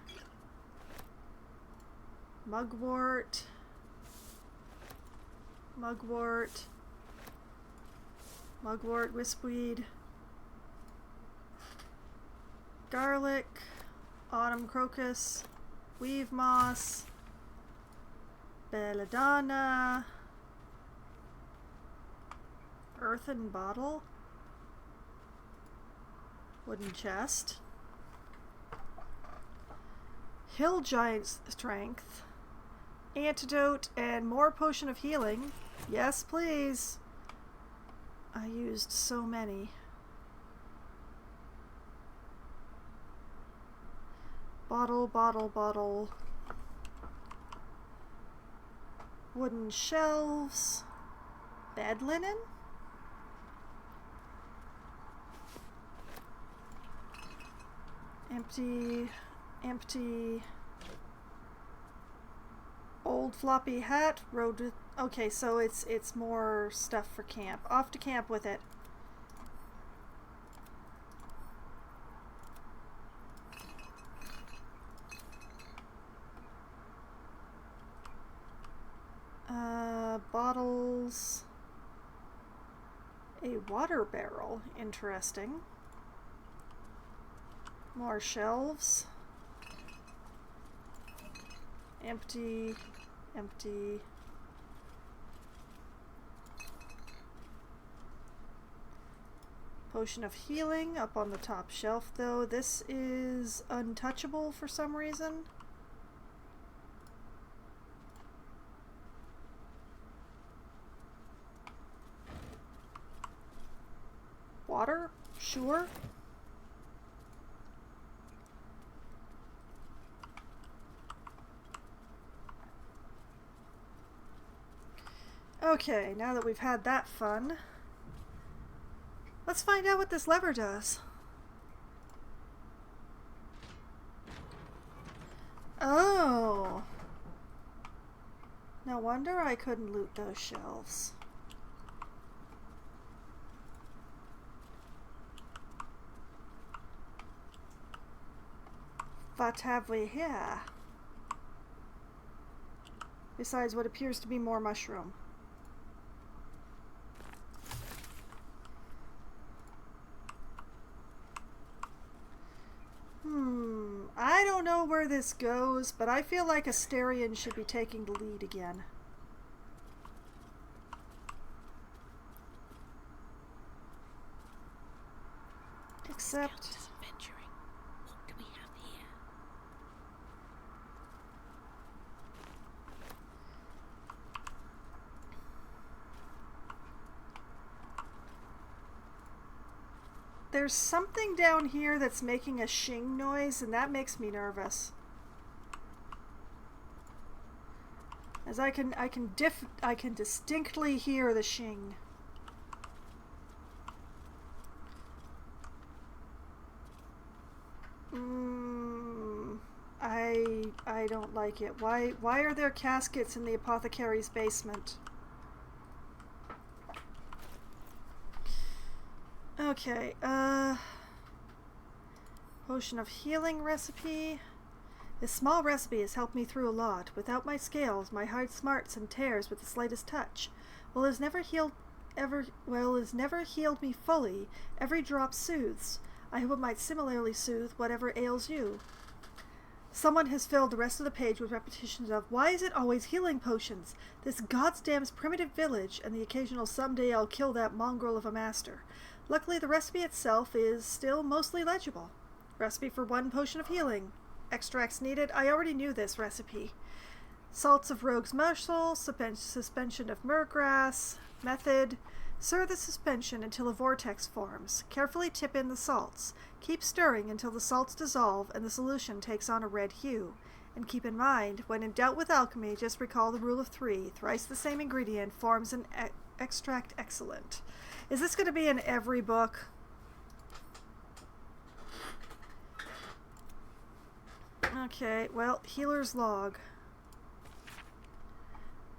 Speaker 1: Mugwort. Mugwort. Mugwort, wispweed. Garlic. Autumn crocus. Weave moss. Belladonna. Earthen bottle. Wooden chest. Hill giant strength. Antidote and more potion of healing. Yes, please. I used so many. Bottle, bottle, bottle. Wooden shelves. Bed linen? Empty, empty. Old floppy hat. Road to... Okay, so it's more stuff for camp. Off to camp with it. Bottles. A water barrel. Interesting. More shelves. Empty. Empty. Potion of healing up on the top shelf, though. This is untouchable for some reason. Water? Sure. Okay, now that we've had that fun, let's find out what this lever does. Oh. No wonder I couldn't loot those shelves. What have we here? Besides what appears to be more mushroom. I don't know where this goes, but I feel like Asterion should be taking the lead again. Except...
Speaker 9: Skeletons venturing. What do we have here?
Speaker 1: There's something down here that's making a shing noise, and that makes me nervous. As I can distinctly hear the shing. I don't like it. Why are there caskets in the apothecary's basement? Okay, potion of healing recipe. This small recipe has helped me through a lot. Without my scales, my hide smarts and tears with the slightest touch. While it has never healed me fully, every drop soothes. I hope it might similarly soothe whatever ails you. Someone has filled the rest of the page with repetitions of, why is it always healing potions? This goddamn primitive village, and the occasional someday I'll kill that mongrel of a master. Luckily, the recipe itself is still mostly legible. Recipe for 1 potion of healing. Extracts needed. I already knew this recipe. Salts of rogue's mussel, suspension of myrgrass. Method. Stir the suspension until a vortex forms. Carefully tip in the salts. Keep stirring until the salts dissolve and the solution takes on a red hue. And keep in mind, when in doubt with alchemy, just recall the rule of 3. Thrice the same ingredient forms an extract excellent. Is this going to be in every book? Okay, well, healer's log.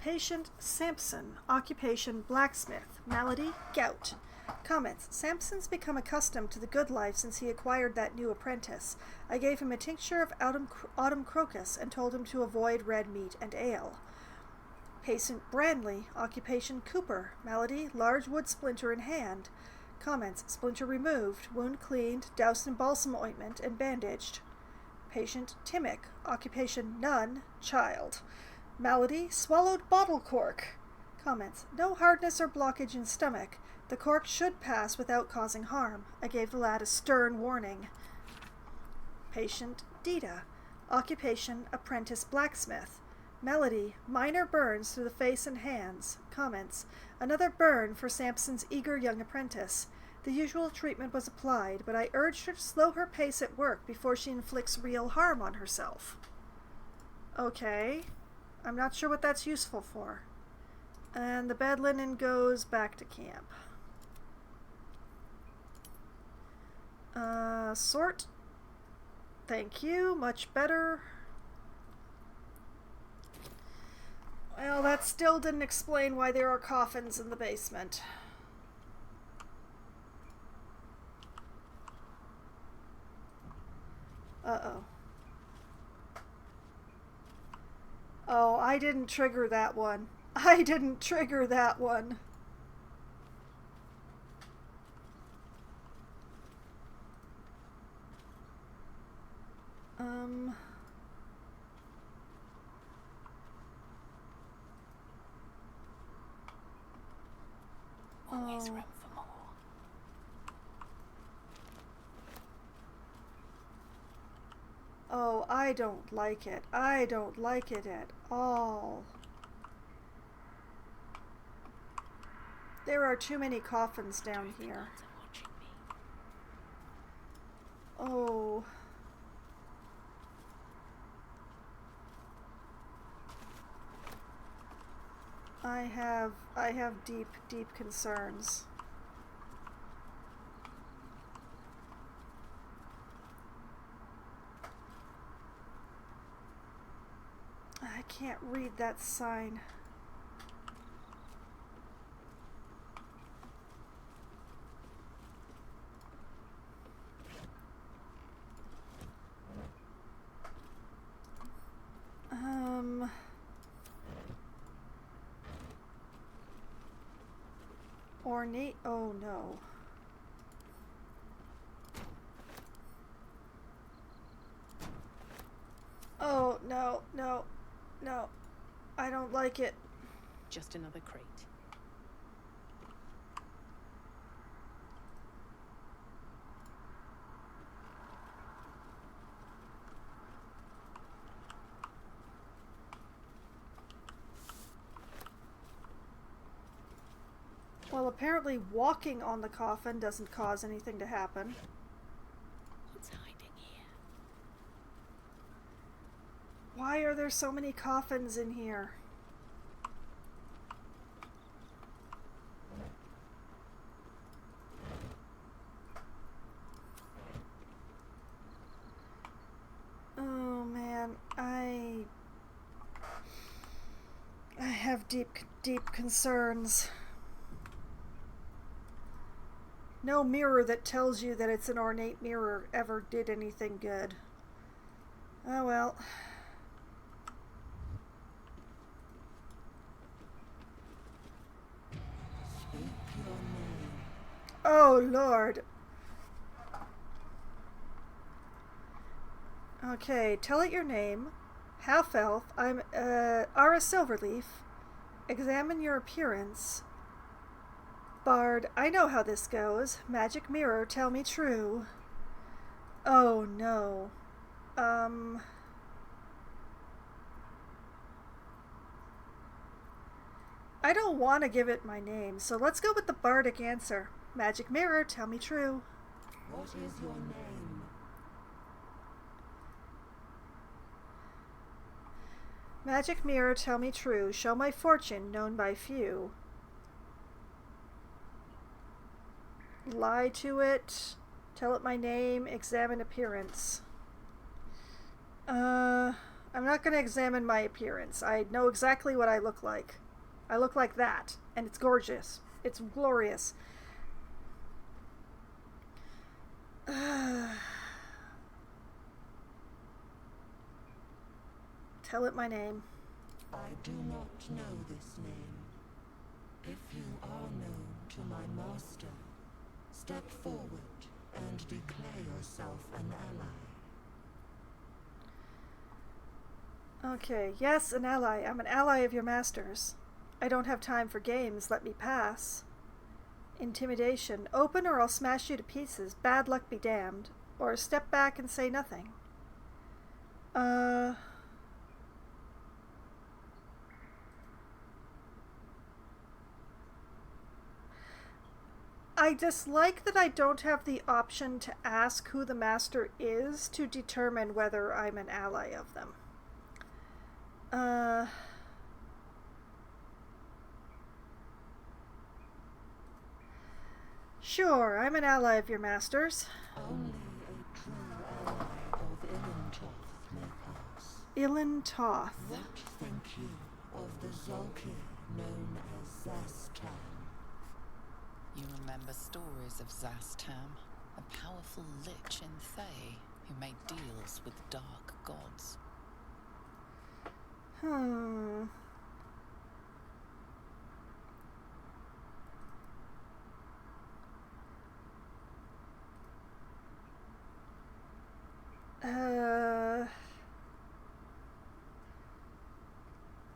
Speaker 1: Patient Samson, occupation blacksmith, malady gout. Comments: Samson's become accustomed to the good life since he acquired that new apprentice. I gave him a tincture of autumn crocus and told him to avoid red meat and ale. Patient Brandley, occupation cooper, malady large wood splinter in hand. Comments: splinter removed, wound cleaned, doused in balsam ointment and bandaged. Patient Timmick, occupation nun, child. Malady, swallowed bottle cork. Comments: no hardness or blockage in stomach. The cork should pass without causing harm. I gave the lad a stern warning. Patient Dita, occupation apprentice blacksmith. Malady, minor burns through the face and hands. Comments: another burn for Samson's eager young apprentice. The usual treatment was applied, but I urged her to slow her pace at work before she inflicts real harm on herself. Okay. I'm not sure what that's useful for. And the bed linen goes back to camp. Sort. Thank you. Much better. Well, that still didn't explain why there are coffins in the basement. Uh-oh. Oh, I didn't trigger that one. I didn't trigger that one.
Speaker 9: Always room for more.
Speaker 1: Oh, I don't like it. I don't like it at all. There are too many coffins down here. Oh. I have deep, deep concerns. I can't read that sign. Ornate. Oh no. Oh no, no, no. I don't like it.
Speaker 10: Just another crate.
Speaker 1: Well, apparently walking on the coffin doesn't cause anything to happen.
Speaker 9: What's hiding here?
Speaker 1: Why are there so many coffins in here? Oh man, I have deep concerns. No mirror that tells you that it's an ornate mirror ever did anything good. Oh well. Oh Lord. Okay, tell it your name. Half elf. I'm Ara Silverleaf. Examine your appearance. Bard, I know how this goes. Magic mirror, tell me true. Oh no. I don't want to give it my name, so let's go with the bardic answer. Magic mirror, tell me true.
Speaker 9: What is your name?
Speaker 1: Magic mirror, tell me true. Show my fortune, known by few. Lie to it. Tell it my name. Examine appearance. I'm not going to examine my appearance. I know exactly what I look like. I look like that, and it's gorgeous. It's glorious. Tell it my name.
Speaker 13: I do not know this name. If you are known to my master, step forward and declare yourself an ally.
Speaker 1: Okay, yes, an ally. I'm an ally of your master's. I don't have time for games. Let me pass. Intimidation. Open or I'll smash you to pieces. Bad luck be damned. Or step back and say nothing. I dislike that I don't have the option to ask who the master is to determine whether I'm an ally of them. Sure, I'm an ally of your master's.
Speaker 13: Only a true ally of Ilintoth may pass.
Speaker 1: Ilintoth.
Speaker 13: What think you of the Zolki known as Zastan?
Speaker 2: You remember stories of Zastam, a powerful lich in Thay who made deals with dark gods.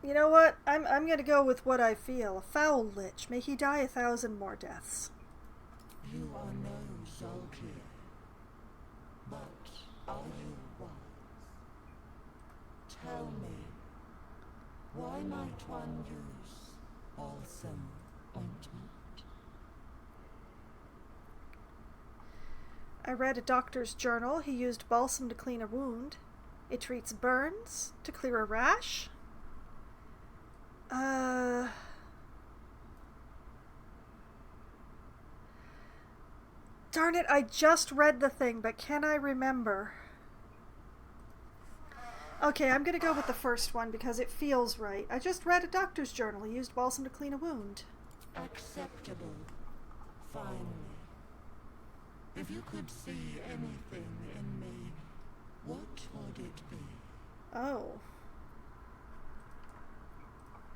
Speaker 1: You know what? I'm gonna go with what I feel. A foul lich. May he die 1,000 more deaths.
Speaker 13: You are no Zolki, but are you wise? Tell me, why might one use balsam ointment?
Speaker 1: I read a doctor's journal. He used balsam to clean a wound. It treats burns, to clear a rash. Darn it, I just read the thing, but can I remember? Okay, I'm gonna go with the first one because it feels right. I just read a doctor's journal. He used balsam to clean a wound.
Speaker 13: Acceptable. Finally. If you could see anything in me, what would it be?
Speaker 1: Oh.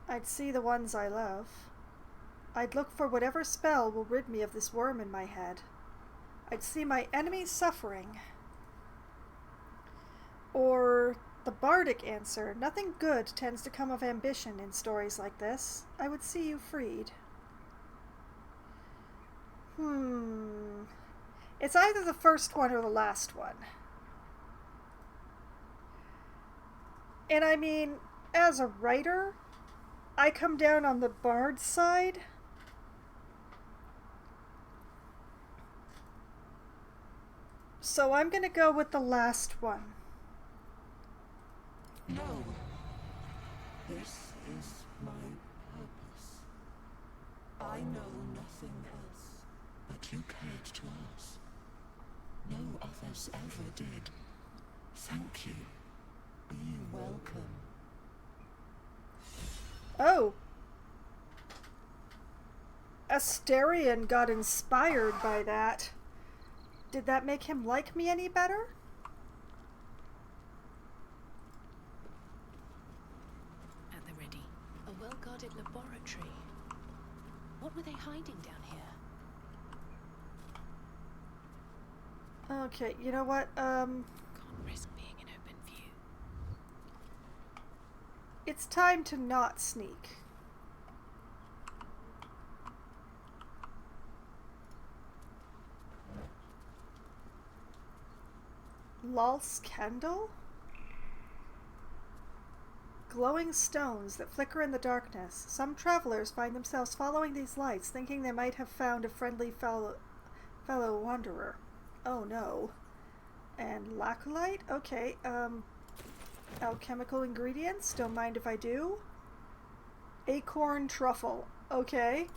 Speaker 1: I'd see the ones I love. I'd look for whatever spell will rid me of this worm in my head. I'd see my enemies suffering. Or the bardic answer, nothing good tends to come of ambition in stories like this. I would see you freed. It's either the first one or the last one. And I mean, as a writer, I come down on the bard side. So I'm gonna go with the last one.
Speaker 13: No. This is my purpose. I know nothing else, but you cared to us. No others ever did. Thank you. Be welcome.
Speaker 1: Oh. Asterion got inspired by that. Did that make him like me any better?
Speaker 4: At the ready. A well-guarded laboratory. What were they hiding down here?
Speaker 1: Okay, you know what?
Speaker 4: Can't risk being in open view.
Speaker 1: It's time to not sneak. Lulse Kendall? Glowing stones that flicker in the darkness. Some travelers find themselves following these lights, thinking they might have found a friendly fellow wanderer. Oh no. And lacolite? Okay, alchemical ingredients? Don't mind if I do. Acorn truffle. Okay.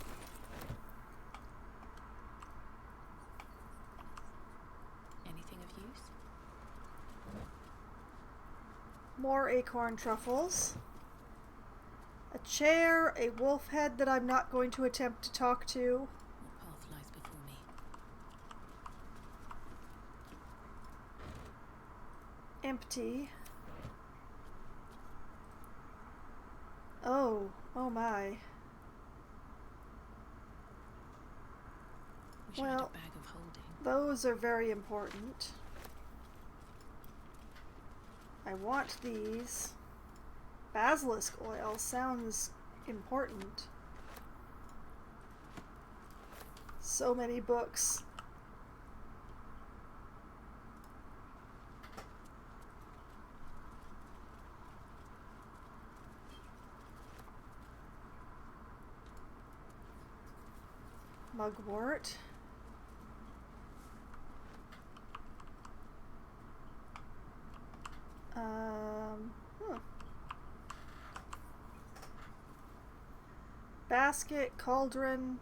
Speaker 4: Anything of use?
Speaker 1: More acorn truffles. A chair, a wolf head that I'm not going to attempt to talk to.
Speaker 4: What path lies before me?
Speaker 1: Empty. Oh my.
Speaker 4: Wish I had a bag of holding.
Speaker 1: Those are very important. I want these. Basilisk oil sounds important. So many books. Mugwort. Basket, cauldron,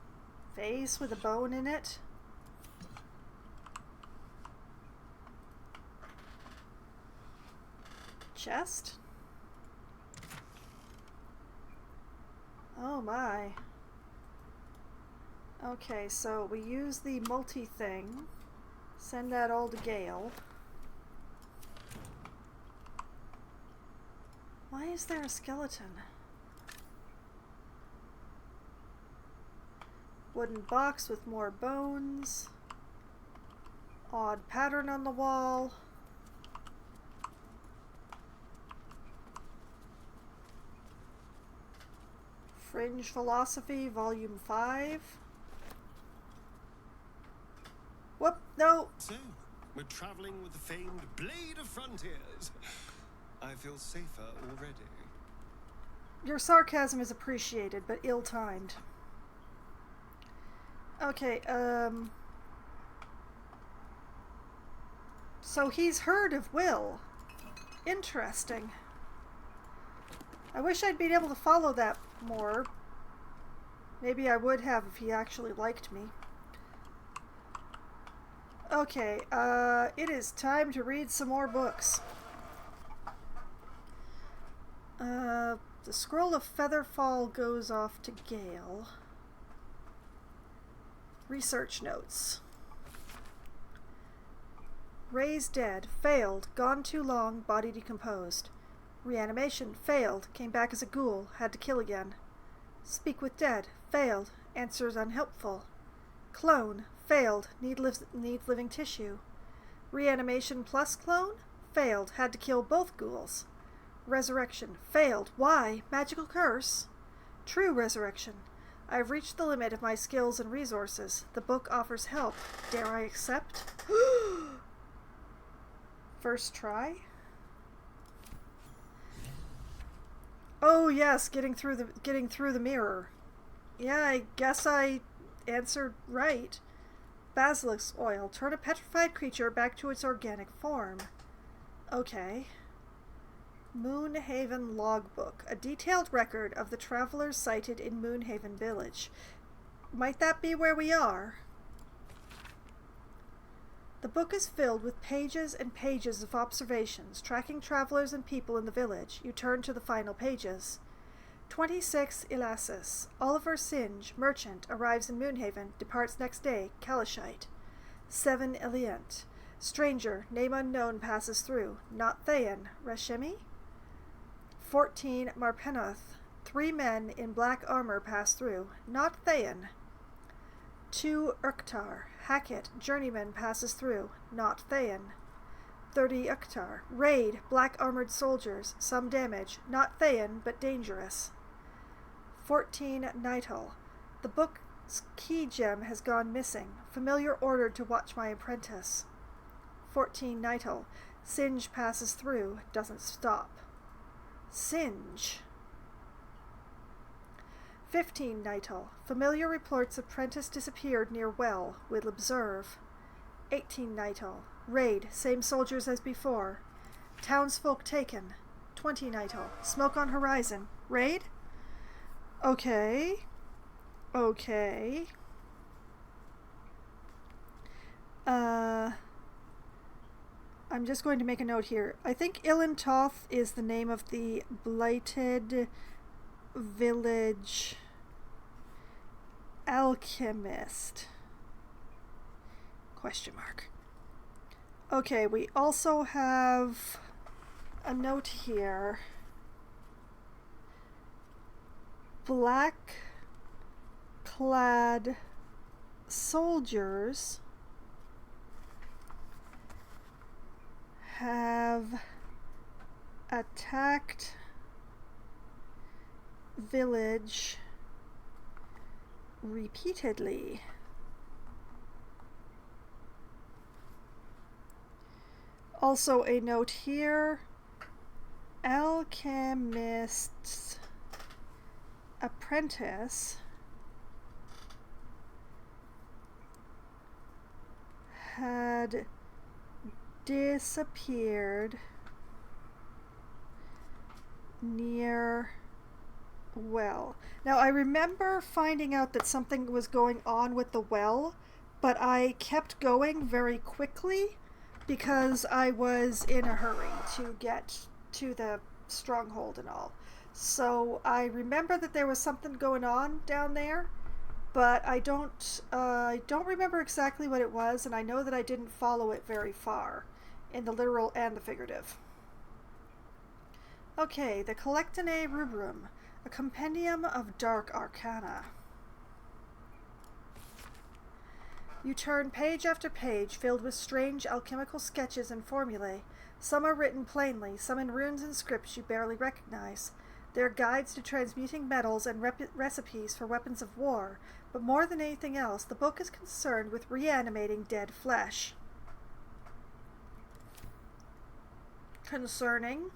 Speaker 1: vase with a bone in it. Chest. Oh my. Okay, so we use the multi-thing. Send that all to Gale. Why is there a skeleton? Wooden box with more bones. Odd pattern on the wall. Fringe Philosophy, Volume 5. Whoop, no!
Speaker 8: So, we're traveling with the famed Blade of Frontiers. I feel safer already.
Speaker 1: Your sarcasm is appreciated, but ill-timed. Okay, so he's heard of Will. Interesting. I wish I'd been able to follow that more. Maybe I would have if he actually liked me. Okay, it is time to read some more books. The Scroll of Featherfall goes off to Gale. Research notes. Raised dead. Failed. Gone too long. Body decomposed. Reanimation. Failed. Came back as a ghoul. Had to kill again. Speak with dead. Failed. Answers unhelpful. Clone. Failed. Needs living tissue. Reanimation plus clone. Failed. Had to kill both ghouls. Resurrection. Failed. Why? Magical curse. True resurrection. I've reached the limit of my skills and resources. The book offers help. Dare I accept? First try? Oh yes, getting through the mirror. Yeah, I guess I answered right. basilisk oil. Turn a petrified creature back to its organic form. Okay. Moonhaven Logbook. A detailed record of the travelers sighted in Moonhaven Village. Might that be where we are? The book is filled with pages and pages of observations, tracking travelers and people in the village. You turn to the final pages. 26 Elasis. Oliver Singe, merchant, arrives in Moonhaven, departs next day, Kalashite. 7 Eliant. Stranger, name unknown, passes through. Not Thayan, Reshemi? 14 Marpenoth. 3 men in black armor pass through. Not Thayan. 2 Urktar. Hackett, journeyman, passes through. Not Thayan. 30 Uktar. Raid, black armored soldiers. Some damage. Not Thayan, but dangerous. 14 Nightal. The book's key gem has gone missing. Familiar ordered to watch my apprentice. 14 Nightal. Singe passes through. Doesn't stop. Singe. 15 Nightal. Familiar reports apprentice disappeared near well. Will observe. 18 Nightal. Raid. Same soldiers as before. Townsfolk taken. 20 Nightal. Smoke on horizon. Raid? Okay. Okay. I'm just going to make a note here. I think Ilintoth is the name of the blighted village alchemist. Question mark. Okay, we also have a note here. Black-clad soldiers have attacked village repeatedly. Also a note here, alchemist's apprentice had disappeared near well. Now I remember finding out that something was going on with the well, but I kept going very quickly because I was in a hurry to get to the stronghold and all. So I remember that there was something going on down there, but I don't remember exactly what it was, and I know that I didn't follow it very far, in the literal and the figurative. Okay, the Collectinae Rubrum, a compendium of dark arcana. You turn page after page filled with strange alchemical sketches and formulae. Some are written plainly, some in runes and scripts you barely recognize. They are guides to transmuting metals and recipes for weapons of war, but more than anything else, the book is concerned with reanimating dead flesh. Concerning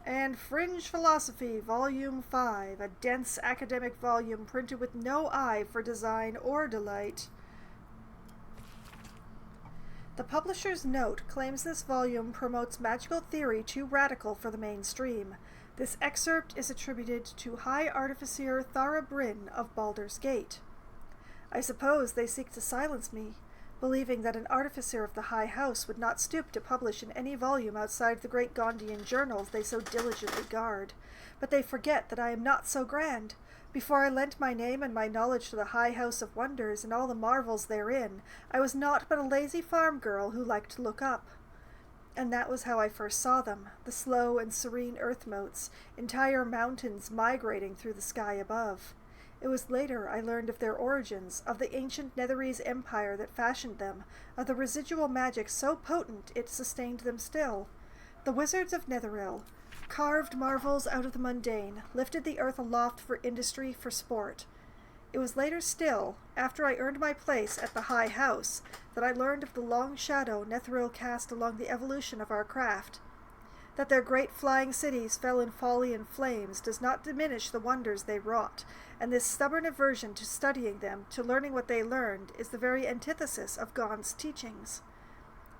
Speaker 1: and Fringe Philosophy, Volume 5, a dense academic volume printed with no eye for design or delight. The publisher's note claims this volume promotes magical theory too radical for the mainstream. This excerpt is attributed to High Artificer Thara Bryn of Baldur's Gate. I suppose they seek to silence me, believing that an artificer of the High House would not stoop to publish in any volume outside the great Gondian journals they so diligently guard. But they forget that I am not so grand. Before I lent my name and my knowledge to the High House of Wonders and all the marvels therein, I was naught but a lazy farm girl who liked to look up. And that was how I first saw them, the slow and serene earth motes, entire mountains migrating through the sky above. It was later I learned of their origins, of the ancient Netherese empire that fashioned them, of the residual magic so potent it sustained them still. The wizards of Netheril carved marvels out of the mundane, lifted the earth aloft for industry, for sport. It was later still, after I earned my place at the High House, that I learned of the long shadow Netheril cast along the evolution of our craft. That their great flying cities fell in folly and flames does not diminish the wonders they wrought, and this stubborn aversion to studying them, to learning what they learned, is the very antithesis of Gon's teachings.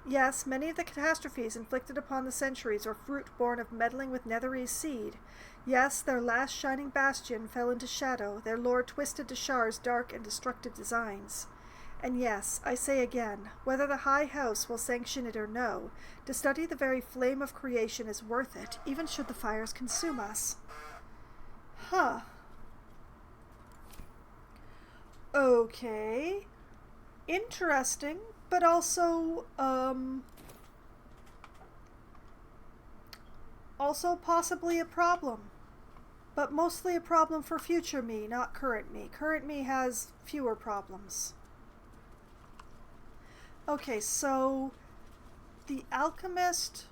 Speaker 1: Yes, many of the catastrophes inflicted upon the centuries are fruit born of meddling with Netherese seed. Yes, their last shining bastion fell into shadow, their lore twisted to Shar's dark and destructive designs. And yes, I say again, whether the High House will sanction it or no, to study the very flame of creation is worth it, even should the fires consume us. Huh. Okay. Interesting, but also, also possibly a problem. But mostly a problem for future me, not current me. Current me has fewer problems. Okay, so the alchemist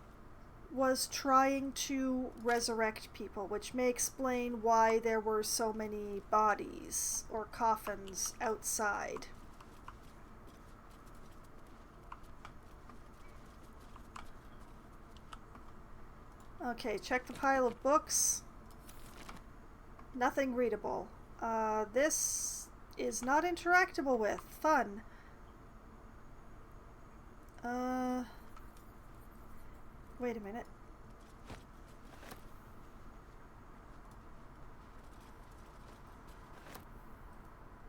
Speaker 1: was trying to resurrect people, which may explain why there were so many bodies or coffins outside. Okay, check the pile of books. Nothing readable. This is not interactable with. Fun. Wait a minute.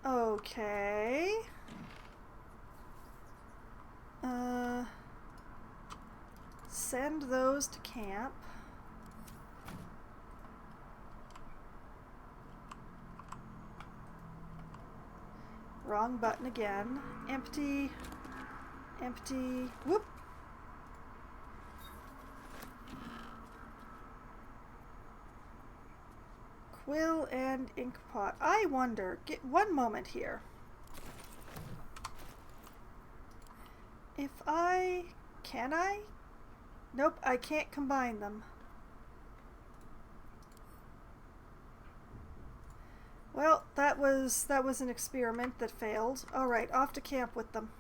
Speaker 1: Okay. Send those to camp. Wrong button again. Empty. Empty. Whoop. Quill and ink pot. I wonder. Get one moment here. If I... Can I? Nope, I can't combine them. Well, that was an experiment that failed. Alright, off to camp with them.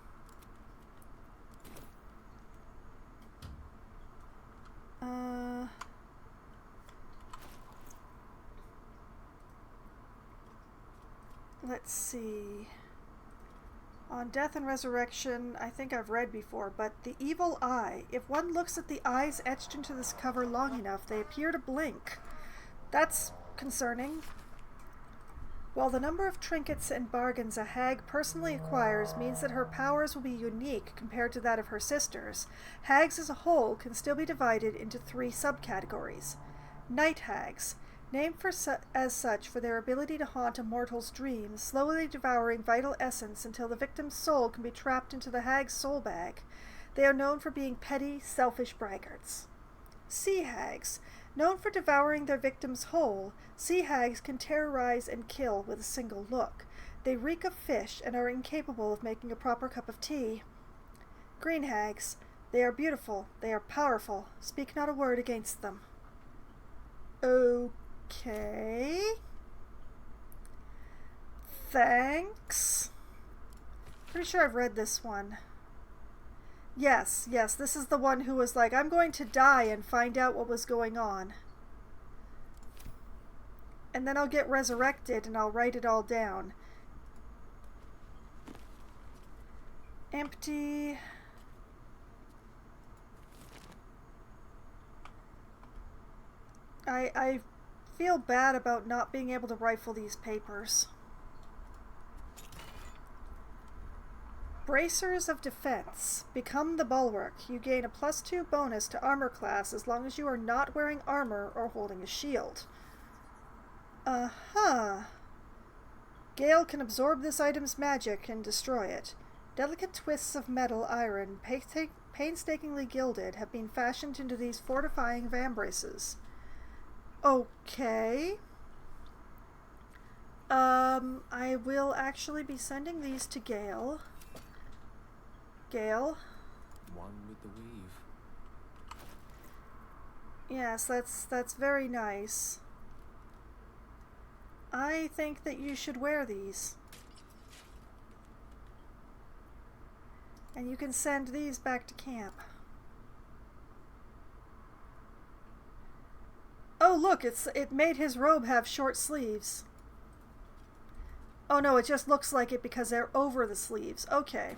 Speaker 1: Let's see. On Death and Resurrection, I think I've read before, but the evil eye. If one looks at the eyes etched into this cover long enough, they appear to blink. That's concerning. While the number of trinkets and bargains a hag personally acquires means that her powers will be unique compared to that of her sisters, hags as a whole can still be divided into 3 subcategories. Night hags, named as such for their ability to haunt a mortal's dreams, slowly devouring vital essence until the victim's soul can be trapped into the hag's soul bag. They are known for being petty, selfish braggarts. Sea hags, known for devouring their victims whole, sea hags can terrorize and kill with a single look. They reek of fish and are incapable of making a proper cup of tea. Green hags, they are beautiful, they are powerful, speak not a word against them. Okay. Thanks. Pretty sure I've read this one. Yes, this is the one who was like, I'm going to die and find out what was going on. And then I'll get resurrected and I'll write it all down. Empty. I feel bad about not being able to rifle these papers. Bracers of Defense. Become the Bulwark. You gain a +2 bonus to armor class as long as you are not wearing armor or holding a shield. Gale can absorb this item's magic and destroy it. Delicate twists of metal iron, painstakingly gilded, have been fashioned into these fortifying vambraces. Okay. I will actually be sending these to Gale. Gale?
Speaker 11: One with the weave.
Speaker 1: Yes, that's very nice. I think that you should wear these. And you can send these back to camp. Oh, look, it made his robe have short sleeves. Oh no, it just looks like it because they're over the sleeves. Okay.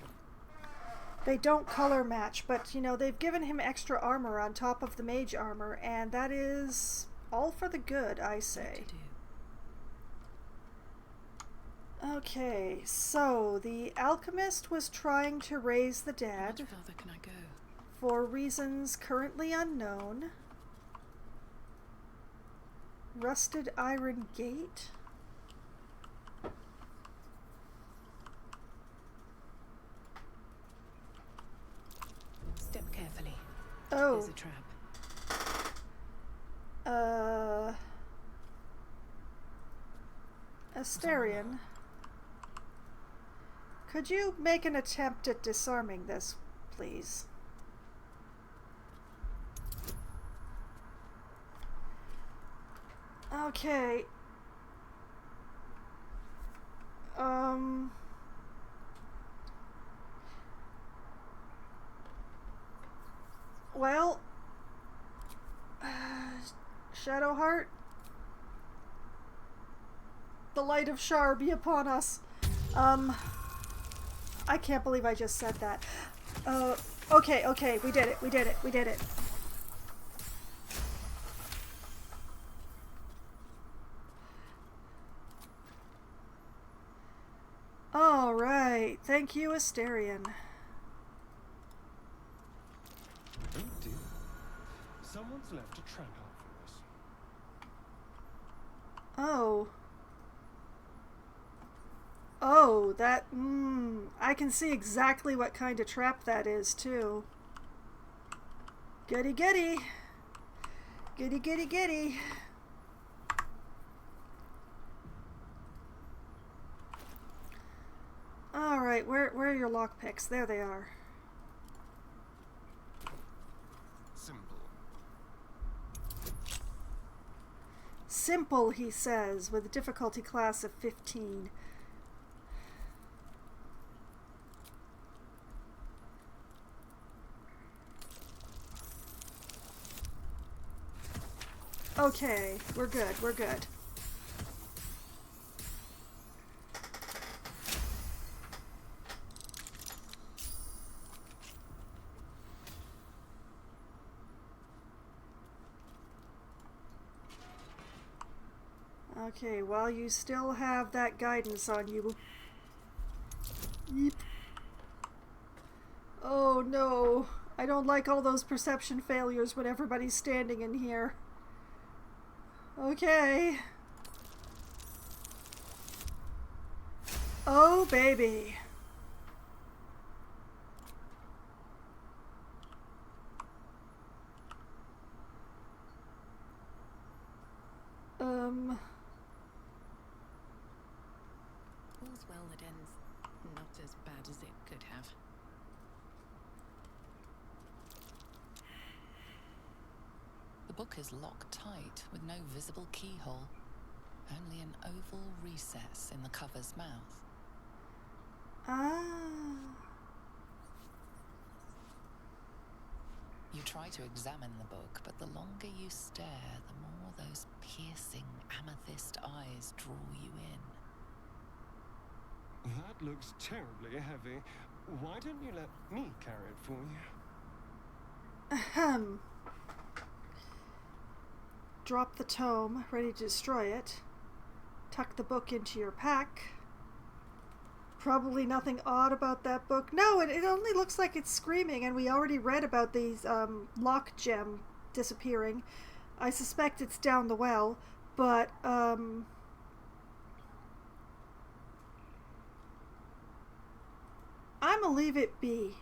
Speaker 1: They don't color match, but, you know, they've given him extra armor on top of the mage armor, and that is all for the good, I say. Okay, so the alchemist was trying to raise the dead.
Speaker 10: How further can I go?
Speaker 1: For reasons currently unknown. Rusted iron gate.
Speaker 10: Step carefully.
Speaker 1: Oh.
Speaker 10: There's a trap.
Speaker 1: Astarion. Could you make an attempt at disarming this, please? Okay. Well, Shadowheart, the light of Shar be upon us. I can't believe I just said that. Okay, we did it. All right, thank you, Astarion.
Speaker 8: Oh dear. Someone's left a trap out for us.
Speaker 1: Oh. Oh, that, I can see exactly what kind of trap that is, too. Giddy. Alright, where are your lockpicks? There they are.
Speaker 8: Simple.
Speaker 1: Simple, he says, with a difficulty class of 15. Okay, we're good. Okay, while you still have that guidance on you. Yeep. Oh no, I don't like all those perception failures when everybody's standing in here. Okay. Oh, baby.
Speaker 10: All's well that ends not as bad as it could have.
Speaker 2: The book is locked tight with no visible keyhole, only an oval recess in the cover's mouth.
Speaker 1: Ah.
Speaker 2: You try to examine the book, but the longer you stare, the more those piercing amethyst eyes draw you in.
Speaker 8: That looks terribly heavy. Why don't you let me carry it for you?
Speaker 1: Ahem. Drop the tome, ready to destroy it. Tuck the book into your pack. Probably nothing odd about that book. No, it only looks like it's screaming, and we already read about these lock gem disappearing. I suspect it's down the well, but I'ma leave it be.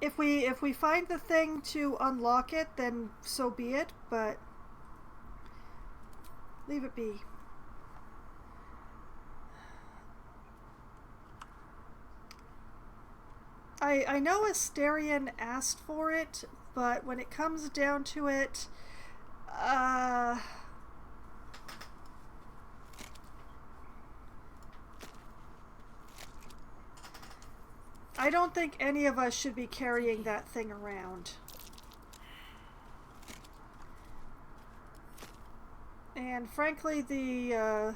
Speaker 1: If we find the thing to unlock it, then so be it, but leave it be. I know Astarion asked for it, but when it comes down to it, I don't think any of us should be carrying that thing around. And frankly, the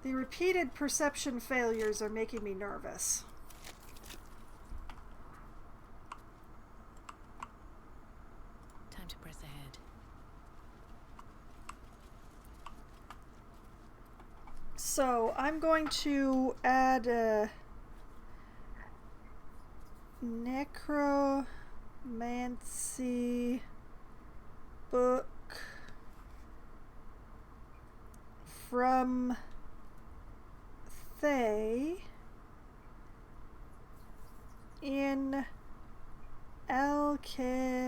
Speaker 1: repeated perception failures are making me nervous.
Speaker 2: Time to press ahead.
Speaker 1: So I'm going to add a necromancy book from Thay in Alchemist's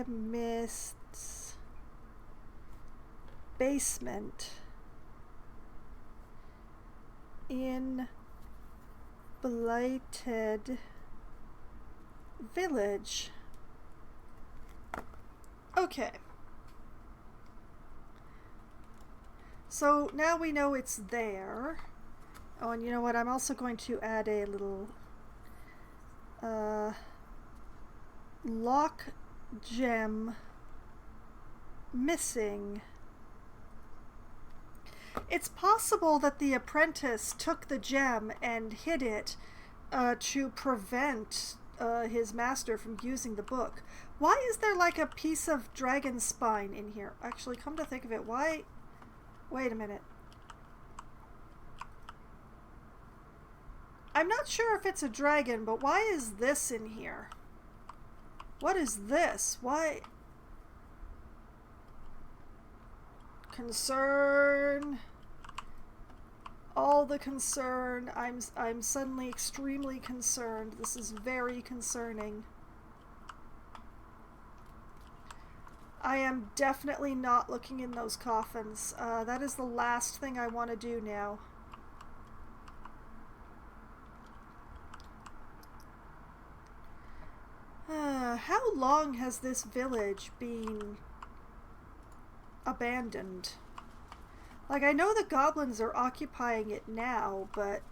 Speaker 1: basement in Blighted Village. Okay. So now we know it's there. Oh, and you know what? I'm also going to add a little lock gem missing. It's possible that the apprentice took the gem and hid it to prevent his master from using the book. Why is there like a piece of dragon spine in here? Actually, come to think of it, why... Wait a minute. I'm not sure if it's a dragon, but why is this in here? What is this? Why? Concern. All the concern. I'm suddenly extremely concerned. This is very concerning. I am definitely not looking in those coffins. That is the last thing I want to do now. How long has this village been abandoned? Like, I know the goblins are occupying it now, but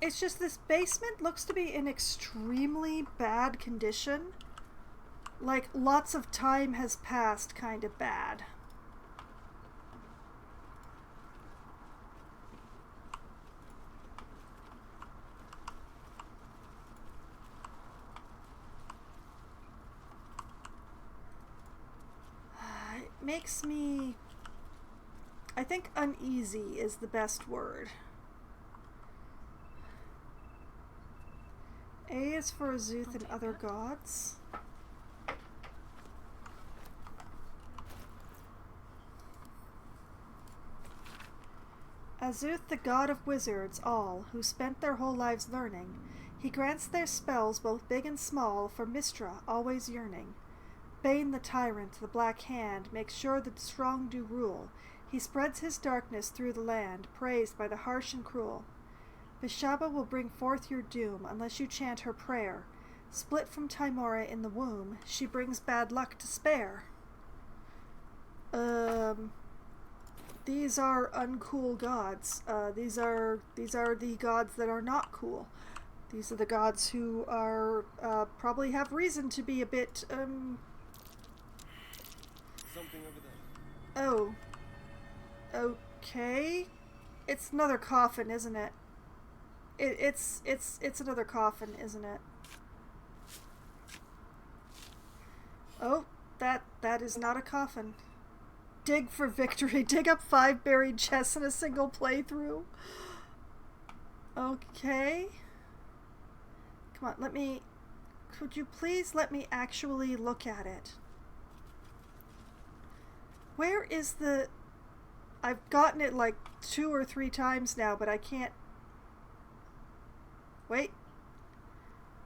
Speaker 1: it's just this basement looks to be in extremely bad condition. Like, lots of time has passed kind of bad. It makes me... I think uneasy is the best word. A is for Azuth and other gods. Azuth, the god of wizards, all, who spent their whole lives learning, he grants their spells both big and small for Mistra, always yearning. Bane the tyrant, the black hand, makes sure the strong do rule. He spreads his darkness through the land, praised by the harsh and cruel. Vishaba will bring forth your doom, unless you chant her prayer. Split from Timora in the womb, she brings bad luck to spare. These are uncool gods. These are the gods that are not cool. These are the gods who are, probably have reason to be a bit,
Speaker 8: Something over there.
Speaker 1: Oh. Okay. It's another coffin, isn't it? It's another coffin, isn't it? Oh, that is not a coffin. Dig for victory. Dig up 5 buried chests in a single playthrough. Okay. Come on, could you please let me actually look at it? Where is the... I've gotten it like 2 or 3 times now, but I can't... Wait.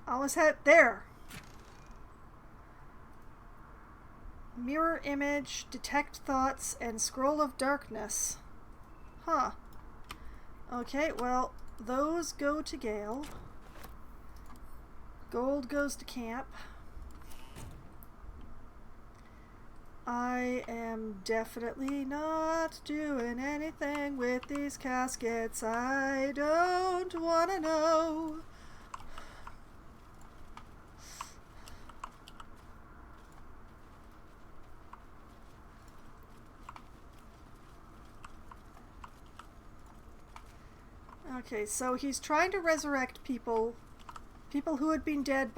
Speaker 1: Almost had it. There! Mirror image, detect thoughts, and scroll of darkness. Huh. Okay, well, those go to Gale. Gold goes to camp. I am definitely not doing anything with these caskets. I don't want to know. Okay, so he's trying to resurrect people who had been dead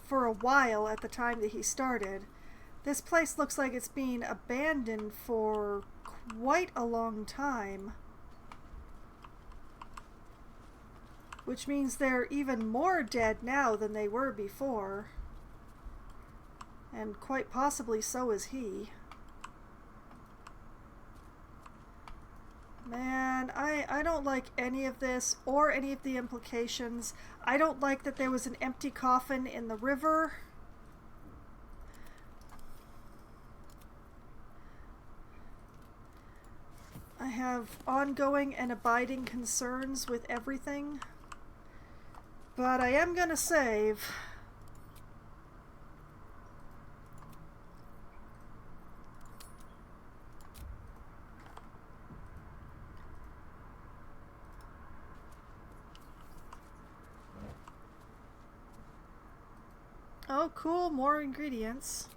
Speaker 1: for a while at the time that he started. This place looks like it's been abandoned for quite a long time. Which means they're even more dead now than they were before. And quite possibly so is he. Man, I don't like any of this or any of the implications. I don't like that there was an empty coffin in the river. I have ongoing and abiding concerns with everything. But I am gonna save. Oh, cool, more ingredients.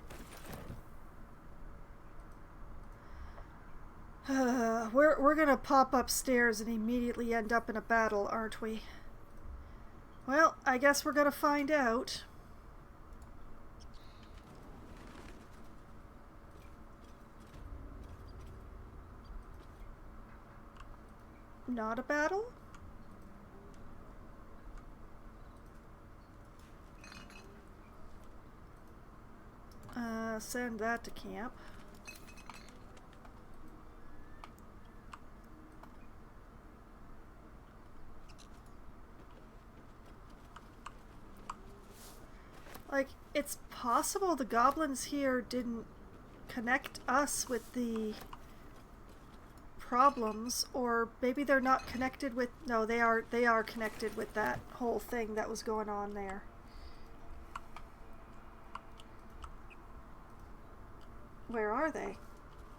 Speaker 1: We're gonna pop upstairs and immediately end up in a battle, aren't we? Well, I guess we're gonna find out. Not a battle? Send that to camp. Like, it's possible the goblins here didn't connect us with the problems, or maybe they're not connected with... No, they are connected with that whole thing that was going on there. Where are they?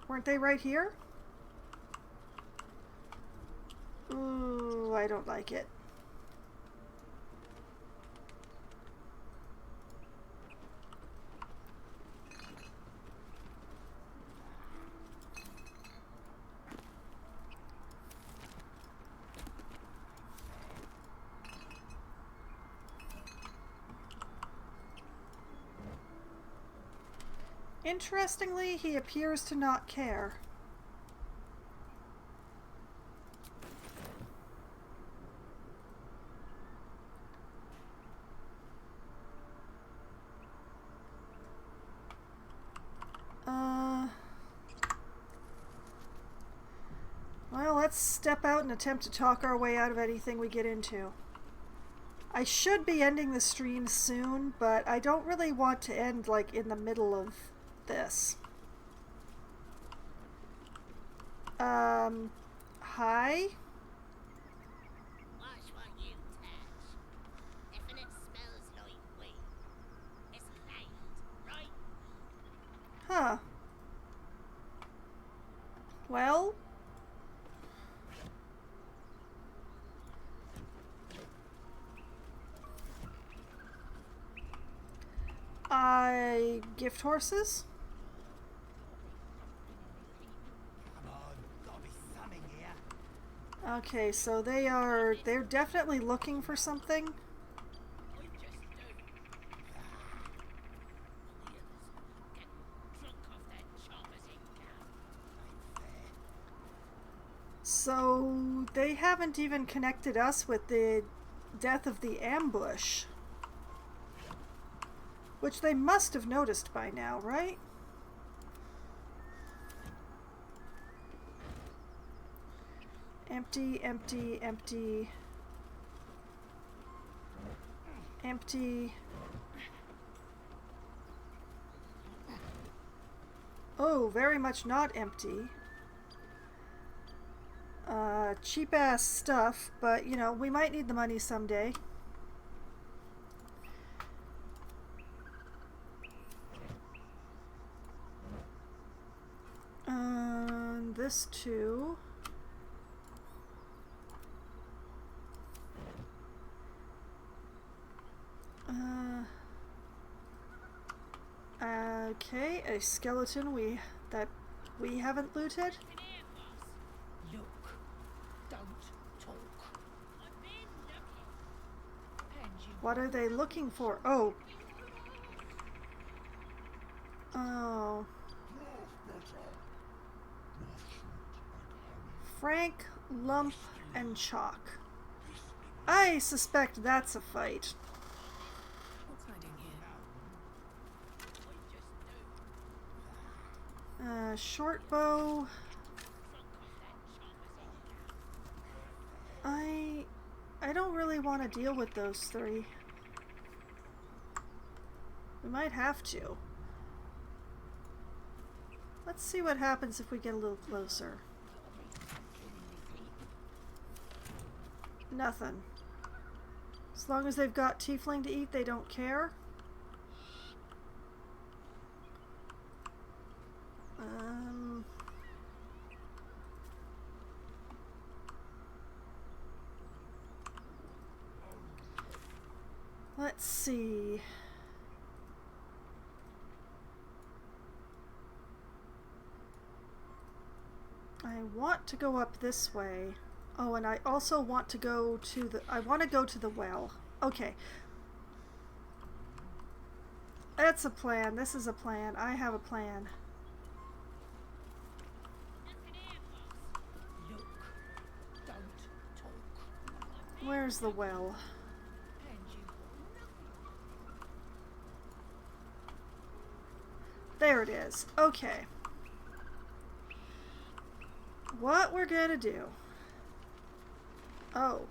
Speaker 1: Weren't they right here? Ooh, I don't like it. Interestingly, he appears to not care. Well, let's step out and attempt to talk our way out of anything we get into. I should be ending the stream soon, but I don't really want to end, like, in the middle of this. Hi?
Speaker 9: Watch what you touch. If it smells like weed, it's cleaned, right?
Speaker 1: Huh. Well... gift horses? Okay, so they're definitely looking for something. So they haven't even connected us with the death of the ambush. Which they must have noticed by now, right? Empty, empty, empty. Empty. Oh, very much not empty. Cheap ass stuff, but you know, we might need the money someday. This too. Okay, a skeleton that we haven't looted.
Speaker 9: Look, don't talk.
Speaker 1: What are they looking for? Oh. Oh. Frank, Lump, and Chalk. I suspect that's a fight.
Speaker 10: What's hiding here?
Speaker 1: Short bow. I don't really want to deal with those three. We might have to. Let's see what happens if we get a little closer. Nothing. As long as they've got tiefling to eat, they don't care. Let's see. I want to go up this way. Oh, and I also want to go to the... I want to go to the well. Okay. That's a plan. This is a plan. I have a plan.
Speaker 13: Look, don't talk.
Speaker 1: Where's the well? There it is. Okay. What we're gonna do... Oh.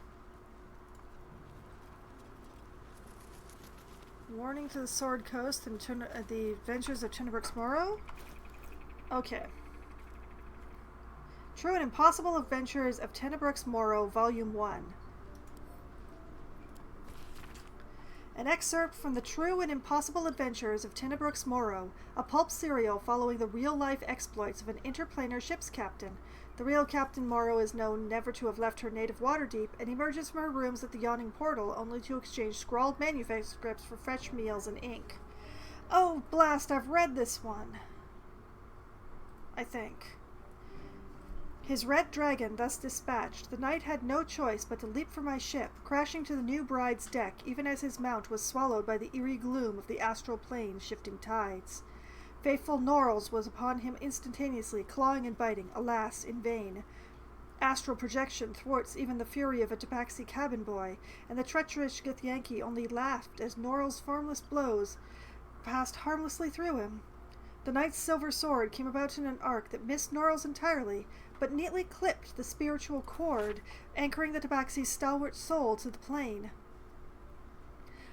Speaker 1: Warning to the Sword Coast and the Adventures of Tenebrook's Morrow? Okay. True and Impossible Adventures of Tenebrook's Morrow, Volume 1. An excerpt from the True and Impossible Adventures of Tenebrook's Morrow, a pulp serial following the real-life exploits of an interplanar ship's captain. The real Captain Morrow is known never to have left her native Waterdeep and emerges from her rooms at the yawning portal only to exchange scrawled manuscripts for fresh meals and ink. Oh, blast, I've read this one. I think. His red dragon thus dispatched, the knight had no choice but to leap from my ship, crashing to the new bride's deck even as his mount was swallowed by the eerie gloom of the astral plane's shifting tides. Faithful Norls was upon him instantaneously, clawing and biting, alas, in vain. Astral projection thwarts even the fury of a Tabaxi cabin boy, and the treacherous Githyanki only laughed as Norl's formless blows passed harmlessly through him. The knight's silver sword came about in an arc that missed Norl's entirely, but neatly clipped the spiritual cord, anchoring the Tabaxi's stalwart soul to the plane.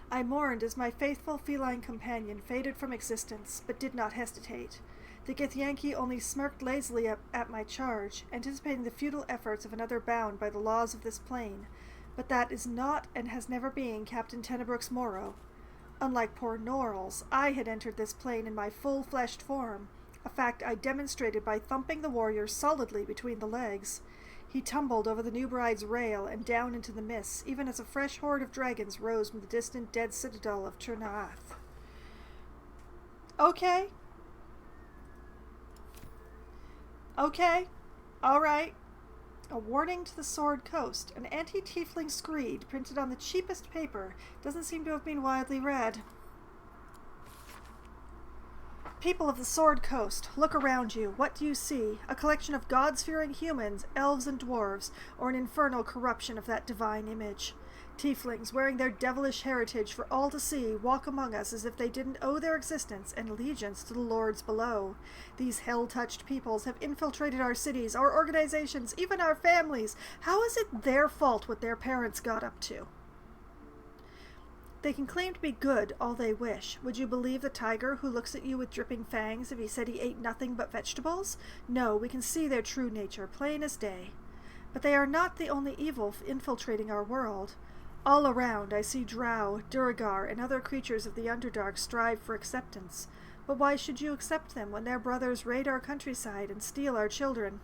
Speaker 1: I mourned as my faithful feline companion faded from existence, but did not hesitate. The Githyanki only smirked lazily at my charge, anticipating the futile efforts of another bound by the laws of this plane. But that is not and has never been Captain Tenebrook's Morrow. Unlike poor Norls, I had entered this plane in my full-fleshed form, a fact I demonstrated by thumping the warrior solidly between the legs. He tumbled over the new bride's rail and down into the mists, even as a fresh horde of dragons rose from the distant dead citadel of Turnaath. Okay. Okay. All right. A warning to the Sword Coast, an anti-tiefling screed printed on the cheapest paper, doesn't seem to have been widely read. People of the Sword Coast, look around you. What do you see? A collection of gods-fearing humans, elves and dwarves, or an infernal corruption of that divine image? Tieflings, wearing their devilish heritage for all to see, walk among us as if they didn't owe their existence and allegiance to the lords below. These hell-touched peoples have infiltrated our cities, our organizations, even our families. How is it their fault what their parents got up to? They can claim to be good all they wish. Would you believe the tiger who looks at you with dripping fangs if he said he ate nothing but vegetables? No, we can see their true nature, plain as day. But they are not the only evil infiltrating our world. All around I see drow, Duragar, and other creatures of the Underdark strive for acceptance. But why should you accept them when their brothers raid our countryside and steal our children?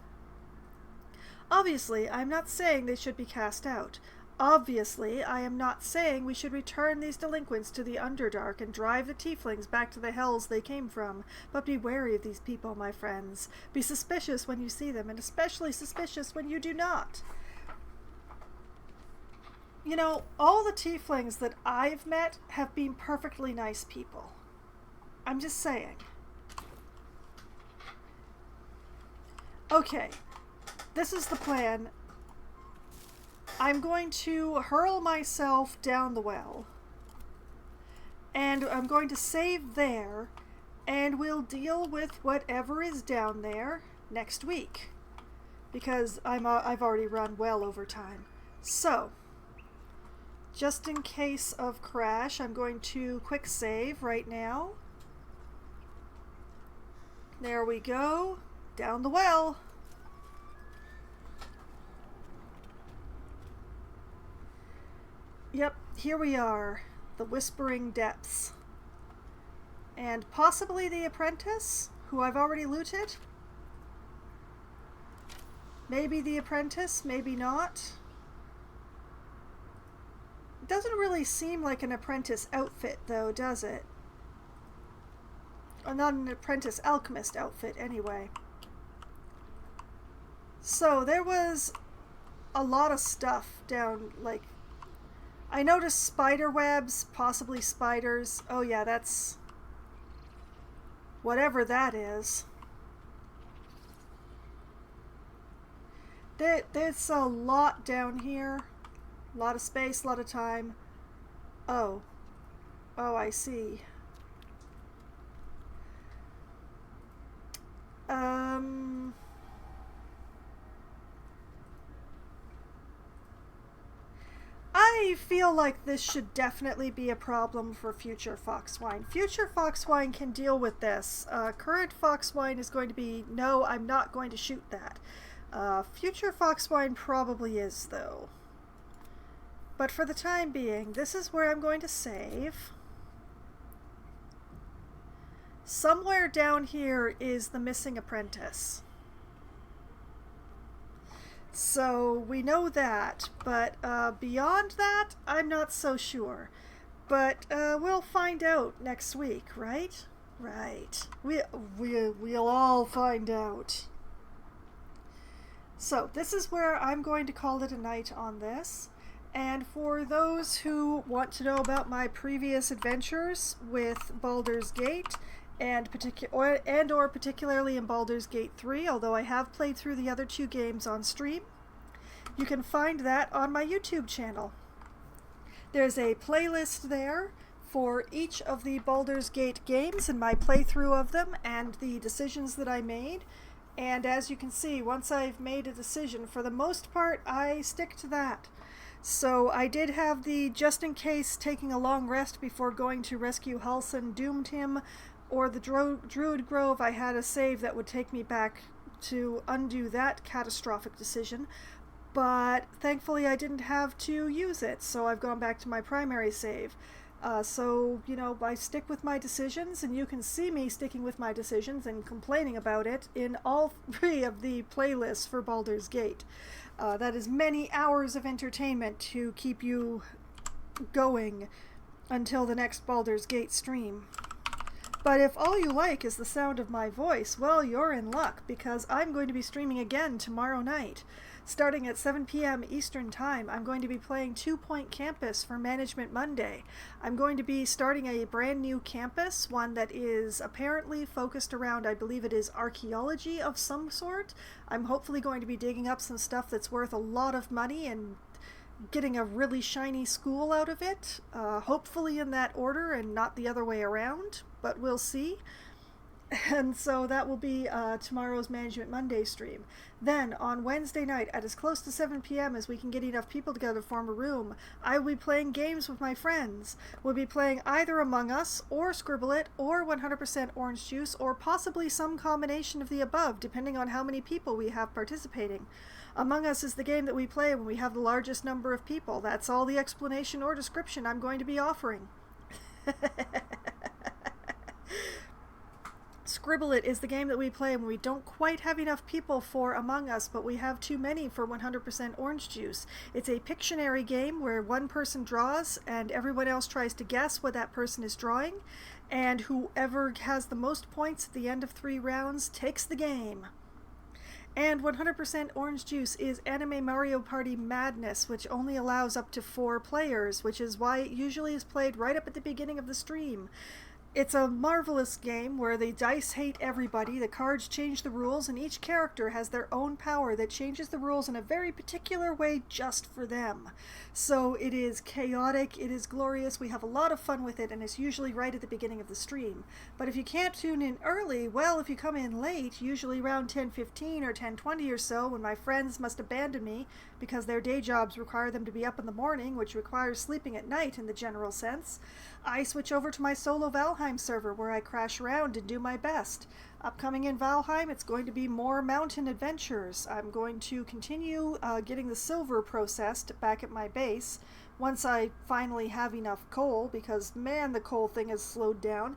Speaker 1: Obviously, I am not saying they should be cast out. Obviously, I am not saying we should return these delinquents to the Underdark and drive the tieflings back to the hells they came from. But be wary of these people, my friends. Be suspicious when you see them, and especially suspicious when you do not. you know, all the tieflings that I've met have been perfectly nice people. I'm just saying. Okay, this is the plan. I'm going to hurl myself down the well. And I'm going to save there, and we'll deal with whatever is down there next week. Because I've already run well over time. So, just in case of crash, I'm going to quick save right now. There we go. Down the well. Yep, here we are. The Whispering Depths. And possibly the Apprentice, who I've already looted. Maybe the Apprentice, maybe not. It doesn't really seem like an Apprentice outfit, though, does it? Or not an Apprentice Alchemist outfit, anyway. So, there was a lot of stuff down, like... I noticed spider webs, possibly spiders. Oh yeah, that's... whatever that is. There's a lot down here. A lot of space, a lot of time. Oh. Oh, I see. I feel like this should definitely be a problem for future Foxwine. Future Foxwine can deal with this. Current Foxwine is going to be, no, I'm not going to shoot that. Future Foxwine probably is, though. But for the time being, this is where I'm going to save. Somewhere down here is the missing apprentice. So we know that, but beyond that, I'm not so sure. But we'll find out next week, right? Right. We'll all find out. So this is where I'm going to call it a night on this. And for those who want to know about my previous adventures with Baldur's Gate, and particularly in Baldur's Gate 3, although I have played through the other two games on stream, you can find that on my YouTube channel. There's a playlist there for each of the Baldur's Gate games and my playthrough of them and the decisions that I made. And as you can see, once I've made a decision, for the most part, I stick to that. So I did have the, just in case taking a long rest before going to rescue Halsin doomed him, or the Druid Grove, I had a save that would take me back to undo that catastrophic decision. But thankfully I didn't have to use it, so I've gone back to my primary save. So, you know, I stick with my decisions, and you can see me sticking with my decisions and complaining about it in all three of the playlists for Baldur's Gate. That is many hours of entertainment to keep you going until the next Baldur's Gate stream. But if all you like is the sound of my voice, well, you're in luck, because I'm going to be streaming again tomorrow night. Starting at 7 p.m. Eastern Time, I'm going to be playing 2 Point Campus for Management Monday. I'm going to be starting a brand new campus, one that is apparently focused around, I believe it is archaeology of some sort. I'm hopefully going to be digging up some stuff that's worth a lot of money and getting a really shiny school out of it. Hopefully in that order and not the other way around, but we'll see. And so that will be tomorrow's Management Monday stream. Then, on Wednesday night, at as close to 7 p.m. as we can get enough people together to form a room, I will be playing games with my friends. We'll be playing either Among Us, or Scribble It, or 100% Orange Juice, or possibly some combination of the above, depending on how many people we have participating. Among Us is the game that we play when we have the largest number of people. That's all the explanation or description I'm going to be offering. Scribble It is the game that we play when we don't quite have enough people for Among Us, but we have too many for 100% Orange Juice. It's a Pictionary game where one person draws and everyone else tries to guess what that person is drawing, and whoever has the most points at the end of 3 rounds takes the game. And 100% orange juice is Anime Mario Party Madness, which only allows up to 4 players, which is why it usually is played right up at the beginning of the stream. It's a marvelous game where the dice hate everybody, the cards change the rules, and each character has their own power that changes the rules in a very particular way just for them. So it is chaotic, it is glorious, we have a lot of fun with it, and it's usually right at the beginning of the stream. But if you can't tune in early, well, if you come in late, usually around 10:15 or 10:20 or so, when my friends must abandon me because their day jobs require them to be up in the morning, which requires sleeping at night in the general sense, I switch over to my solo Valheim server where I crash around and do my best. Upcoming in Valheim, it's going to be more mountain adventures. I'm going to continue getting the silver processed back at my base once I finally have enough coal, because man, the coal thing has slowed down.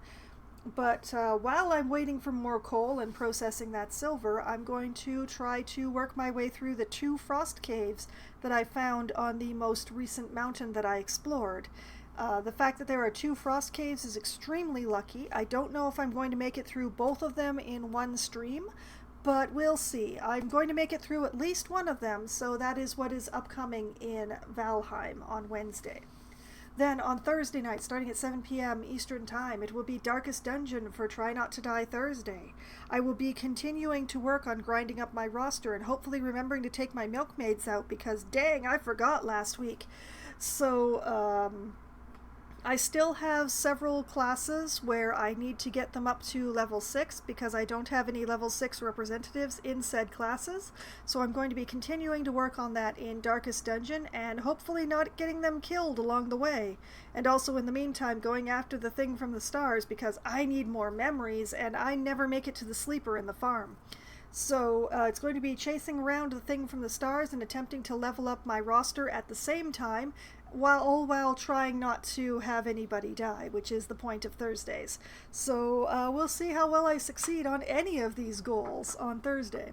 Speaker 1: But while I'm waiting for more coal and processing that silver, I'm going to try to work my way through the 2 frost caves that I found on the most recent mountain that I explored. The fact that there are 2 frost caves is extremely lucky. I don't know if I'm going to make it through both of them in one stream, but we'll see. I'm going to make it through at least one of them, so that is what is upcoming in Valheim on Wednesday. Then on Thursday night, starting at 7 p.m. Eastern Time, it will be Darkest Dungeon for Try Not to Die Thursday. I will be continuing to work on grinding up my roster and hopefully remembering to take my milkmaids out, because dang, I forgot last week. So, I still have several classes where I need to get them up to level 6 because I don't have any level 6 representatives in said classes. So I'm going to be continuing to work on that in Darkest Dungeon and hopefully not getting them killed along the way. And also in the meantime going after the thing from the stars because I need more memories and I never make it to the sleeper in the farm. So it's going to be chasing around the thing from the stars and attempting to level up my roster at the same time, while trying not to have anybody die, which is the point of Thursdays. So we'll see how well I succeed on any of these goals on Thursday.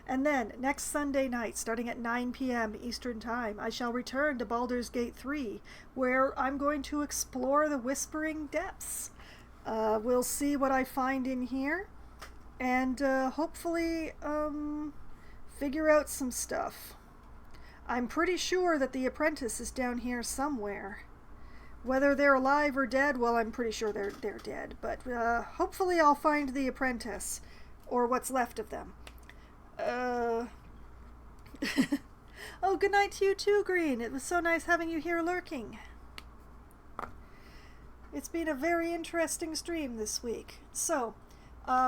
Speaker 1: And then, next Sunday night, starting at 9 p.m. Eastern Time, I shall return to Baldur's Gate 3, where I'm going to explore the Whispering Depths. We'll see what I find in here, and hopefully figure out some stuff. I'm pretty sure that the apprentice is down here somewhere. Whether they're alive or dead, well, I'm pretty sure they're dead. But hopefully I'll find the apprentice, or what's left of them. Oh, good night to you too, Green. It was so nice having you here lurking. It's been a very interesting stream this week. So,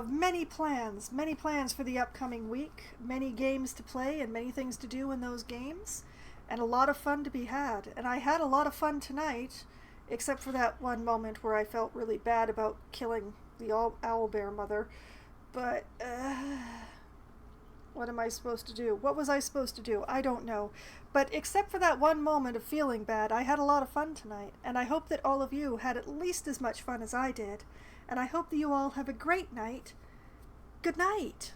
Speaker 1: many plans for the upcoming week, many games to play and many things to do in those games, and a lot of fun to be had. And I had a lot of fun tonight, except for that one moment where I felt really bad about killing the owlbear mother. But, what am I supposed to do? What was I supposed to do? I don't know. But except for that one moment of feeling bad, I had a lot of fun tonight, and I hope that all of you had at least as much fun as I did. And I hope that you all have a great night. Good night.